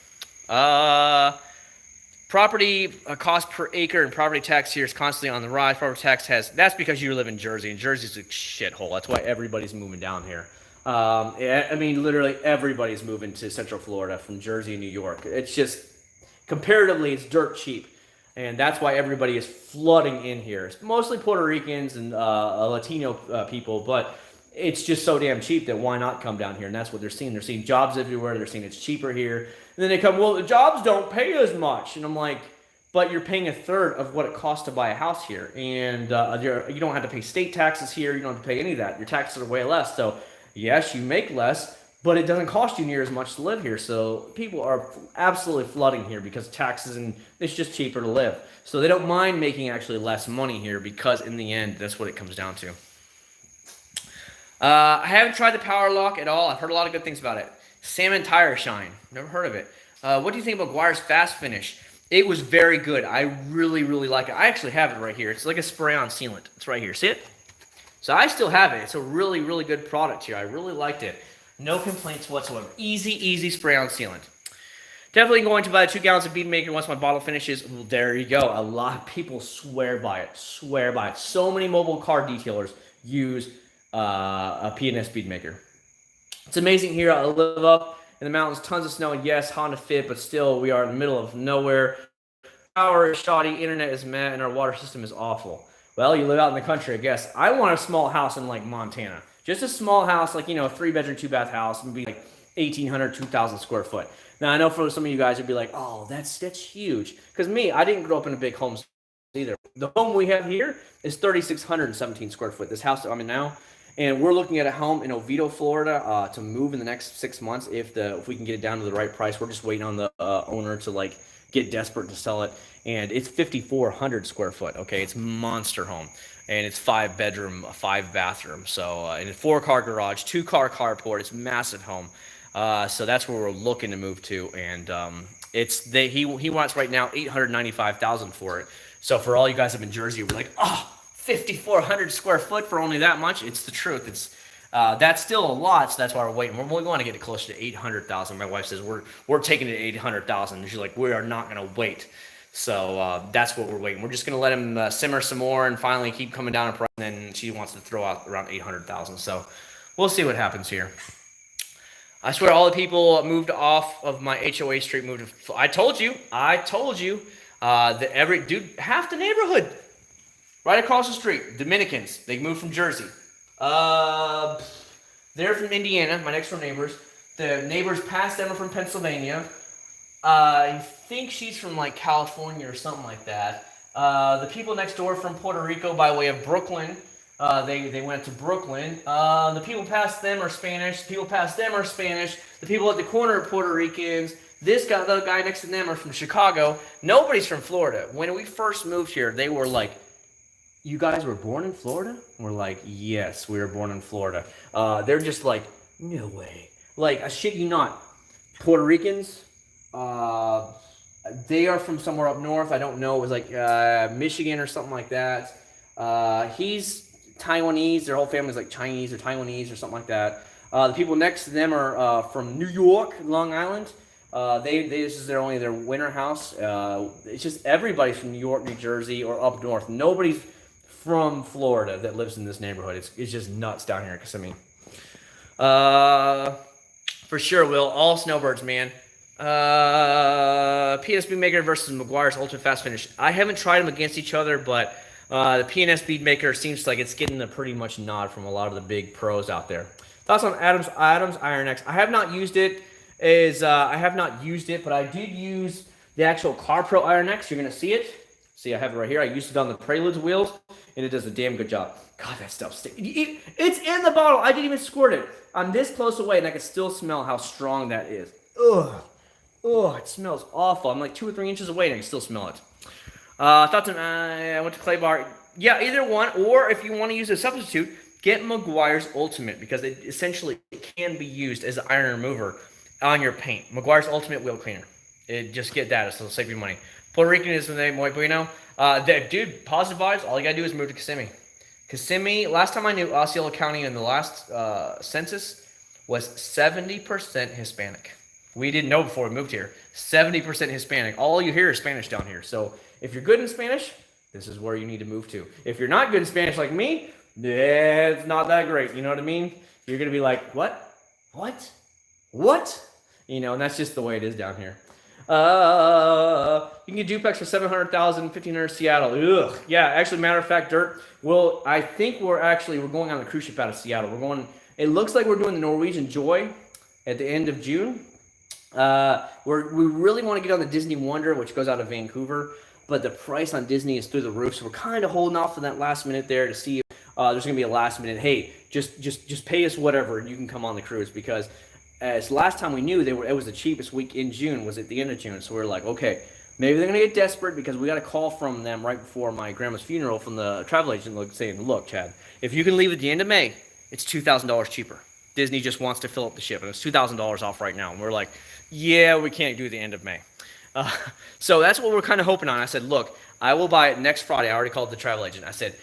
Property cost per acre and property tax here is constantly on the rise. Property tax that's because you live in Jersey, and Jersey's a shithole. That's why everybody's moving down here. I mean, literally everybody's moving to Central Florida from Jersey and New York. It's just, comparatively, it's dirt cheap. And that's why everybody is flooding in here. It's mostly Puerto Ricans and Latino people, but it's just so damn cheap that why not come down here? And that's what they're seeing. They're seeing jobs everywhere. They're seeing it's cheaper here. And then they come, well, the jobs don't pay as much. And I'm like, but you're paying a third of what it costs to buy a house here. And you don't have to pay state taxes here. You don't have to pay any of that. Your taxes are way less. So yes, you make less, but it doesn't cost you near as much to live here. So people are absolutely flooding here because taxes, and it's just cheaper to live. So they don't mind making actually less money here because in the end, that's what it comes down to. I haven't tried the Power Lock at all. I've heard a lot of good things about it. Salmon Tire Shine. Never heard of it. What do you think about Guire's Fast Finish? It was very good. I really, really like it. I actually have it right here. It's like a spray-on sealant. It's right here. See it? So I still have it. It's a really, really good product here. I really liked it. No complaints whatsoever. Easy spray-on sealant. Definitely going to buy 2 gallons of bead maker once my bottle finishes. Well, there you go. A lot of people swear by it. Swear by it. So many mobile car detailers use a P&S bead maker. It's amazing here. I live up in the mountains, tons of snow, and yes, Honda Fit, but still, we are in the middle of nowhere. Power is shoddy, internet is meh, and our water system is awful. Well, you live out in the country, I guess. I want a small house in, like, Montana. Just a small house, like, you know, a 3-bedroom, 2-bath house, and be, like, 1,800, 2,000 square foot. Now, I know for some of you guys, it'd be like, oh, that's huge. Because me, I didn't grow up in a big home either. The home we have here is 3,617 square foot. This house that I'm in now. And we're looking at a home in Oviedo, Florida, to move in the next 6 months if we can get it down to the right price. We're just waiting on the owner to like get desperate to sell it. And it's 5,400 square foot. Okay, it's a monster home, and it's 5-bedroom, 5-bathroom. So and a 4-car garage, 2-car carport. It's a massive home. So that's where we're looking to move to. And he wants right now $895,000 for it. So for all you guys up in Jersey, we're like, oh, 5,400 square foot for only that much. It's the truth. It's that's still a lot, so that's why we're waiting. We want to get it closer to 800,000. My wife says we're taking it to 800,000. She's like, we are not going to wait. So that's what we're waiting. We're just going to let him simmer some more and finally keep coming down in price. And then she wants to throw out around 800,000. So we'll see what happens here. I swear, all the people moved off of my HOA street moved. I told you. That half the neighborhood. Right across the street, Dominicans. They moved from Jersey. They're from Indiana, my next door neighbors. The neighbors past them are from Pennsylvania. I think she's from like California or something like that. The people next door from Puerto Rico by way of Brooklyn. They went to Brooklyn. The people past them are Spanish. The people past them are Spanish. The people at the corner are Puerto Ricans. The guy next to them are from Chicago. Nobody's from Florida. When we first moved here, they were like, you guys were born in Florida? And we're like, yes, we were born in Florida. They're just like, no way. Like, I shit you not. Puerto Ricans, they are from somewhere up north. I don't know. It was like Michigan or something like that. He's Taiwanese. Their whole family's like Chinese or Taiwanese or something like that. The people next to them are from New York, Long Island. This is their winter house. It's just everybody's from New York, New Jersey, or up north. Nobody's from Florida that lives in this neighborhood. It's just nuts down here, Kissimmee. For sure, Will. All snowbirds, man. P&S Bead Maker versus McGuire's Ultra Fast Finish. I haven't tried them against each other, but the P&S Bead Maker seems like it's getting a pretty much nod from a lot of the big pros out there. Thoughts on Adam's Iron X? I have not used it. is I have not used it, but I did use the actual Car Pro Iron X. You're going to see it. See, I have it right here. I used it on the Preludes wheels, and it does a damn good job. God, that stuff stinks. It's in the bottle. I didn't even squirt it. I'm this close away, and I can still smell how strong that is. Ugh. Ugh, it smells awful. I'm like 2 or 3 inches away, and I can still smell it. I went to Clay Bar. Yeah, either one, or if you want to use a substitute, get Meguiar's Ultimate, because it essentially can be used as an iron remover on your paint. Meguiar's Ultimate Wheel Cleaner. Just get that, so it'll save you money. Puerto Rican is the name, muy bueno. Dude, positive vibes, all you gotta do is move to Kissimmee. Kissimmee, last time I knew, Osceola County in the last census was 70% Hispanic. We didn't know before we moved here. 70% Hispanic. All you hear is Spanish down here. So if you're good in Spanish, this is where you need to move to. If you're not good in Spanish like me, it's not that great. You know what I mean? You're going to be like, what? What? What? You know, and that's just the way it is down here. You can get duplex for $700,000, $1,500 Seattle. Ugh. Yeah, actually, matter of fact, Dirt, well, I think we're going on the cruise ship out of Seattle. It looks like we're doing the Norwegian Joy at the end of June. We really want to get on the Disney Wonder, which goes out of Vancouver, but the price on Disney is through the roof, so we're kind of holding off for that last minute there to see if there's going to be a last minute, hey, just pay us whatever and you can come on the cruise, because as last time we knew it was the cheapest week in June, was at the end of June, so we're like, okay, maybe they're going to get desperate, because we got a call from them right before my grandma's funeral from the travel agent saying, look, Chad, if you can leave at the end of May, it's $2,000 cheaper. Disney just wants to fill up the ship, and it's $2,000 off right now, and we're like, yeah, we can't do the end of May. So that's what we're kind of hoping on. I said, look, I will buy it next Friday. I already called the travel agent. I said,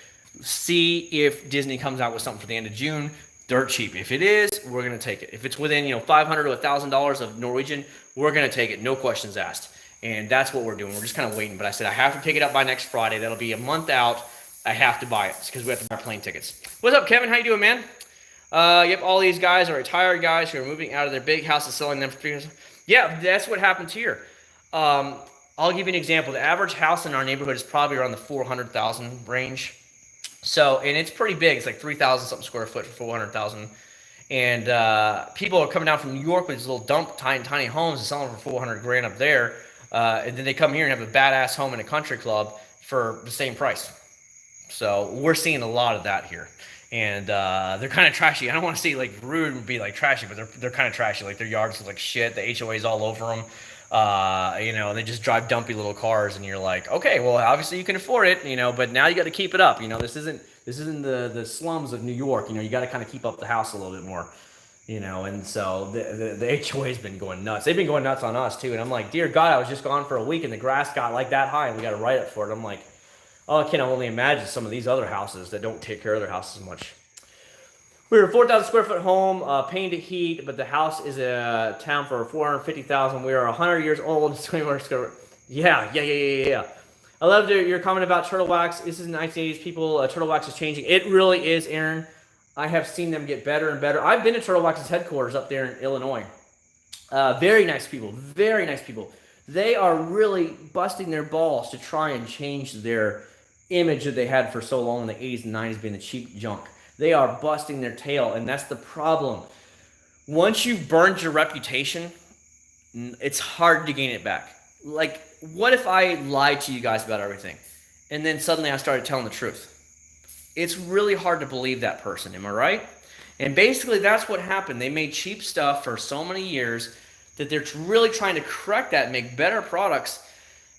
see if Disney comes out with something for the end of June. Dirt cheap. If it is, we're going to take it. If it's within, $500 to $1,000 of Norwegian, we're going to take it. No questions asked. And that's what we're doing. We're just kind of waiting. But I said, I have to pick it up by next Friday. That'll be a month out. I have to buy it because we have to buy plane tickets. What's up, Kevin? How you doing, man? Yep, all these guys are retired guys who are moving out of their big houses, selling them for $300,000. Yeah, that's what happens here. I'll give you an example. The average house in our neighborhood is probably around the 400,000 range. So, and it's pretty big. It's like 3,000 something square foot for 400,000. And people are coming down from New York with these little tiny homes and selling them for 400 grand up there. And then they come here and have a badass home in a country club for the same price. So we're seeing a lot of that here. And they're kind of trashy. I don't want to say like rude would be like trashy, but they're kind of trashy. Like their yards look like shit. The HOA's all over them. And they just drive dumpy little cars, and you're like, okay, well, obviously you can afford it, but now you got to keep it up. This isn't the slums of New York. You got to kind of keep up the house a little bit more, and so the HOA's been going nuts. They've been going nuts on us too. And I'm like, dear God, I was just gone for a week and the grass got like that high and we got to write up for it. I'm like, oh, I can only imagine some of these other houses that don't take care of their houses much. We're a 4,000 square foot home, painted heat, but the house is a town for 450,000. We are 100 years old. Yeah. I loved your comment about turtle wax. This is 1980s people. Turtle wax is changing. It really is, Aaron. I have seen them get better and better. I've been to Turtle Wax's headquarters up there in Illinois. Very nice people. Very nice people. They are really busting their balls to try and change their image that they had for so long in the 80s and 90s being the cheap junk. They are busting their tail, and that's the problem. Once you've burned your reputation, it's hard to gain it back. Like, what if I lied to you guys about everything, and then suddenly I started telling the truth? It's really hard to believe that person, am I right? And basically, that's what happened. They made cheap stuff for so many years that they're really trying to correct that and make better products.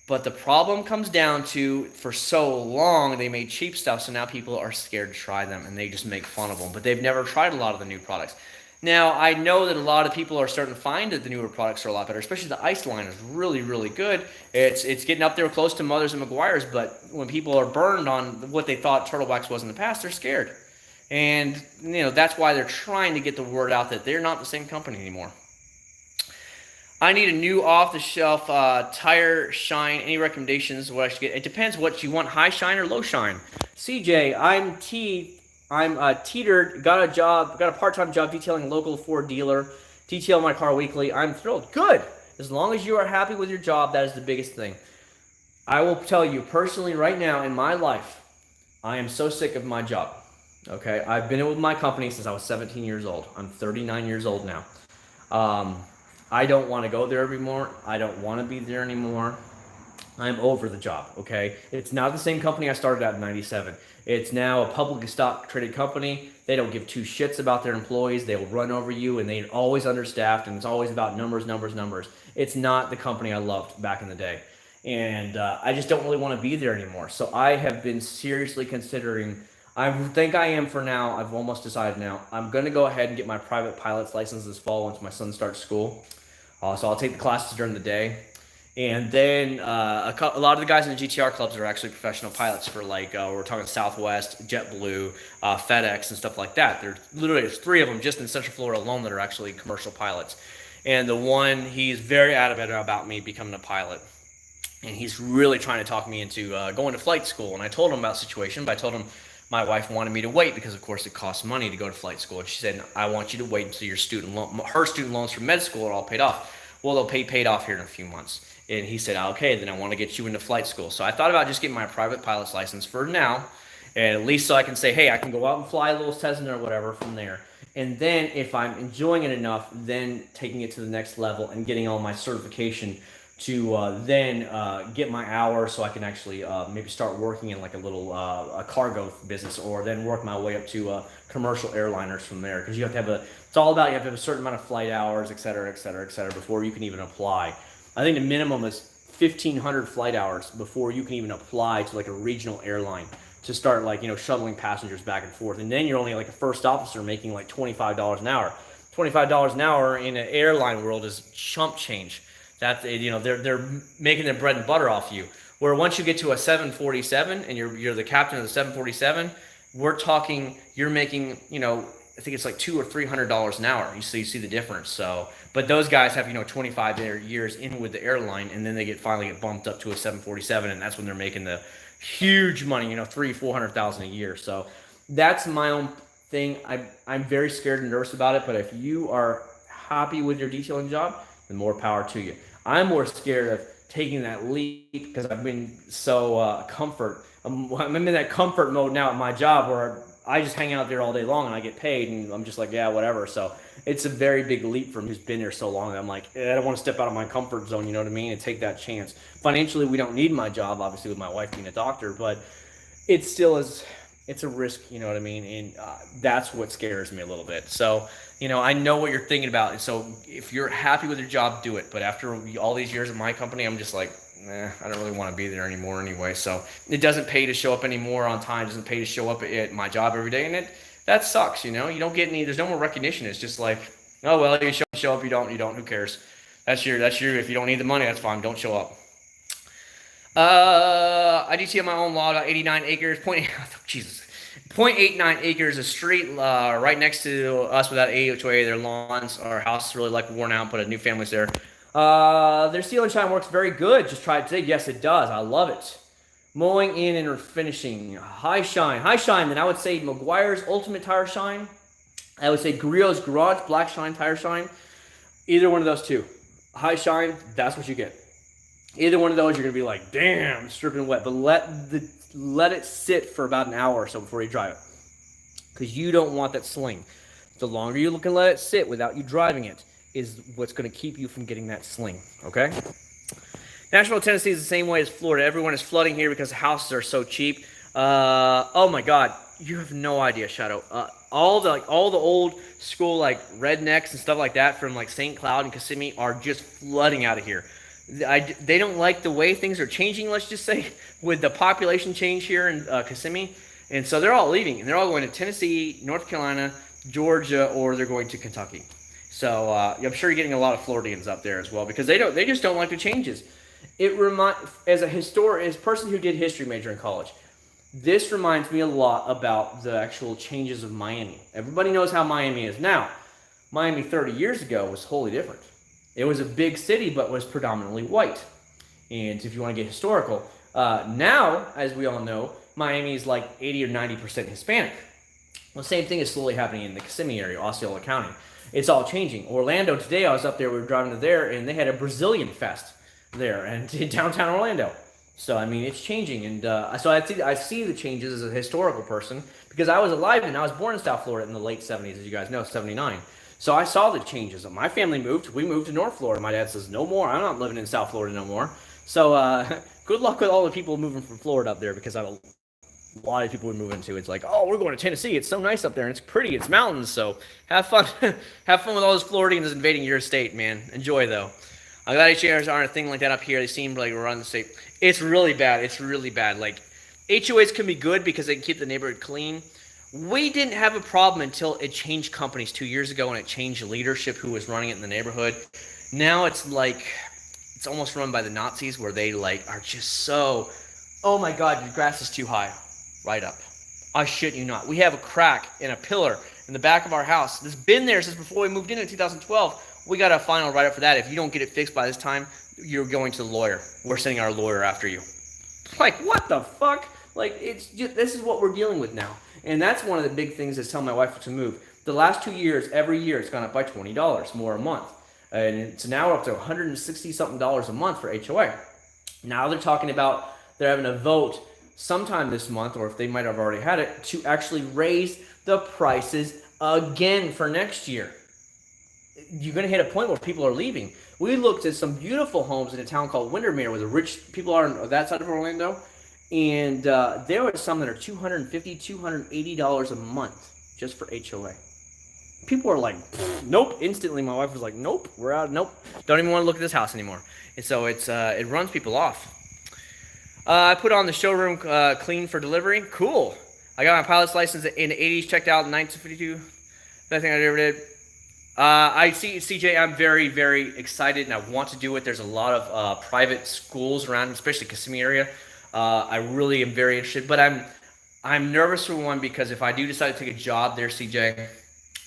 But the problem comes down to, for so long, they made cheap stuff, so now people are scared to try them, and they just make fun of them. But they've never tried a lot of the new products. Now, I know that a lot of people are starting to find that the newer products are a lot better, especially the Ice line is really, really good. It's getting up there close to Mothers and Meguiar's, but when people are burned on what they thought Turtle Wax was in the past, they're scared. And, that's why they're trying to get the word out that they're not the same company anymore. I need a new off-the-shelf tire shine. Any recommendations what I should get? It depends what you want, high shine or low shine. CJ, I'm teetered, got a part-time job detailing a local Ford dealer, detail my car weekly. I'm thrilled. Good. As long as you are happy with your job, that is the biggest thing. I will tell you personally right now in my life, I am so sick of my job. Okay, I've been with my company since I was 17 years old. I'm 39 years old now. I don't want to go there anymore. I don't want to be there anymore. I'm over the job, okay? It's not the same company I started at in 97. It's now a publicly stock traded company. They don't give two shits about their employees. They will run over you, and they're always understaffed, and it's always about numbers, numbers, numbers. It's not the company I loved back in the day. And I just don't really want to be there anymore. So I have been seriously considering, I think I am for now. I've almost decided now. I'm going to go ahead and get my private pilot's license this fall once my son starts school. So I'll take the classes during the day. And then a lot of the guys in the GTR clubs are actually professional pilots for we're talking Southwest, JetBlue, FedEx, and stuff like that. There's 3 of them just in Central Florida alone that are actually commercial pilots. And the one, he's very adamant about me becoming a pilot. And he's really trying to talk me into going to flight school. And I told him about the situation, but I told him my wife wanted me to wait because, of course, it costs money to go to flight school. And she said, I want you to wait until her student loans for med school are all paid off. Well, they'll paid off here in a few months. And he said, okay, then I want to get you into flight school. So I thought about just getting my private pilot's license for now, and at least so I can say, hey, I can go out and fly a little Cessna or whatever from there. And then if I'm enjoying it enough, then taking it to the next level and getting all my certification to then get my hours so I can actually maybe start working in like a little a cargo business, or then work my way up to commercial airliners from there. Because you have to have it's all about, you have to have a certain amount of flight hours, et cetera, et cetera, et cetera, before you can even apply. I think the minimum is 1,500 flight hours before you can even apply to like a regional airline to start shuttling passengers back and forth. And then you're only like a first officer making like $25 an hour. $25 an hour in an airline world is chump change. That they're making their bread and butter off you. Where once you get to a 747 and you're the captain of the 747, we're talking you're making I think it's like $200 or $300 an hour. You see the difference. So, but those guys have 25 years in with the airline, and then they finally get bumped up to a 747, and that's when they're making the huge money. $300,000-$400,000 a year. So that's my own thing. I'm very scared and nervous about it. But if you are happy with your detailing job, then more power to you. I'm more scared of taking that leap because I've been so comfort. I'm in that comfort mode now at my job where I just hang out there all day long and I get paid, and I'm just like, yeah, whatever. So it's a very big leap from who's been there so long. I'm like, I don't want to step out of my comfort zone, you know what I mean, and take that chance. Financially, we don't need my job, obviously, with my wife being a doctor, but it still is, it's a risk, you know what I mean? And that's what scares me a little bit. So, I know what you're thinking about. And so if you're happy with your job, do it. But after all these years at my company, I'm just like, I don't really want to be there anymore anyway. So it doesn't pay to show up anymore on time. It doesn't pay to show up at my job every day. And that sucks, you don't get there's no more recognition. It's just like, oh, well, you show up, you don't, who cares? That's your, if you don't need the money, that's fine. Don't show up. I do on my own lot, 89 acres, Jesus. 0.89 acres of street right next to us without HOA. Their lawns, our house is really worn out, but a new family's there. Their seal and shine works very good. Just tried today. Yes, it does. I love it. Mowing in and finishing. High shine. Then I would say McGuire's Ultimate Tire Shine. I would say Grillo's Garage Black Shine Tire Shine. Either one of those two. High shine, that's what you get. Either one of those, you're going to be like, damn, it's dripping wet. But let it sit for about an hour or so before you drive it. Because you don't want that sling. The longer you can let it sit without you driving it is what's going to keep you from getting that sling, okay? Nashville, Tennessee is the same way as Florida. Everyone is flooding here because houses are so cheap. Oh my God, you have no idea, Shadow. All the old school rednecks and stuff like that from St. Cloud and Kissimmee are just flooding out of here. They don't like the way things are changing, let's just say, with the population change here in Kissimmee. And so they're all leaving, and they're all going to Tennessee, North Carolina, Georgia, or they're going to Kentucky. So I'm sure you're getting a lot of Floridians up there as well because they just don't like the changes. As a person who did history major in college, this reminds me a lot about the actual changes of Miami. Everybody knows how Miami is now. Miami 30 years ago was wholly different. It was a big city, but was predominantly white. And if you want to get historical, now, as we all know, Miami is 80 or 90% Hispanic. Well, the same thing is slowly happening in the Kissimmee area, Osceola County. It's all changing. Orlando, today I was up there, we were driving to there, and they had a Brazilian fest there and in downtown Orlando. So, I mean, it's changing. And so I see the changes as a historical person because I was alive and I was born in South Florida in the late 70s, as you guys know, 79. So I saw the changes. My family moved. We moved to North Florida. My dad says, no more. I'm not living in South Florida no more. So good luck with all the people moving from Florida up there, because a lot of people would move into. It's like, oh, we're going to Tennessee. It's so nice up there, and it's pretty. It's mountains. So have fun. Have fun with all those Floridians invading your state, man. Enjoy, though. I'm glad HOAs aren't a thing like that up here. They seem like we're on the state. It's really bad. It's really bad. Like, HOAs can be good because they can keep the neighborhood clean. We didn't have a problem until it changed companies 2 years ago, and it changed leadership who was running it in the neighborhood. Now it's like, it's almost run by the Nazis, where they like are just so, oh my God, your grass is too high. Right up. I shit you not. We have a crack in a pillar in the back of our house. It's been there since before we moved in 2012. We got a final write-up for that. If you don't get it fixed by this time, you're going to the lawyer. We're sending our lawyer after you. Like, what the fuck? Like, it's just, this is what we're dealing with now. And that's one of the big things that's telling my wife to move. The last 2 years, every year, it's gone up by $20 more a month. And it's now up to $160-something a month for HOA. Now they're talking about, they're having a vote sometime this month, or if they might have already had it, to actually raise the prices again for next year. You're going to hit a point where people are leaving. We looked at some beautiful homes in a town called Windermere, where the rich people are on that side of Orlando, and there were some that are $250, $280 a month just for HOA. People are like, nope. Instantly, my wife was like, nope, we're out. Nope, don't even want to look at this house anymore. And so it runs people off. I put on the showroom clean for delivery. Cool. I got my pilot's license in the 80s, checked out in 1952. Best thing I ever did. I see, CJ, I'm very, very excited, and I want to do it. There's a lot of private schools around, especially Kissimmee area. I really am very interested, but I'm nervous for one, because if I do decide to take a job there, CJ,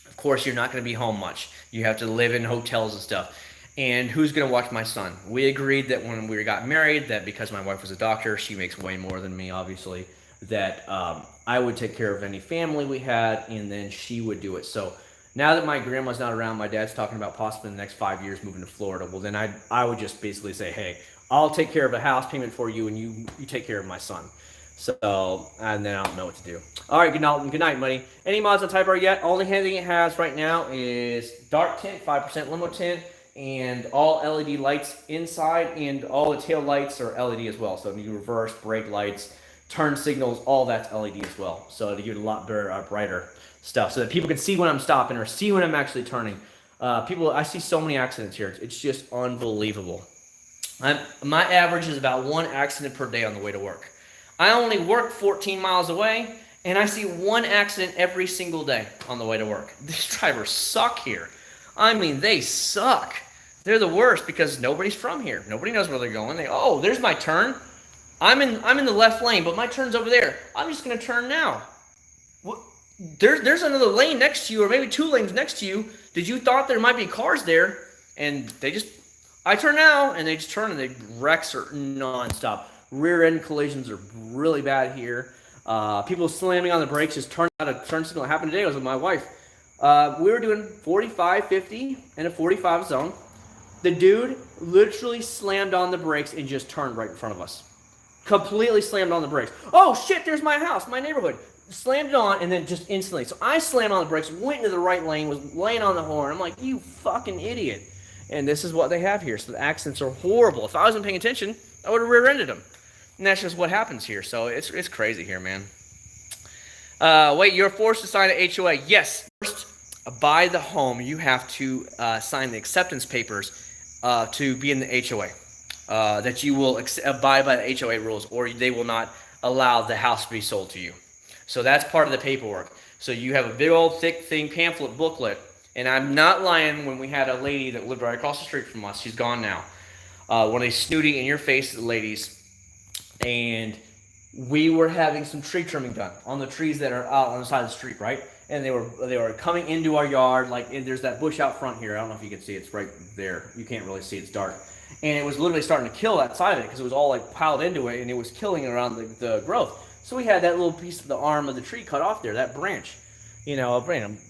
of course, you're not going to be home much. You have to live in hotels and stuff. And who's going to watch my son? We agreed that when we got married, that because my wife was a doctor, she makes way more than me, obviously, that I would take care of any family we had, and then she would do it. So now that my grandma's not around, my dad's talking about possibly in the next 5 years moving to Florida. Well, then I would just basically say, hey, I'll take care of a house payment for you, and you take care of my son. So, and then I don't know what to do. All right, good night, buddy. Any mods on Type R yet? Only thing it has right now is dark tint, 5% limo tint, and all LED lights inside, and all the tail lights are LED as well. So you reverse, brake lights, turn signals, all that's LED as well. So to give it a lot better, brighter stuff, so that people can see when I'm stopping or see when I'm actually turning. I see so many accidents here. It's just unbelievable. My average is about 1 accident per day on the way to work. I only work 14 miles away, and I see 1 accident every single day on the way to work. These drivers suck here. I mean, they suck. They're the worst because nobody's from here. Nobody knows where they're going. There's my turn. I'm in the left lane, but my turn's over there. I'm just going to turn now. There's another lane next to you, or maybe 2 lanes next to you. Did you thought there might be cars there? And I turn now, and they just turn, and the wrecks are nonstop. Rear end collisions are really bad here. People slamming on the brakes, just turning out a turn signal. It happened today. I was with my wife. We were doing 45, 50 in a 45 zone. The dude literally slammed on the brakes and just turned right in front of us. Completely slammed on the brakes. Oh shit, there's my house, my neighborhood. Slammed it on, and then just instantly. So I slammed on the brakes, went into the right lane, was laying on the horn. I'm like, you fucking idiot. And this is what they have here. So the accidents are horrible. If I wasn't paying attention, I would have rear-ended them. And that's just what happens here. So it's crazy here, man. Wait, you're forced to sign an HOA. Yes. First, buy the home, you have to sign the acceptance papers to be in the HOA. That you will abide by the HOA rules, or they will not allow the house to be sold to you. So that's part of the paperwork. So you have a big old thick thing, pamphlet booklet. And I'm not lying when we had a lady that lived right across the street from us. She's gone now. One of these snooty in your face ladies. And we were having some tree trimming done on the trees that are out on the side of the street, right? And they were coming into our yard, like, and there's that bush out front here. I don't know if you can see it. It's right there. You can't really see it. It's dark. And it was literally starting to kill that side of it because it was all like piled into it, and it was killing around the growth. So we had that little piece of the arm of the tree cut off there, that branch,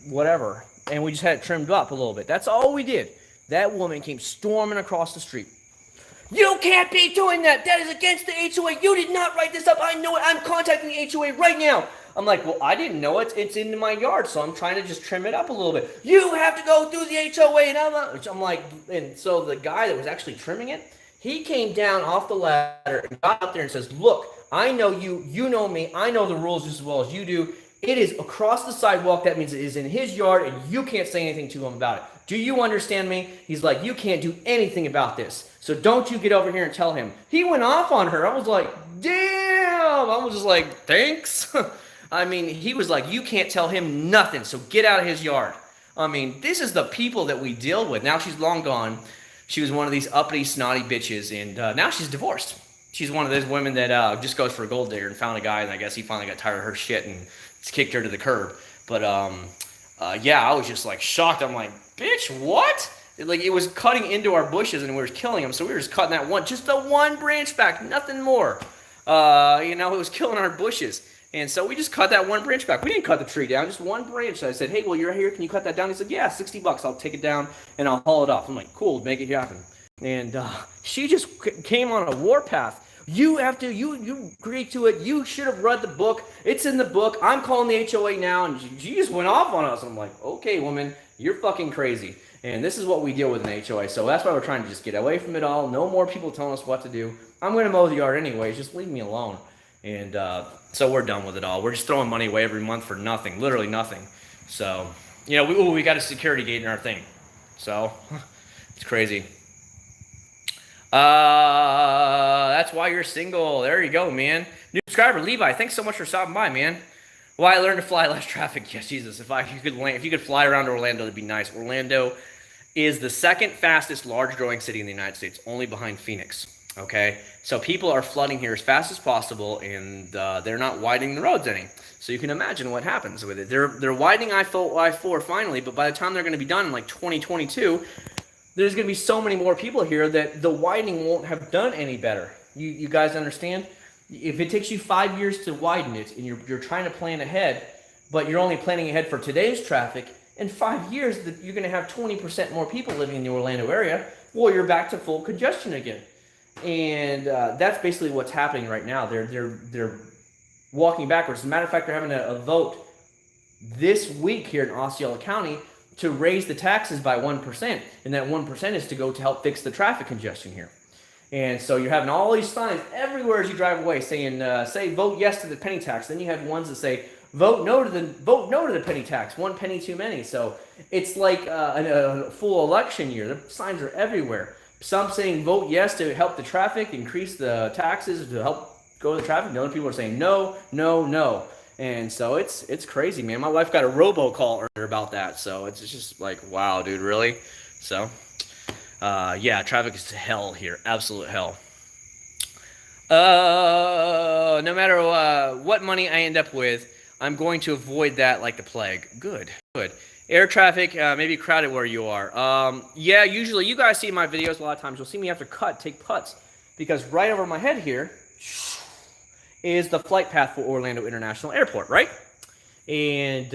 whatever. And we just had it trimmed up a little bit. That's all we did. That woman came storming across the street. You can't be doing that. That is against the HOA. You did not write this up. I know it. I'm contacting the HOA right now. I'm like, well, I didn't know it. It's in my yard, so I'm trying to just trim it up a little bit. You have to go through the HOA, and I'm like, and so the guy that was actually trimming it, he came down off the ladder and got up there and says, look, I know you, you know me, I know the rules just as well as you do. It is across the sidewalk. That means it is in his yard, and you can't say anything to him about it. Do you understand me? He's like, you can't do anything about this. So don't you get over here and tell him. He went off on her. I was like, damn. I was just like, thanks. I mean, he was like, you can't tell him nothing, so get out of his yard. I mean, this is the people that we deal with. Now she's long gone. She was one of these uppity, snotty bitches, and now she's divorced. She's one of those women that just goes for a gold digger and found a guy, and I guess he finally got tired of her shit and kicked her to the curb. But yeah, I was just like shocked. I'm like, bitch, what? It was cutting into our bushes and we were killing them. So we were just cutting that one, just the one branch back, nothing more. You know, it was killing our bushes. And so we just cut that one branch back. We didn't cut the tree down, just one branch. So I said, hey, well, you're here. Can you cut that down? He said, yeah, $60. I'll take it down and I'll haul it off. I'm like, cool, make it happen. And she just came on a warpath. You have to, you agree to it. You should have read the book. It's in the book. I'm calling the HOA now. And she just went off on us. I'm like, okay, woman, you're fucking crazy. And this is what we deal with in HOA. So that's why we're trying to just get away from it all. No more people telling us what to do. I'm going to mow the yard anyways. Just leave me alone. And so we're done with it all. We're just throwing money away every month for nothing. Literally nothing. So, you know, we got a security gate in our thing. So, it's crazy. That's why you're single. There you go, man. New subscriber, Levi. Thanks so much for stopping by, man. Why I learned to fly less traffic. Yes, Jesus. If you could fly around Orlando, that'd be nice. Orlando is the second fastest large growing city in the United States, only behind Phoenix. Okay, so people are flooding here as fast as possible, and they're not widening the roads any. So you can imagine what happens with it. They're widening I-4 finally, but by the time they're going to be done in like 2022, there's going to be so many more people here that the widening won't have done any better. You guys understand? If it takes you 5 years to widen it, and you're trying to plan ahead, but you're only planning ahead for today's traffic, in 5 years you're going to have 20% more people living in the Orlando area. Well, you're back to full congestion again. And that's basically what's happening right now. They're walking backwards. As a matter of fact, they're having a vote this week here in Osceola County to raise the taxes by 1%. And that 1% is to go to help fix the traffic congestion here. And so you're having all these signs everywhere as you drive away saying, say, vote yes to the penny tax. Then you have ones that say, vote no to the penny tax. 1 penny too many. So it's like a full election year. The signs are everywhere. Some saying vote yes to help the traffic, increase the taxes to help go the traffic. And other people are saying no, no, no. And so it's crazy, man. My wife got a robocall earlier about that. So it's just like, wow, dude, really? So, yeah, traffic is hell here. Absolute hell. No matter what money I end up with, I'm going to avoid that like the plague. Good, good. Air traffic, maybe crowded where you are. Yeah, usually you guys see my videos a lot of times. You'll see me have to take putts because right over my head here is the flight path for Orlando International Airport, right? And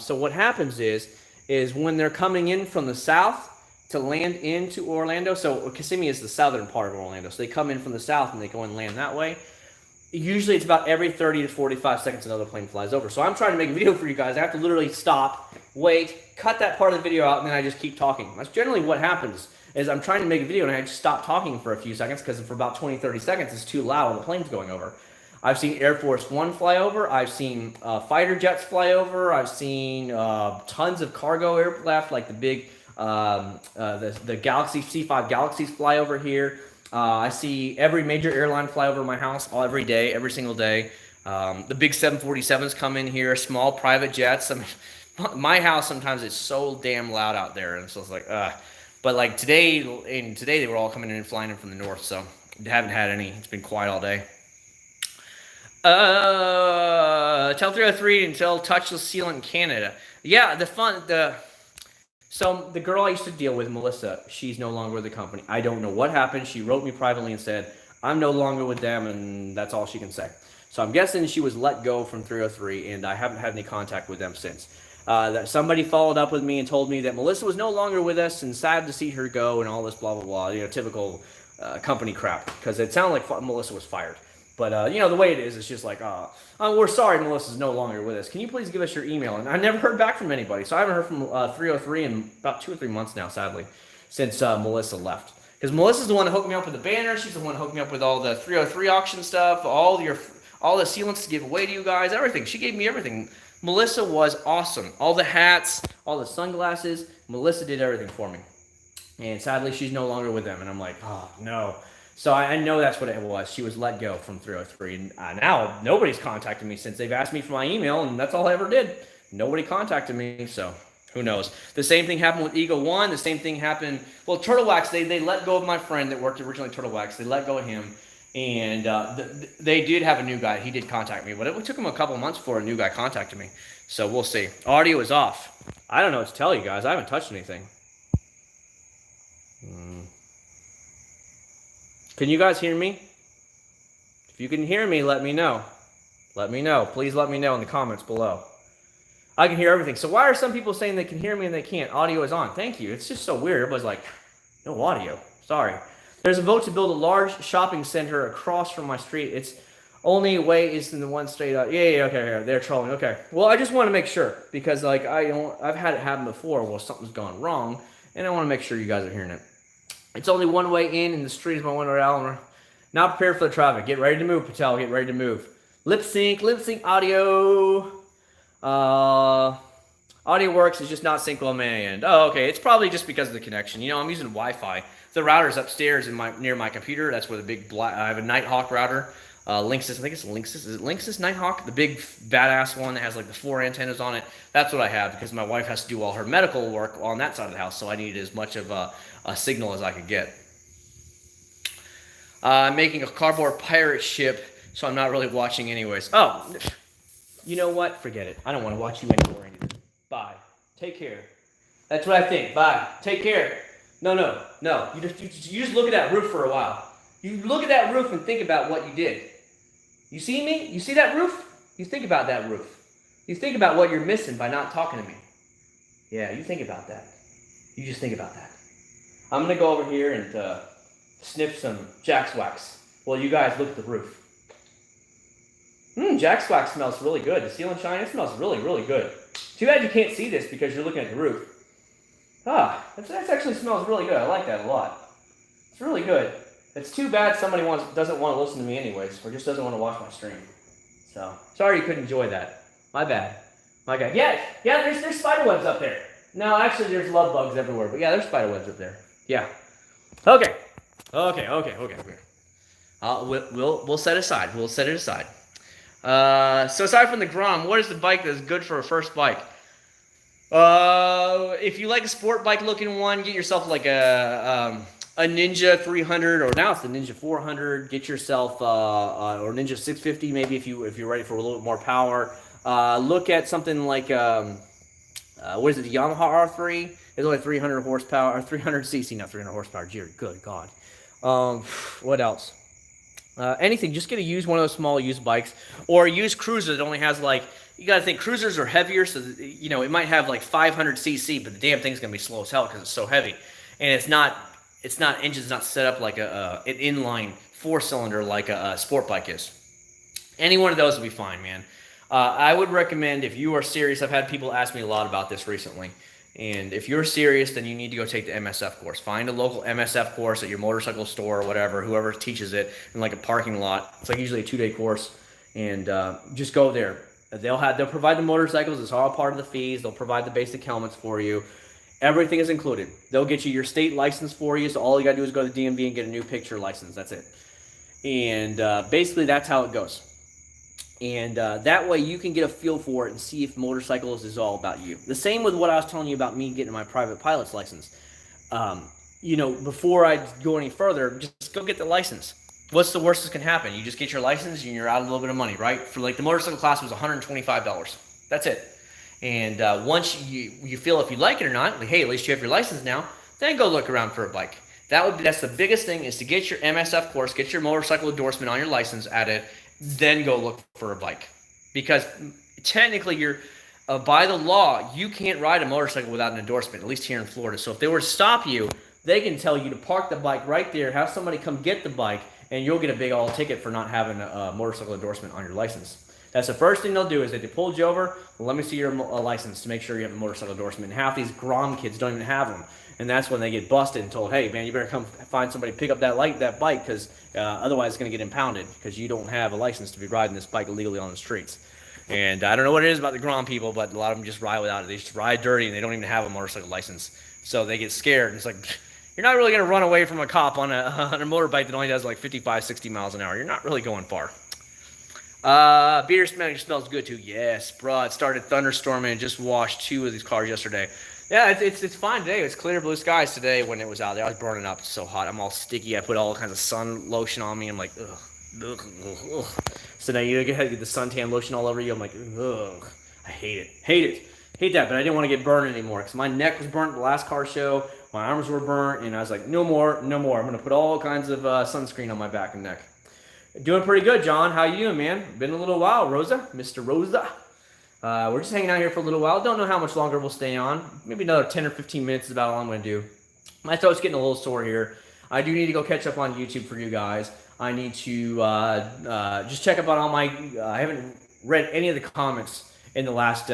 so what happens is when they're coming in from the south to land into Orlando, so Kissimmee is the southern part of Orlando, so they come in from the south and they go and land that way. Usually it's about every 30 to 45 seconds another plane flies over. So I'm trying to make a video for you guys. I have to literally stop, wait, cut that part of the video out, and then I just keep talking. That's generally what happens is I'm trying to make a video and I just stop talking for a few seconds because for about 20, 30 seconds it's too loud when the plane's going over. I've seen Air Force One fly over. I've seen fighter jets fly over. I've seen tons of cargo aircraft like the big, the Galaxy C5 Galaxies fly over here. I see every major airline fly over my house every day, every single day. The big 747s come in here, small private jets. I mean, my house sometimes it's so damn loud out there, and so it's like, But like today they were all coming in and flying in from the north, so haven't had any. It's been quiet all day. Tell 303 until touchless sealant in Canada. Yeah, So the girl I used to deal with, Melissa, she's no longer with the company. I don't know what happened. She wrote me privately and said, I'm no longer with them, and that's all she can say. So I'm guessing she was let go from 303, and I haven't had any contact with them since. That somebody followed up with me and told me that Melissa was no longer with us and sad to see her go and all this blah, blah, blah. You know, typical company crap, because it sounded like Melissa was fired. But, you know, the way it is, it's just like, we're sorry Melissa's no longer with us. Can you please give us your email? And I never heard back from anybody. So I haven't heard from 303 in about 2 or 3 months now, sadly, since Melissa left. Because Melissa's the one that hooked me up with the banner. She's the one that hooked me up with all the 303 auction stuff, all the sealants to give away to you guys, everything. She gave me everything. Melissa was awesome. All the hats, all the sunglasses. Melissa did everything for me. And sadly, she's no longer with them. And I'm like, oh, no. So I know that's what it was. She was let go from 303. And now nobody's contacted me since they've asked me for my email, and that's all I ever did. Nobody contacted me, so who knows. The same thing happened with Eagle 1. The same thing happened, well, Turtle Wax, they let go of my friend that worked originally at Turtle Wax. They let go of him, and they did have a new guy. He did contact me, but it took him a couple months before a new guy contacted me. So we'll see. Audio is off. I don't know what to tell you guys. I haven't touched anything. Can you guys hear me? If you can hear me, let me know. Let me know. Please let me know in the comments below. I can hear everything. So why are some people saying they can hear me and they can't? Audio is on. Thank you. It's just so weird. Everybody's like, no audio. Sorry. There's a vote to build a large shopping center across from my street. It's only way is in the one state. Yeah, okay. They're trolling. Okay. Well, I just want to make sure because like I've had it happen before where something's gone wrong, and I want to make sure you guys are hearing it. It's only one way in, and the street is my one way out. Not prepared for the traffic. Get ready to move, Patel. Get ready to move. Lip sync audio. Audio works. It's just not sync on my end. Oh, okay. It's probably just because of the connection. You know, I'm using Wi-Fi. The router's upstairs near my computer. That's where the big black. I have a Nighthawk router. Linksys. I think it's Linksys. Is it Linksys Nighthawk? The big badass one that has like the 4 antennas on it. That's what I have because my wife has to do all her medical work on that side of the house. So I needed as much of a signal as I could get. I'm making a cardboard pirate ship, so I'm not really watching anyways. Oh, you know what? Forget it. I don't want to watch you anymore either. Bye. Take care. That's what I think. Bye. Take care. No. You just look at that roof for a while. You look at that roof and think about what you did. You see me? You see that roof? You think about that roof. You think about what you're missing by not talking to me. Yeah, you think about that. You just think about that. I'm going to go over here and sniff some Jack's Wax. Well, you guys look at the roof. Jack's Wax smells really good. The seal and shine, it smells really, really good. Too bad you can't see this because you're looking at the roof. That actually smells really good. I like that a lot. It's really good. It's too bad somebody doesn't want to listen to me anyways, or just doesn't want to watch my stream. So, sorry you couldn't enjoy that. My bad. Yeah, there's spider webs up there. No, actually there's love bugs everywhere, but yeah, there's spider webs up there. Yeah. Okay. We'll set aside. We'll set it aside. So aside from the Grom, what is the bike that's good for a first bike? If you like a sport bike looking one, get yourself like a Ninja 300, or now it's the Ninja 400. Get yourself or Ninja 650 maybe if you're ready for a little bit more power. Look at something like what is it? The Yamaha R3. It's only 300 horsepower, or 300 cc, not 300 horsepower. Good God. What else? Anything. Just get a used one of those small used bikes, or a used cruiser that only has like. You gotta think cruisers are heavier, so that, you know, it might have like 500 cc, but the damn thing's gonna be slow as hell because it's so heavy, and engine's not set up like an inline 4-cylinder like a sport bike is. Any one of those will be fine, man. I would recommend, if you are serious, I've had people ask me a lot about this recently, and if you're serious, then you need to go take the MSF course. Find a local MSF course at your motorcycle store or whatever, whoever teaches it, in like a parking lot. It's like usually a 2-day course, and just go there. They'll provide the motorcycles. It's all part of the fees. They'll provide the basic helmets for you. Everything is included. They'll get you your state license for you, so all you got to do is go to the DMV and get a new picture license. That's it. And basically, that's how it goes. And that way, you can get a feel for it and see if motorcycles is all about you. The same with what I was telling you about me getting my private pilot's license. You know, before I go any further, just go get the license. What's the worst that can happen? You just get your license and you're out a little bit of money, right? For like the motorcycle class was $125. That's it. And once you feel if you like it or not, like, hey, at least you have your license now, then go look around for a bike. That's the biggest thing, is to get your MSF course, get your motorcycle endorsement on your license at it, then go look for a bike. Because technically you're by the law, you can't ride a motorcycle without an endorsement, at least here in Florida. So if they were to stop you, they can tell you to park the bike right there, have somebody come get the bike, and you'll get a big old ticket for not having a motorcycle endorsement on your license. That's the first thing they'll do is that they pulled you over. Well, let me see your license to make sure you have a motorcycle endorsement. And half these Grom kids don't even have them, and that's when they get busted and told, "Hey, man, you better come find somebody to pick up that bike, because otherwise it's going to get impounded because you don't have a license to be riding this bike illegally on the streets." And I don't know what it is about the Grom people, but a lot of them just ride without it. They just ride dirty, and they don't even have a motorcycle license, so they get scared. And it's like, you're not really going to run away from a cop on a motorbike that only does like 55, 60 miles an hour. You're not really going far. Beer smells good too. Yes, bro. It started thunderstorming and just washed 2 of these cars yesterday. Yeah, it's fine today. It's clear blue skies today when it was out there. I was burning up. It's so hot. I'm all sticky. I put all kinds of sun lotion on me. I'm like, ugh. Ugh. So now you get the suntan lotion all over you. I'm like, ugh. I hate it. Hate that. But I didn't want to get burned anymore because my neck was burnt the last car show. My arms were burnt, and I was like, no more. I'm gonna put all kinds of sunscreen on my back and neck. Doing pretty good, John. How you doing, man? Been a little while, Rosa, Mr. Rosa. We're just hanging out here for a little while. Don't know how much longer we'll stay on. Maybe another 10 or 15 minutes is about all I'm going to do. My throat's getting a little sore here. I do need to go catch up on YouTube for you guys. I need to just check up on all my... I haven't read any of the comments in the last...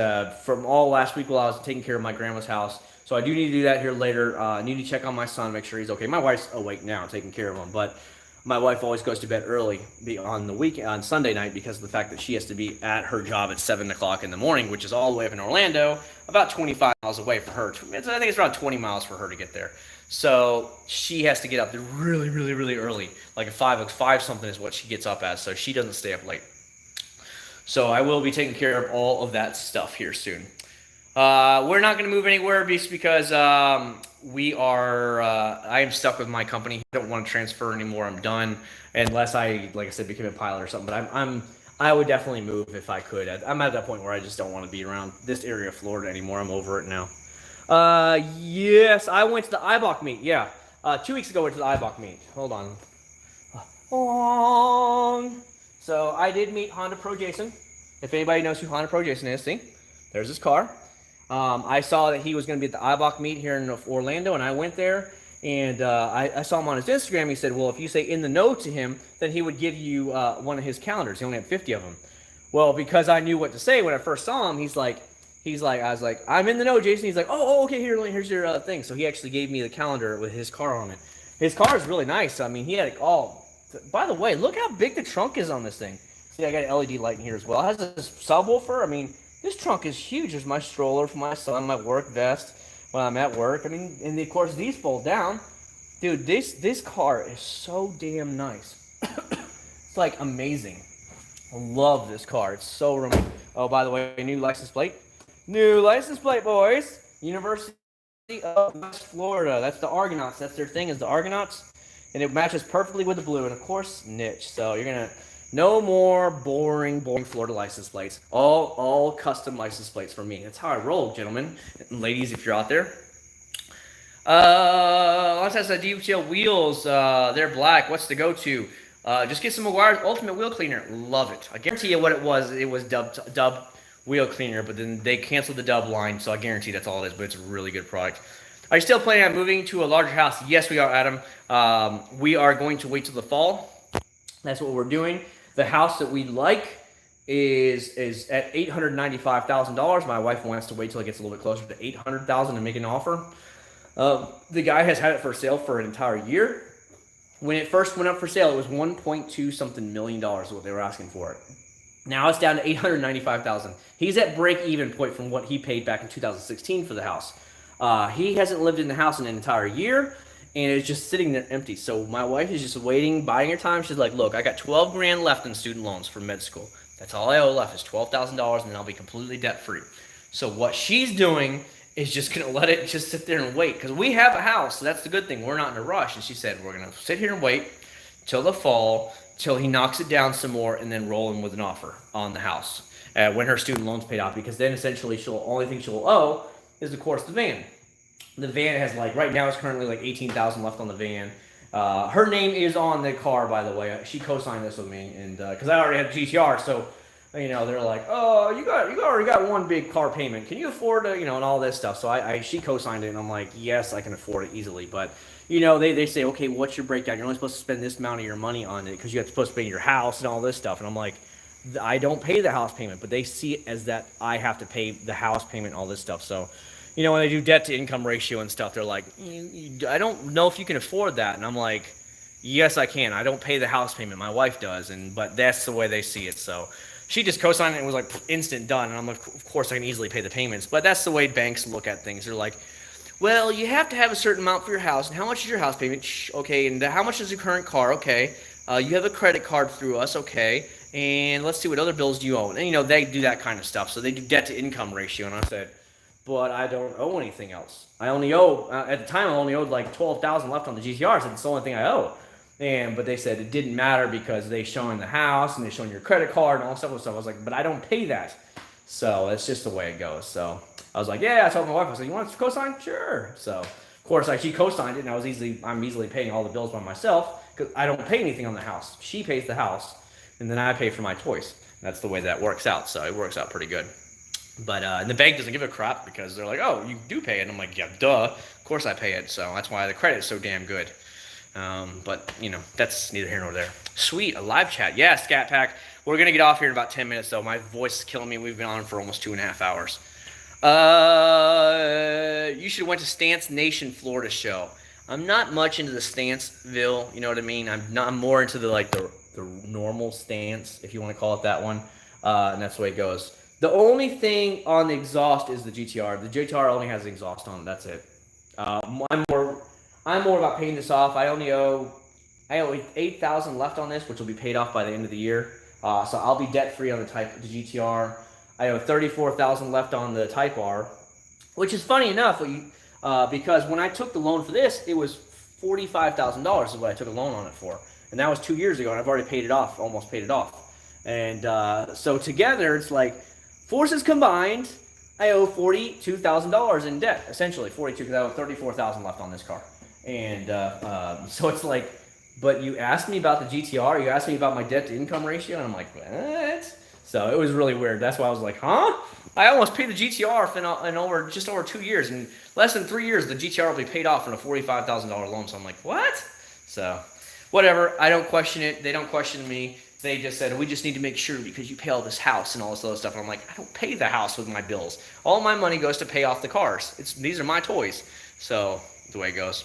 from all last week while I was taking care of my grandma's house. So I do need to do that here later. I need to check on my son, make sure he's okay. My wife's awake now, taking care of him, but... My wife always goes to bed early on Sunday night because of the fact that she has to be at her job at 7 o'clock in the morning, which is all the way up in Orlando, about 25 miles away for her. I think it's around 20 miles for her to get there. So she has to get up there really, really, really early. Like at 5 something is what she gets up at, so she doesn't stay up late. So I will be taking care of all of that stuff here soon. We're not going to move anywhere just because I am stuck with my company. I don't want to transfer anymore. I'm done unless I, like I said, become a pilot or something. But I would definitely move if I could. I'm at that point where I just don't want to be around this area of Florida anymore. I'm over it now. Yes, I went to the IBOC meet. Yeah, 2 weeks ago I went to the IBOC meet. Hold on. So I did meet Honda Pro Jason. If anybody knows who Honda Pro Jason is, see, there's his car. I saw that he was going to be at the IBOC meet here in Orlando, and I went there, and I saw him on his Instagram. He said, well, if you say in the know to him, then he would give you one of his calendars. He only had 50 of them. Well, because I knew what to say when I first saw him, I was like, I'm in the know, Jason. He's like, oh, okay, here's your thing. So he actually gave me the calendar with his car on it. His car is really nice. I mean, he had it all. By the way, look how big the trunk is on this thing. See, I got an LED light in here as well. It has this subwoofer. I mean, this trunk is huge. There's my stroller for my son, my work vest when I'm at work. I mean, and of course these fold down. Dude, this car is so damn nice. It's like amazing. I love this car. It's so romantic. Oh, by the way, new license plate. New license plate, boys. University of West Florida. That's the Argonauts. That's their thing, is the Argonauts. And it matches perfectly with the blue. And of course, niche. So you're gonna... No more boring Florida license plates. All custom license plates for me. That's how I roll, gentlemen and ladies, if you're out there. Let's have some detail wheels. They're black. What's the go-to? Just get some McGuire's Ultimate Wheel Cleaner. Love it. I guarantee you what it was. It was Dub Wheel Cleaner, but then they canceled the Dub line, so I guarantee that's all it is. But it's a really good product. Are you still planning on moving to a larger house? Yes, we are, Adam. We are going to wait till the fall. That's what we're doing. The house that we like is at $895,000. My wife wants to wait till it gets a little bit closer to $800,000 and make an offer. The guy has had it for sale for an entire year. When it first went up for sale, it was $1.2 something million is what they were asking for it. Now it's down to $895,000. He's at break-even point from what he paid back in 2016 for the house. He hasn't lived in the house in an entire year, and it's just sitting there empty. So my wife is just waiting, biding her time. She's like, look, I got $12 grand left in student loans for med school. That's all I owe left is $12,000, and then I'll be completely debt-free. So what she's doing is just going to let it just sit there and wait, because we have a house, so that's the good thing. We're not in a rush. And she said, we're going to sit here and wait till the fall, till he knocks it down some more, and then roll him with an offer on the house when her student loan's paid off, because then essentially only thing she'll owe is, of course, the van. The van has, like, right now it's currently like $18,000 left on the van. Her name is on the car, by the way. She co-signed this with me, and because I already had a GTR, so they're like, oh, you already got one big car payment. Can you afford to, and all this stuff. So she co-signed it, and I'm like, yes, I can afford it easily. But they say, okay, what's your breakdown? You're only supposed to spend this amount of your money on it because you're supposed to pay your house and all this stuff. And I'm like, I don't pay the house payment, but they see it as that I have to pay the house payment and all this stuff. So, when they do debt to income ratio and stuff, they're like, I don't know if you can afford that. And I'm like, yes, I can. I don't pay the house payment. My wife does, but that's the way they see it. So she just co-signed it and was like instant done. And I'm like, of course I can easily pay the payments. But that's the way banks look at things. They're like, well, you have to have a certain amount for your house. And how much is your house payment? Okay. And how much is your current car? Okay. You have a credit card through us. Okay. And let's see, what other bills do you own? And, they do that kind of stuff. So they do debt to income ratio. And I said, but I don't owe anything else. I only owe, at the time, I only owed like $12,000 left on the GTR. So it's the only thing I owe. But they said it didn't matter because they showing the house and they showing your credit card and all stuff. I was like, but I don't pay that. So it's just the way it goes. So I was like, yeah, I told my wife, I said, you want to co-sign? Sure. So of course, she co-signed it, and I'm easily paying all the bills by myself because I don't pay anything on the house. She pays the house, and then I pay for my toys. That's the way that works out. So it works out pretty good. But and the bank doesn't give a crap because they're like, oh, you do pay it. And I'm like, yeah, duh. Of course I pay it. So that's why the credit is so damn good. But, that's neither here nor there. Sweet, a live chat. Yeah, Scat Pack. We're going to get off here in about 10 minutes, though. My voice is killing me. We've been on for almost 2.5 hours. You should have went to Stance Nation Florida show. I'm not much into the Stanceville, you know what I mean? I'm more into the normal stance, if you want to call it that one. And that's the way it goes. The only thing on the exhaust is the GTR. The GTR only has the exhaust on it. That's it. I'm more about paying this off. I owe $8,000 left on this, which will be paid off by the end of the year. So I'll be debt free on the GTR. I owe $34,000 left on the Type R, which is funny enough because when I took the loan for this, it was $45,000 is what I took a loan on it for, and that was 2 years ago, and I've already paid it off, almost paid it off. And so together, it's like forces combined, I owe $42,000 in debt, essentially $42,000 because I owe $34,000 left on this car. And so it's like, but you asked me about the GTR, you asked me about my debt to income ratio, and I'm like, what? So it was really weird. That's why I was like, huh? I almost paid the GTR in just over 2 years. In less than 3 years, the GTR will be paid off in a $45,000 loan. So I'm like, what? So whatever. I don't question it. They don't question me. They just said, we just need to make sure because you pay all this house and all this other stuff. And I'm like, I don't pay the house with my bills. All my money goes to pay off the cars. These are my toys. So the way it goes.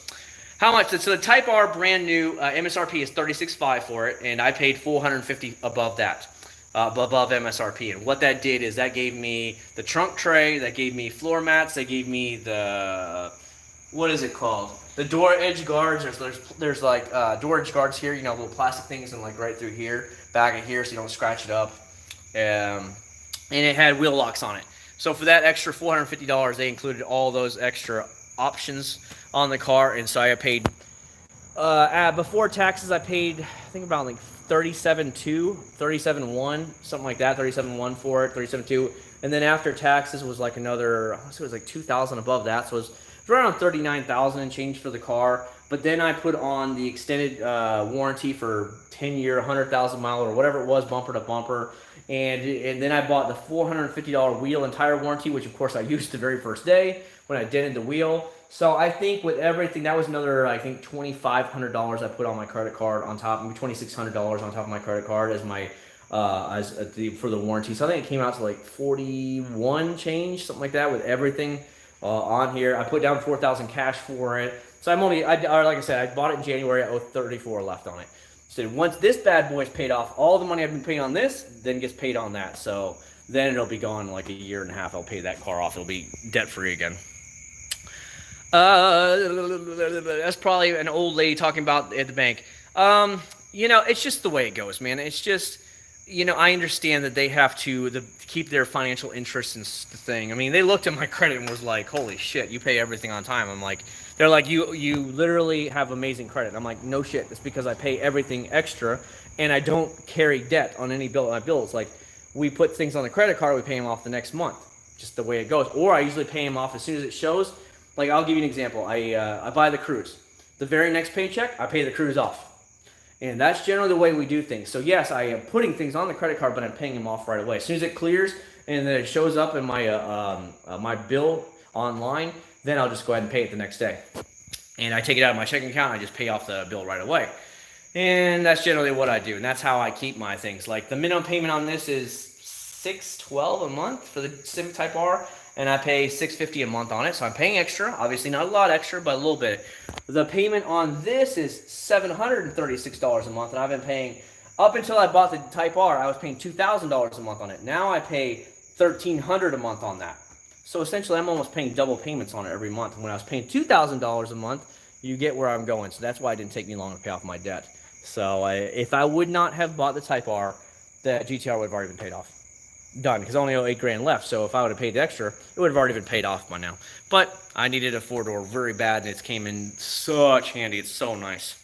How much? So the Type R brand new MSRP is $36,500 for it, and I paid $450 above that, above MSRP. And what that did is that gave me the trunk tray, that gave me floor mats, that gave me the what is it called? The door edge guards. There's like door edge guards here, little plastic things, and like right through here, back of here, so you don't scratch it up. And it had wheel locks on it. So for that extra $450, they included all those extra options on the car, and so I paid before taxes. I paid I think about like $37,100, something like that, $37,100 for it, $37,200, and then after taxes was like another, it was like $2,000 above that, so it was around $39,000 and change for the car. But then I put on the extended warranty for 10-year, 100,000 mile or whatever it was, bumper to bumper. And then I bought the $450 wheel and tire warranty, which of course I used the very first day when I dented the wheel. So I think with everything, that was another, I think $2,500 I put on my credit card on top, maybe $2,600 on top of my credit card as my for the warranty. So I think it came out to like 41 change, something like that, with everything on here. I put down $4,000 cash for it. So like I said, I bought it in January. I owe $34 left on it. So once this bad boy is paid off, all the money I've been paying on this then gets paid on that. So then it'll be gone in like a year and a half. I'll pay that car off. It'll be debt free again. That's probably an old lady talking about at the bank. It's just the way it goes, man. It's just, I understand that they have to keep their financial interests in the thing. I mean, they looked at my credit and was like, holy shit, you pay everything on time. I'm like, they're like, you literally have amazing credit. I'm like, no shit. It's because I pay everything extra and I don't carry debt on any bill. My bills, like, we put things on the credit card, we pay them off the next month. Just the way it goes. Or I usually pay them off as soon as it shows. Like, I'll give you an example. I buy the cruise. The very next paycheck, I pay the cruise off. And that's generally the way we do things. So yes, I am putting things on the credit card, but I'm paying them off right away. As soon as it clears and then it shows up in my my bill online, then I'll just go ahead and pay it the next day. And I take it out of my checking account and I just pay off the bill right away. And that's generally what I do. And that's how I keep my things. Like the minimum payment on this is $612 a month for the Civic Type R. And I pay $650 a month on it. So I'm paying extra. Obviously not a lot extra, but a little bit. The payment on this is $736 a month. And I've been paying, up until I bought the Type R, I was paying $2,000 a month on it. Now I pay $1,300 a month on that. So essentially I'm almost paying double payments on it every month. And when I was paying $2,000 a month, you get where I'm going. So that's why it didn't take me long to pay off my debt. So if I would not have bought the Type R, the GTR would have already been paid off. Done, because I only owe $8,000 left. So if I would have paid the extra, it would have already been paid off by now. But I needed a 4-door very bad, and it came in such handy. It's so nice.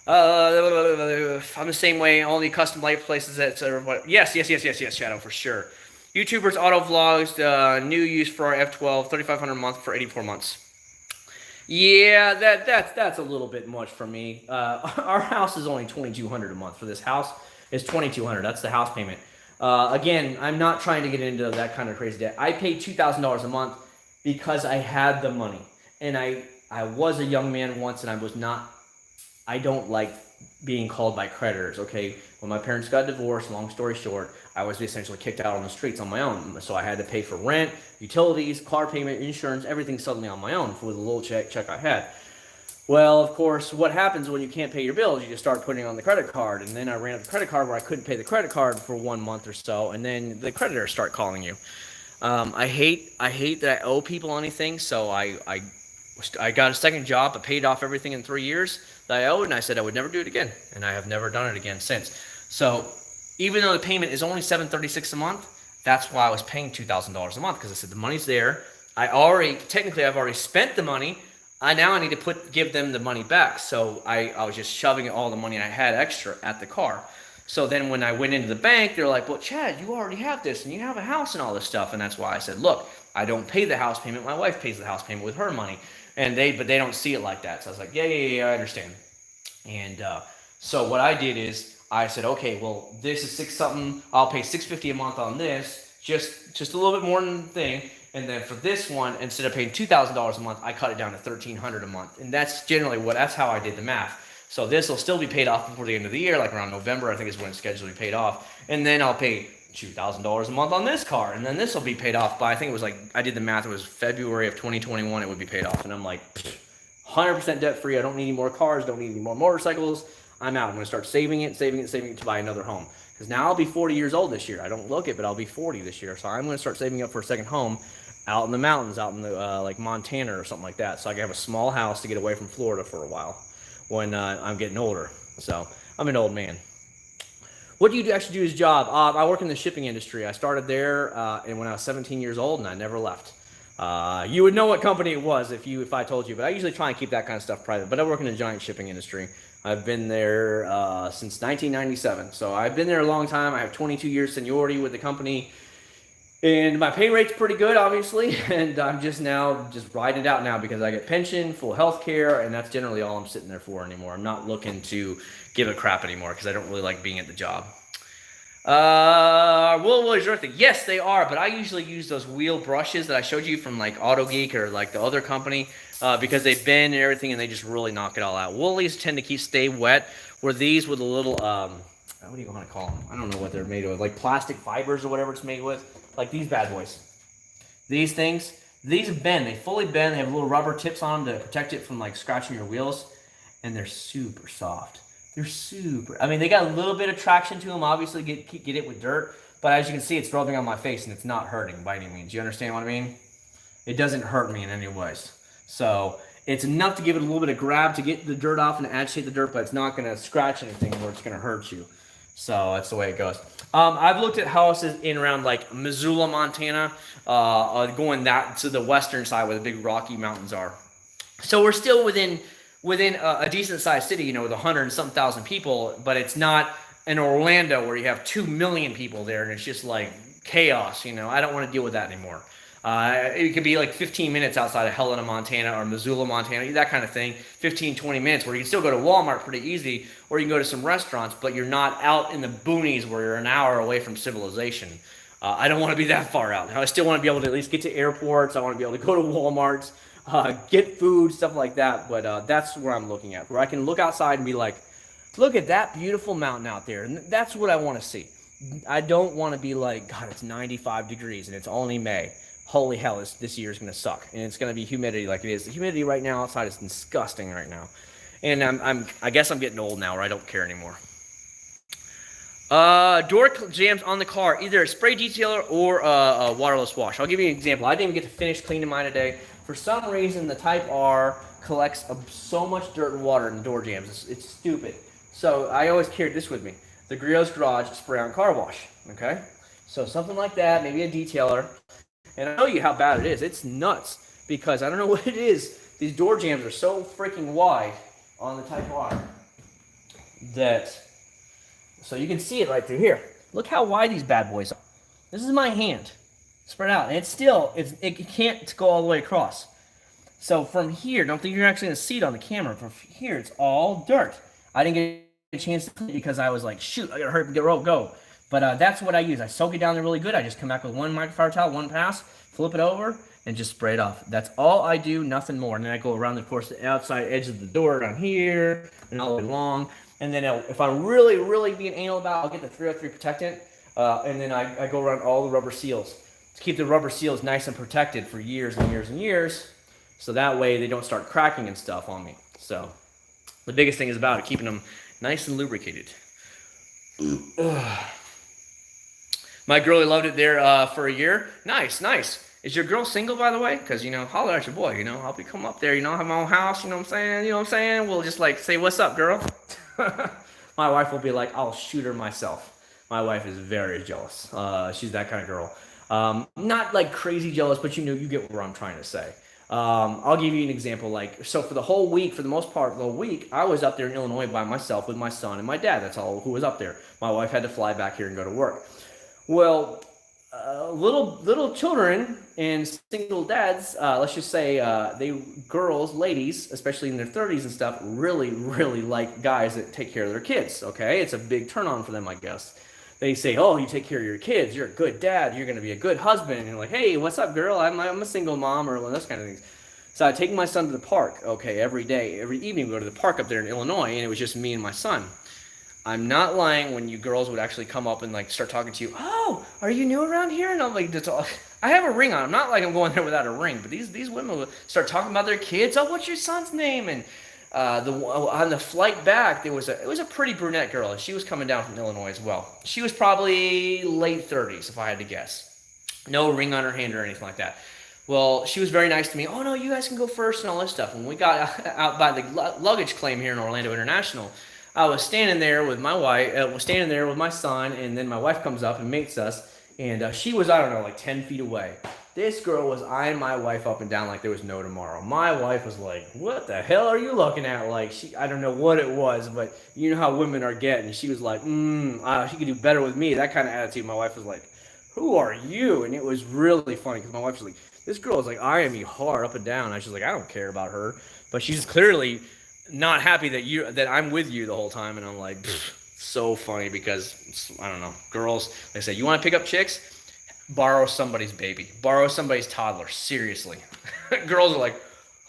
I'm the same way. Only custom light places, etc. Yes, Shadow, for sure. YouTubers, auto vlogs, new use for our F12, $3,500 a month for 84 months. Yeah, that's a little bit much for me. Our house is only $2,200 a month. For this house, it's $2,200. That's the house payment. Again, I'm not trying to get into that kind of crazy debt. I paid $2,000 a month because I had the money, and I was a young man once, and I don't like being called by creditors. Okay, when my parents got divorced, long story short, I was essentially kicked out on the streets on my own. So I had to pay for rent, utilities, car payment, insurance, everything suddenly on my own for the little check I had. Well, of course, what happens when you can't pay your bills? You just start putting on the credit card. And then I ran up the credit card where I couldn't pay the credit card for 1 month or so. And then the creditors start calling you. I hate that I owe people anything. So I got a second job. I paid off everything in 3 years that I owed. And I said I would never do it again. And I have never done it again since. So even though the payment is only $736 a month, that's why I was paying $2,000 a month. Because I said the money's there. I've already spent the money. Now I need to give them the money back. So I was just shoving all the money I had extra at the car. So then when I went into the bank, they're like, well, Chad, you already have this and you have a house and all this stuff. And that's why I said, look, I don't pay the house payment. My wife pays the house payment with her money. But they don't see it like that. So I was like, yeah, I understand. And so what I did is I said, okay, well, this is $6-something. I'll pay $650 a month on this, just a little bit more than the thing. And then for this one, instead of paying $2,000 a month, I cut it down to $1,300 a month. And that's generally that's how I did the math. So this will still be paid off before the end of the year, like around November, I think is when it's scheduled to be paid off. And then I'll pay $2,000 a month on this car. And then this will be paid off by, I think it was I did the math, it was February of 2021 it would be paid off. And I'm like, 100% debt free. I don't need any more cars, don't need any more motorcycles. I'm out. I'm going to start saving it to buy another home. Because now I'll be 40 years old this year. I don't look it, but I'll be 40 this year. So I'm going to start saving up for a second home out in the mountains, out in the like Montana or something like that. So I can have a small house to get away from Florida for a while when I'm getting older. So I'm an old man. What do you actually do as a job? I work in the shipping industry. I started there and when I was 17 years old, and I never left. You would know what company it was if I told you, but I usually try and keep that kind of stuff private. But I work in the giant shipping industry. I've been there since 1997. So I've been there a long time. I have 22 years seniority with the company. And my pay rate's pretty good, obviously, and I'm just riding it out now because I get pension, full health care, and that's generally all I'm sitting there for anymore. I'm not looking to give a crap anymore because I don't really like being at the job. Will is your thing? Yes, they are, but I usually use those wheel brushes that I showed you from like Auto Geek or like the other company because they bend and everything, and they just really knock it all out. Woolies tend to stay wet, where these with a little, what do you want to call them? I don't know what they're made of, like plastic fibers or whatever it's made with. Like these bad boys. These things, these bend. They fully bend. They have little rubber tips on them to protect it from like scratching your wheels. And they're super soft. They're super. I mean, they got a little bit of traction to them. Obviously, get it with dirt. But as you can see, it's rubbing on my face and it's not hurting by any means. You understand what I mean? It doesn't hurt me in any ways. So it's enough to give it a little bit of grab to get the dirt off and agitate the dirt, but it's not going to scratch anything where it's going to hurt you. So that's the way it goes. I've looked at houses in around like Missoula, Montana, going that to the western side where the big Rocky Mountains are. So we're still within a decent sized city, with 100 and some thousand people, but it's not in Orlando where you have 2 million people there and it's just like chaos. I don't want to deal with that anymore. It could be like 15 minutes outside of Helena, Montana, or Missoula, Montana, that kind of thing. 15, 20 minutes, where you can still go to Walmart pretty easy, or you can go to some restaurants, but you're not out in the boonies where you're an hour away from civilization. I don't want to be that far out. I still want to be able to at least get to airports. I want to be able to go to Walmarts, get food, stuff like that. But that's where I'm looking at, where I can look outside and be like, look at that beautiful mountain out there. And that's what I want to see. I don't want to be like, God, it's 95 degrees and it's only May. Holy hell, this year is going to suck. And it's going to be humidity like it is. The humidity right now outside is disgusting right now. And I guess I'm getting old now, or I don't care anymore. Door jams on the car, either a spray detailer or a waterless wash. I'll give you an example. I didn't even get to finish cleaning mine today. For some reason, the Type R collects so much dirt and water in the door jams. It's stupid. So I always carried this with me. The Griot's Garage spray on car wash. Okay? So something like that, maybe a detailer. And I'll tell you how bad it is. It's nuts, because I don't know what it is. These door jams are so freaking wide on the Type R that, so you can see it right through here. Look how wide these bad boys are. This is my hand spread out, and it can't go all the way across. So from here, don't think you're actually going to see it on the camera. From here, it's all dirt. I didn't get a chance to clean it because I was like, shoot, I got to hurry up and get roll, go. But that's what I use. I soak it down there really good. I just come back with one microfiber towel, one pass, flip it over, and just spray it off. That's all I do, nothing more. And then I go around, of course, the outside edge of the door down here and all the way along. And then if I'm really, really being anal about it, I'll get the 303 protectant, and then I go around all the rubber seals to keep the rubber seals nice and protected for years and years and years, so that way they don't start cracking and stuff on me. So the biggest thing is about it, keeping them nice and lubricated. My girlie loved it there for a year. Nice, nice. Is your girl single, by the way? Because, holler at your boy, I'll be come up there, have my own house, you know what I'm saying? We'll just, say, what's up, girl? My wife will be like, I'll shoot her myself. My wife is very jealous. She's that kind of girl. Not, crazy jealous, but you get what I'm trying to say. I'll give you an example. So for the whole week, for the most part of the week, I was up there in Illinois by myself with my son and my dad. That's all who was up there. My wife had to fly back here and go to work. Well, little children and single dads, let's just say ladies, especially in their 30s and stuff, really, really like guys that take care of their kids, okay? It's a big turn on for them, I guess. They say, oh, you take care of your kids, you're a good dad, you're going to be a good husband. And you're like, hey, what's up, girl? I'm a single mom, or those kind of things. So I take my son to the park, okay, every evening we go to the park up there in Illinois, and it was just me and my son. I'm not lying when you girls would actually come up and start talking to you. Oh, are you new around here? And I'm like, I have a ring on. I'm not like I'm going there without a ring. But these women would start talking about their kids. Oh, what's your son's name? And on the flight back, it was a pretty brunette girl, and she was coming down from Illinois as well. She was probably late 30s, if I had to guess. No ring on her hand or anything like that. Well, she was very nice to me. Oh no, you guys can go first and all this stuff. When we got out by the luggage claim here in Orlando International, I was standing there with my wife, my son, and then my wife comes up and meets us, and she was, 10 feet away. This girl was eyeing my wife up and down like there was no tomorrow. My wife was like, what the hell are you looking at? I don't know what it was, but you know how women are getting. She was like, she could do better with me, that kind of attitude. My wife was like, who are you? And it was really funny, because my wife was like, this girl is eyeing me hard up and down. I was like, I don't care about her. But she's clearly not happy that I'm with you the whole time. And I'm like, so funny, because I don't know, girls, they say, you want to pick up chicks? Borrow somebody's baby, borrow somebody's toddler. Seriously. Girls are like,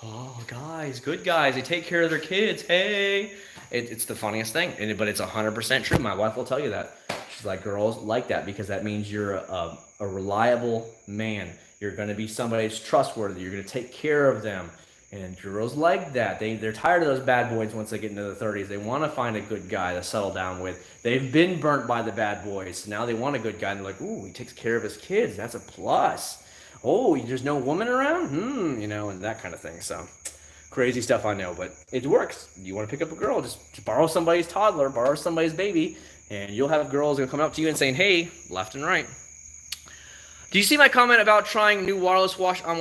oh, guys, good guys, they take care of their kids. Hey, it's the funniest thing, but it's 100% true. My wife will tell you that. She's like, girls like that because that means you're a reliable man. You're going to be somebody that's trustworthy. You're going to take care of them. And girls like that. They're tired of those bad boys once they get into the 30s. They want to find a good guy to settle down with. They've been burnt by the bad boys. Now they want a good guy. And they're like, ooh, he takes care of his kids. That's a plus. Oh, there's no woman around? And that kind of thing. So crazy stuff, I know, but it works. You want to pick up a girl, just borrow somebody's toddler, borrow somebody's baby, and you'll have girls going to come up to you and saying, hey, left and right. Do you see my comment about trying new wireless wash on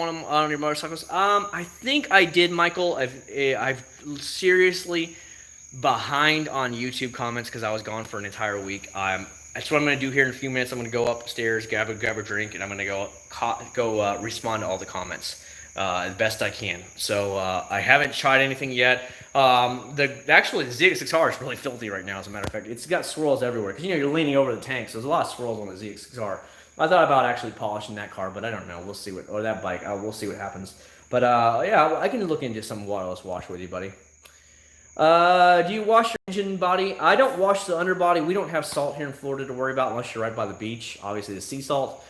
your motorcycles? I think I did, Michael. I've seriously behind on YouTube comments because I was gone for an entire week. that's what I'm going to do here in a few minutes. I'm going to go upstairs, grab a drink, and I'm going to go respond to all the comments as best I can. So I haven't tried anything yet. Actually the ZX6R is really filthy right now. As a matter of fact, it's got swirls everywhere because you're leaning over the tank, so there's a lot of swirls on the ZX6R. I thought about actually polishing that car, but I don't know. We'll see that bike. We'll see what happens. But yeah, I can look into some wireless wash with you, buddy. Do you wash your engine body? I don't wash the underbody. We don't have salt here in Florida to worry about unless you're right by the beach. Obviously, the sea salt.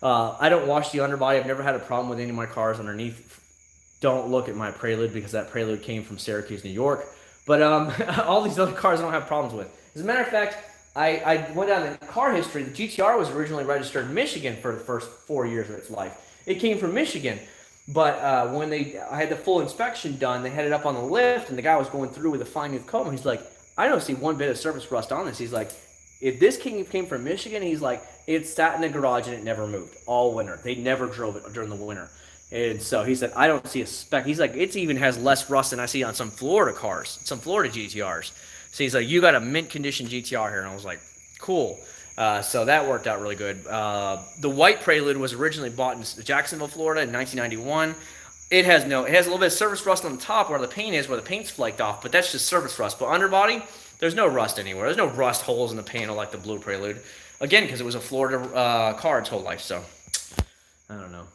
I don't wash the underbody. I've never had a problem with any of my cars underneath. Don't look at my Prelude because that Prelude came from Syracuse, New York. But all these other cars I don't have problems with. As a matter of fact, I went down the car history. The GTR was originally registered in Michigan for the first 4 years of its life. It came from Michigan. But when I had the full inspection done, they had it up on the lift, and the guy was going through with a fine-tooth comb. He's like, I don't see one bit of surface rust on this. He's like, if this came from Michigan, he's like, it sat in the garage and it never moved all winter. They never drove it during the winter. And so he said, I don't see a speck. He's like, it even has less rust than I see on some Florida cars, some Florida GTRs. So he's like, you got a mint condition GTR here. And I was like, cool. So that worked out really good. The white Prelude was originally bought in Jacksonville, Florida in 1991. It has a little bit of surface rust on the top where the paint is, where the paint's flaked off, but that's just surface rust. But underbody, there's no rust anywhere. There's no rust holes in the panel like the blue Prelude. Again, because it was a Florida car its whole life, so I don't know.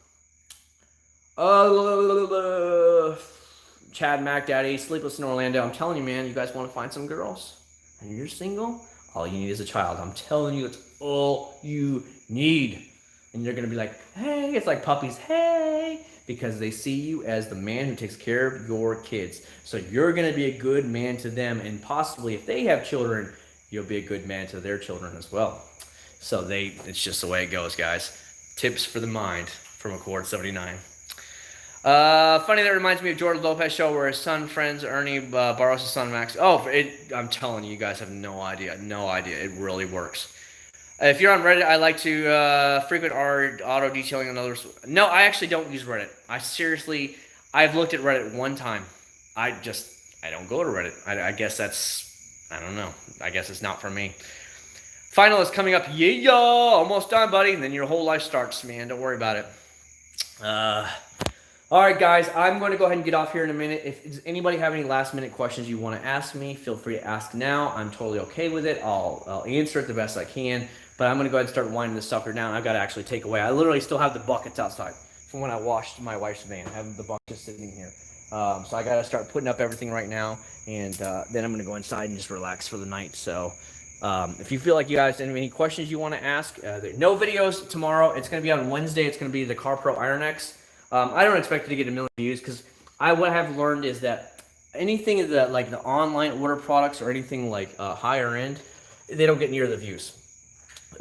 Chad Mac Daddy, Sleepless in Orlando. I'm telling you, man, you guys want to find some girls and you're single? All you need is a child. I'm telling you, it's all you need. And you're going to be like, hey, it's like puppies, hey, because they see you as the man who takes care of your kids. So you're going to be a good man to them, and possibly if they have children, you'll be a good man to their children as well. So it's just the way it goes, guys. Tips for the mind from Acc0rd79. Funny, that reminds me of Jordan Lopez show where his son friends Ernie borrows his son Max. I'm telling you, you guys have no idea. It really works. If you're on Reddit, I like to frequent our auto detailing and others. No, I actually don't use Reddit. I've looked at Reddit one time. I don't go to Reddit. I guess I don't know. I guess it's not for me. Final is coming up. Yeah, almost done, buddy. And then your whole life starts, man. Don't worry about it. All right, guys, I'm going to go ahead and get off here in a minute. Does anybody have any last-minute questions you want to ask me, feel free to ask now. I'm totally okay with it. I'll answer it the best I can, but I'm going to go ahead and start winding this sucker down. I've got to actually take away. I literally still have the buckets outside from when I washed my wife's van. I have the buckets sitting here. So I got to start putting up everything right now, and then I'm going to go inside and just relax for the night. So if you feel like you guys have any questions you want to ask, no videos tomorrow. It's going to be on Wednesday. It's going to be the Car Pro Iron X. I don't expect it to get a million views because what I have learned is that anything that like the online order products or anything like higher end, they don't get near the views.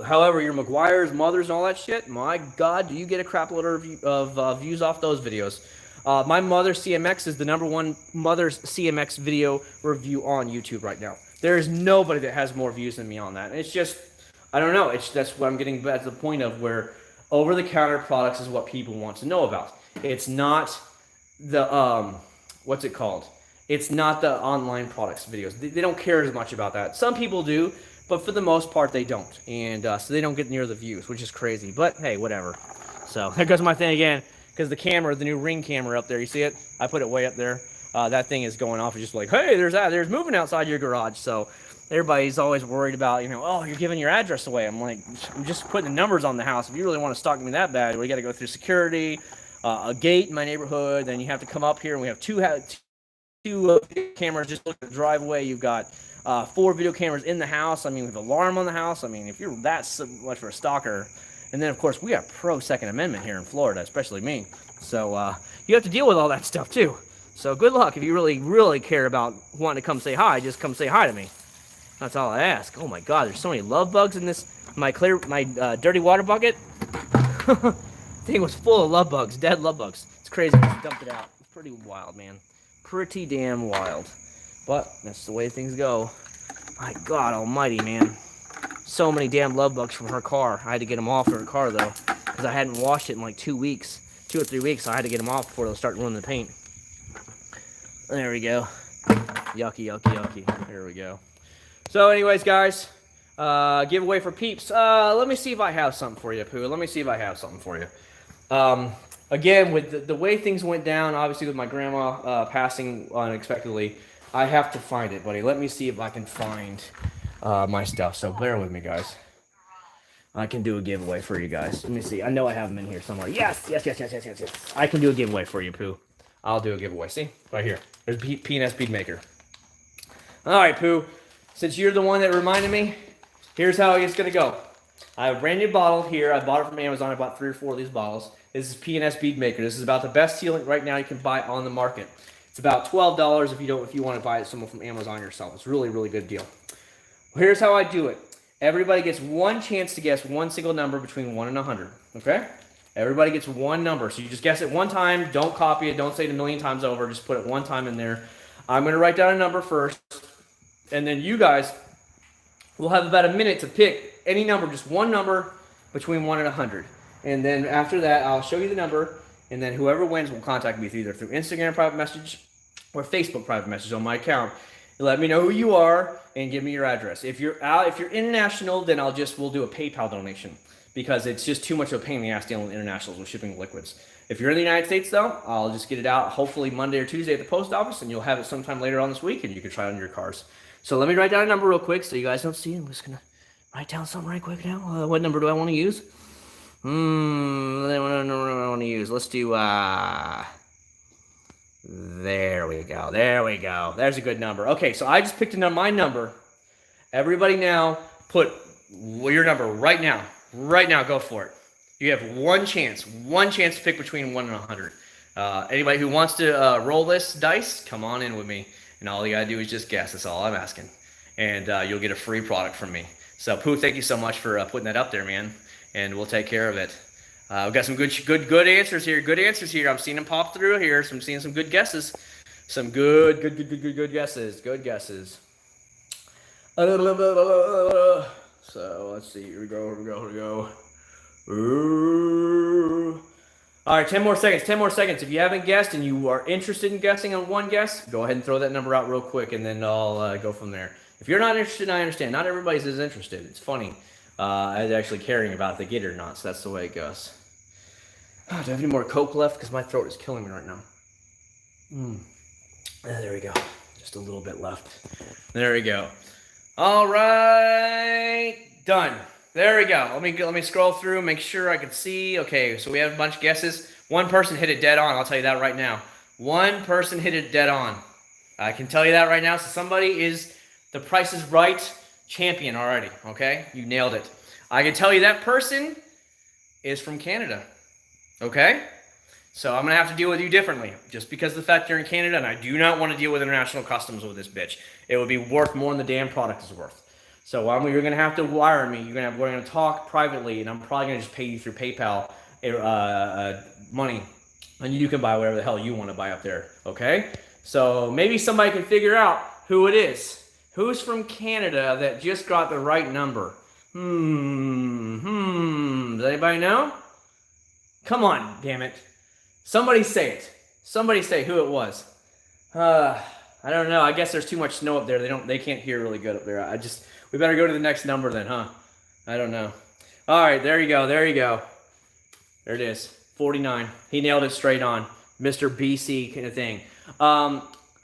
However, your McGuire's, Mothers, and all that shit, my God, do you get a crap load of views off those videos? My Mother's CMX is the #1 Mother's CMX video review on YouTube right now. There is nobody that has more views than me on that. And it's just, I don't know. That's what I'm getting at the point of where over-the-counter products is what people want to know about. It's not the, what's it called? It's not the online products videos. They don't care as much about that. Some people do, but for the most part, they don't. And so they don't get near the views, which is crazy. But hey, whatever. So there goes my thing again, because the camera, the new Ring camera up there, you see it? I put it way up there. That thing is going off. It's just like, hey, there's moving outside your garage. So everybody's always worried about, oh, you're giving your address away. I'm like, I'm just putting the numbers on the house. If you really want to stalk me that bad, we got to go through security, a gate in my neighborhood. Then you have to come up here, and we have two video cameras just look at the driveway. You've got 4 video cameras in the house. I mean, with alarm on the house. I mean, if you're that much for a stalker. And then, of course, we have pro Second Amendment here in Florida, especially me. So you have to deal with all that stuff, too. So good luck if you really, really care about wanting to come say hi. Just come say hi to me. That's all I ask. Oh, my God, there's so many love bugs in this. My dirty water bucket. Thing was full of love bugs, dead love bugs. It's crazy. I just dumped it out. It's pretty wild, man. Pretty damn wild. But that's the way things go. My God almighty, man. So many damn love bugs from her car. I had to get them off her car, though, because I hadn't washed it in like 2 weeks. 2 or 3 weeks, so I had to get them off before they'll start ruining the paint. There we go. Yucky, yucky, yucky. There we go. So anyways, guys, Giveaway for peeps. Let me see if I have something for you, Pooh. Let me see if I have something for you. Again, with the way things went down, obviously with my grandma passing unexpectedly, I have to find it, buddy. Let me see if I can find my stuff. So bear with me, guys. I can do a giveaway for you guys. Let me see. I know I have them in here somewhere. Yes. I can do a giveaway for you, Pooh. I'll do a giveaway. See? Right here. There's P&S Bead Maker. All right, Pooh. Since you're the one that reminded me, here's how it's going to go. I have a brand new bottle here. I bought it from Amazon. I bought 3 or 4 of these bottles. This is P&S Bead Maker. This is about the best sealant right now you can buy on the market. It's about $12 if you want to buy it someone from Amazon yourself. It's really, really good deal. Well, here's how I do it. Everybody gets one chance to guess one single number between 1 and 100. Okay? Everybody gets one number. So you just guess it one time. Don't copy it. Don't say it a million times over. Just put it one time in there. I'm going to write down a number first. And then you guys will have about a minute to pick any number, just one number between 1 and 100. And then after that, I'll show you the number. And then whoever wins will contact me either through Instagram private message or Facebook private message on my account. Let me know who you are and give me your address. If you're international, then we'll do a PayPal donation because it's just too much of a pain in the ass dealing with internationals with shipping liquids. If you're in the United States, though, I'll just get it out hopefully Monday or Tuesday at the post office, and you'll have it sometime later on this week, and you can try it on your cars. So let me write down a number real quick so you guys don't see it. I'm just going to write down something right quick now. What number do I want to use? What number do I want to use? Let's do, there we go. There we go. There's a good number. Okay, so I just picked my number. Everybody now put your number right now. Right now, go for it. You have one chance to pick between 1 and 100. Anybody who wants to roll this dice, come on in with me. And all you gotta do is just guess. That's all I'm asking. And you'll get a free product from me. So, Pooh, thank you so much for putting that up there, man. And we'll take care of it. We've got some good answers here. Good answers here. I'm seeing them pop through here. So I'm seeing some good guesses. Some good guesses. Good guesses. So let's see. Here we go. Ooh. All right, 10 more seconds. 10 more seconds. If you haven't guessed and you are interested in guessing on one guess, go ahead and throw that number out real quick, and then I'll go from there. If you're not interested, I understand. Not everybody's as interested. It's funny. As actually caring about if they get it or not. So that's the way it goes. Oh, do I have any more Coke left? Because my throat is killing me right now. There we go. Just a little bit left. There we go. All right. Done. There we go. Let me scroll through, make sure I can see. Okay, so we have a bunch of guesses. One person hit it dead on. I'll tell you that right now. One person hit it dead on. I can tell you that right now. So somebody is the Price is Right champion already. Okay, you nailed it. I can tell you that person is from Canada. Okay, so I'm gonna have to deal with you differently, just because of the fact you're in Canada, and I do not want to deal with international customs with this bitch. It would be worth more than the damn product is worth. So you're gonna have to wire me. We're gonna talk privately, and I'm probably gonna just pay you through PayPal money, and you can buy whatever the hell you want to buy up there. Okay, so maybe somebody can figure out who it is. Who's from Canada that just got the right number? Does anybody know? Come on, damn it. Somebody say it. Somebody say who it was. I don't know. I guess there's too much snow up there. They can't hear really good up there. We better go to the next number then, huh? I don't know. All right, there you go. There you go. There it is. 49. He nailed it straight on. Mr. BC kind of thing.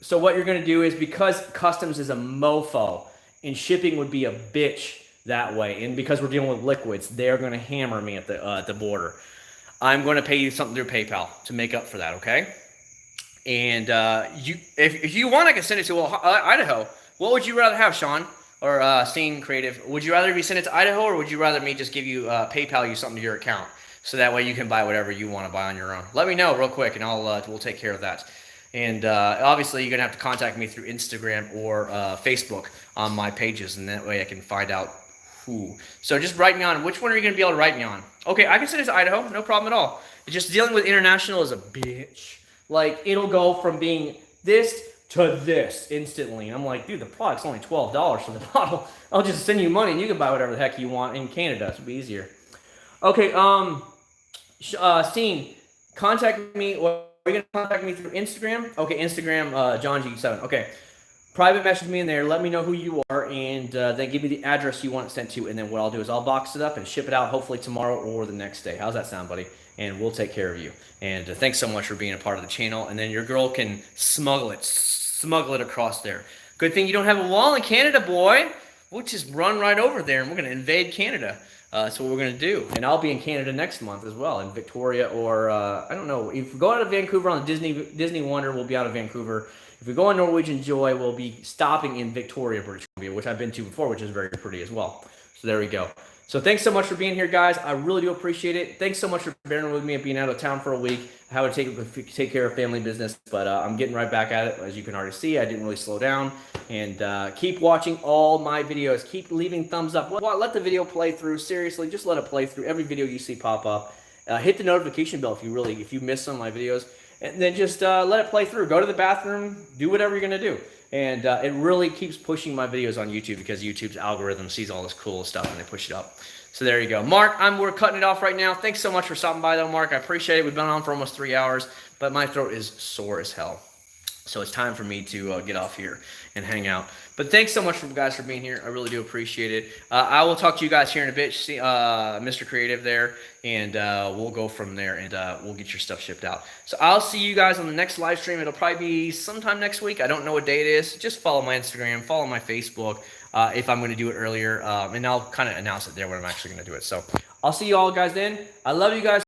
So what you're going to do is, because customs is a mofo and shipping would be a bitch that way, and because we're dealing with liquids, they're going to hammer me at the border. I'm going to pay you something through PayPal to make up for that, okay? And if you want, I can send it to Idaho. What would you rather have, Sean or Scene Creative? Would you rather be sent it to Idaho, or would you rather me just give you PayPal you something to your account, so that way you can buy whatever you want to buy on your own? Let me know real quick, and we'll take care of that. And obviously, you're going to have to contact me through Instagram or Facebook on my pages, and that way I can find out who. So just write me on. Which one are you going to be able to write me on? Okay, I can send it to Idaho. No problem at all. It's just dealing with international is a bitch. Like, it'll go from being this to this instantly. And I'm like, dude, the product's only $12 for the bottle. I'll just send you money, and you can buy whatever the heck you want in Canada. It'll be easier. Okay, Scene, contact me. Are you going to contact me through Instagram? Okay, Instagram, John G7. Okay. private message me in there. Let me know who you are, and then give me the address you want it sent to. And then what I'll do is I'll box it up and ship it out hopefully tomorrow or the next day. How's that sound, buddy? And we'll take care of you. And thanks so much for being a part of the channel. And then your girl can smuggle it across there. Good thing you don't have a wall in Canada, boy. We'll just run right over there and we're going to invade Canada. That's what we're going to do. And I'll be in Canada next month as well, in Victoria, or I don't know. If we go out of Vancouver on the Disney Wonder, we'll be out of Vancouver. If we go on Norwegian Joy, we'll be stopping in Victoria, British Columbia, which I've been to before, which is very pretty as well. So there we go. So thanks so much for being here, guys. I really do appreciate it. Thanks so much for bearing with me and being out of town for a week. How to take care of family business, but I'm getting right back at it. As you can already see, I didn't really slow down. And keep watching all my videos. Keep leaving thumbs up. Let the video play through. Seriously, just let it play through. Every video you see pop up. Hit the notification bell if you miss some of my videos. And then just let it play through. Go to the bathroom. Do whatever you're going to do. And it really keeps pushing my videos on YouTube because YouTube's algorithm sees all this cool stuff and they push it up. So there you go. Mark, we're cutting it off right now. Thanks so much for stopping by, though, Mark. I appreciate it. We've been on for almost 3 hours, but my throat is sore as hell. So it's time for me to get off here and hang out. But thanks so much, guys, for being here. I really do appreciate it. I will talk to you guys here in a bit, see, Mr. Creative there, and we'll go from there, and we'll get your stuff shipped out. So I'll see you guys on the next live stream. It'll probably be sometime next week. I don't know what day it is. Just follow my Instagram, follow my Facebook if I'm going to do it earlier, and I'll kind of announce it there when I'm actually going to do it. So I'll see you all guys then. I love you guys.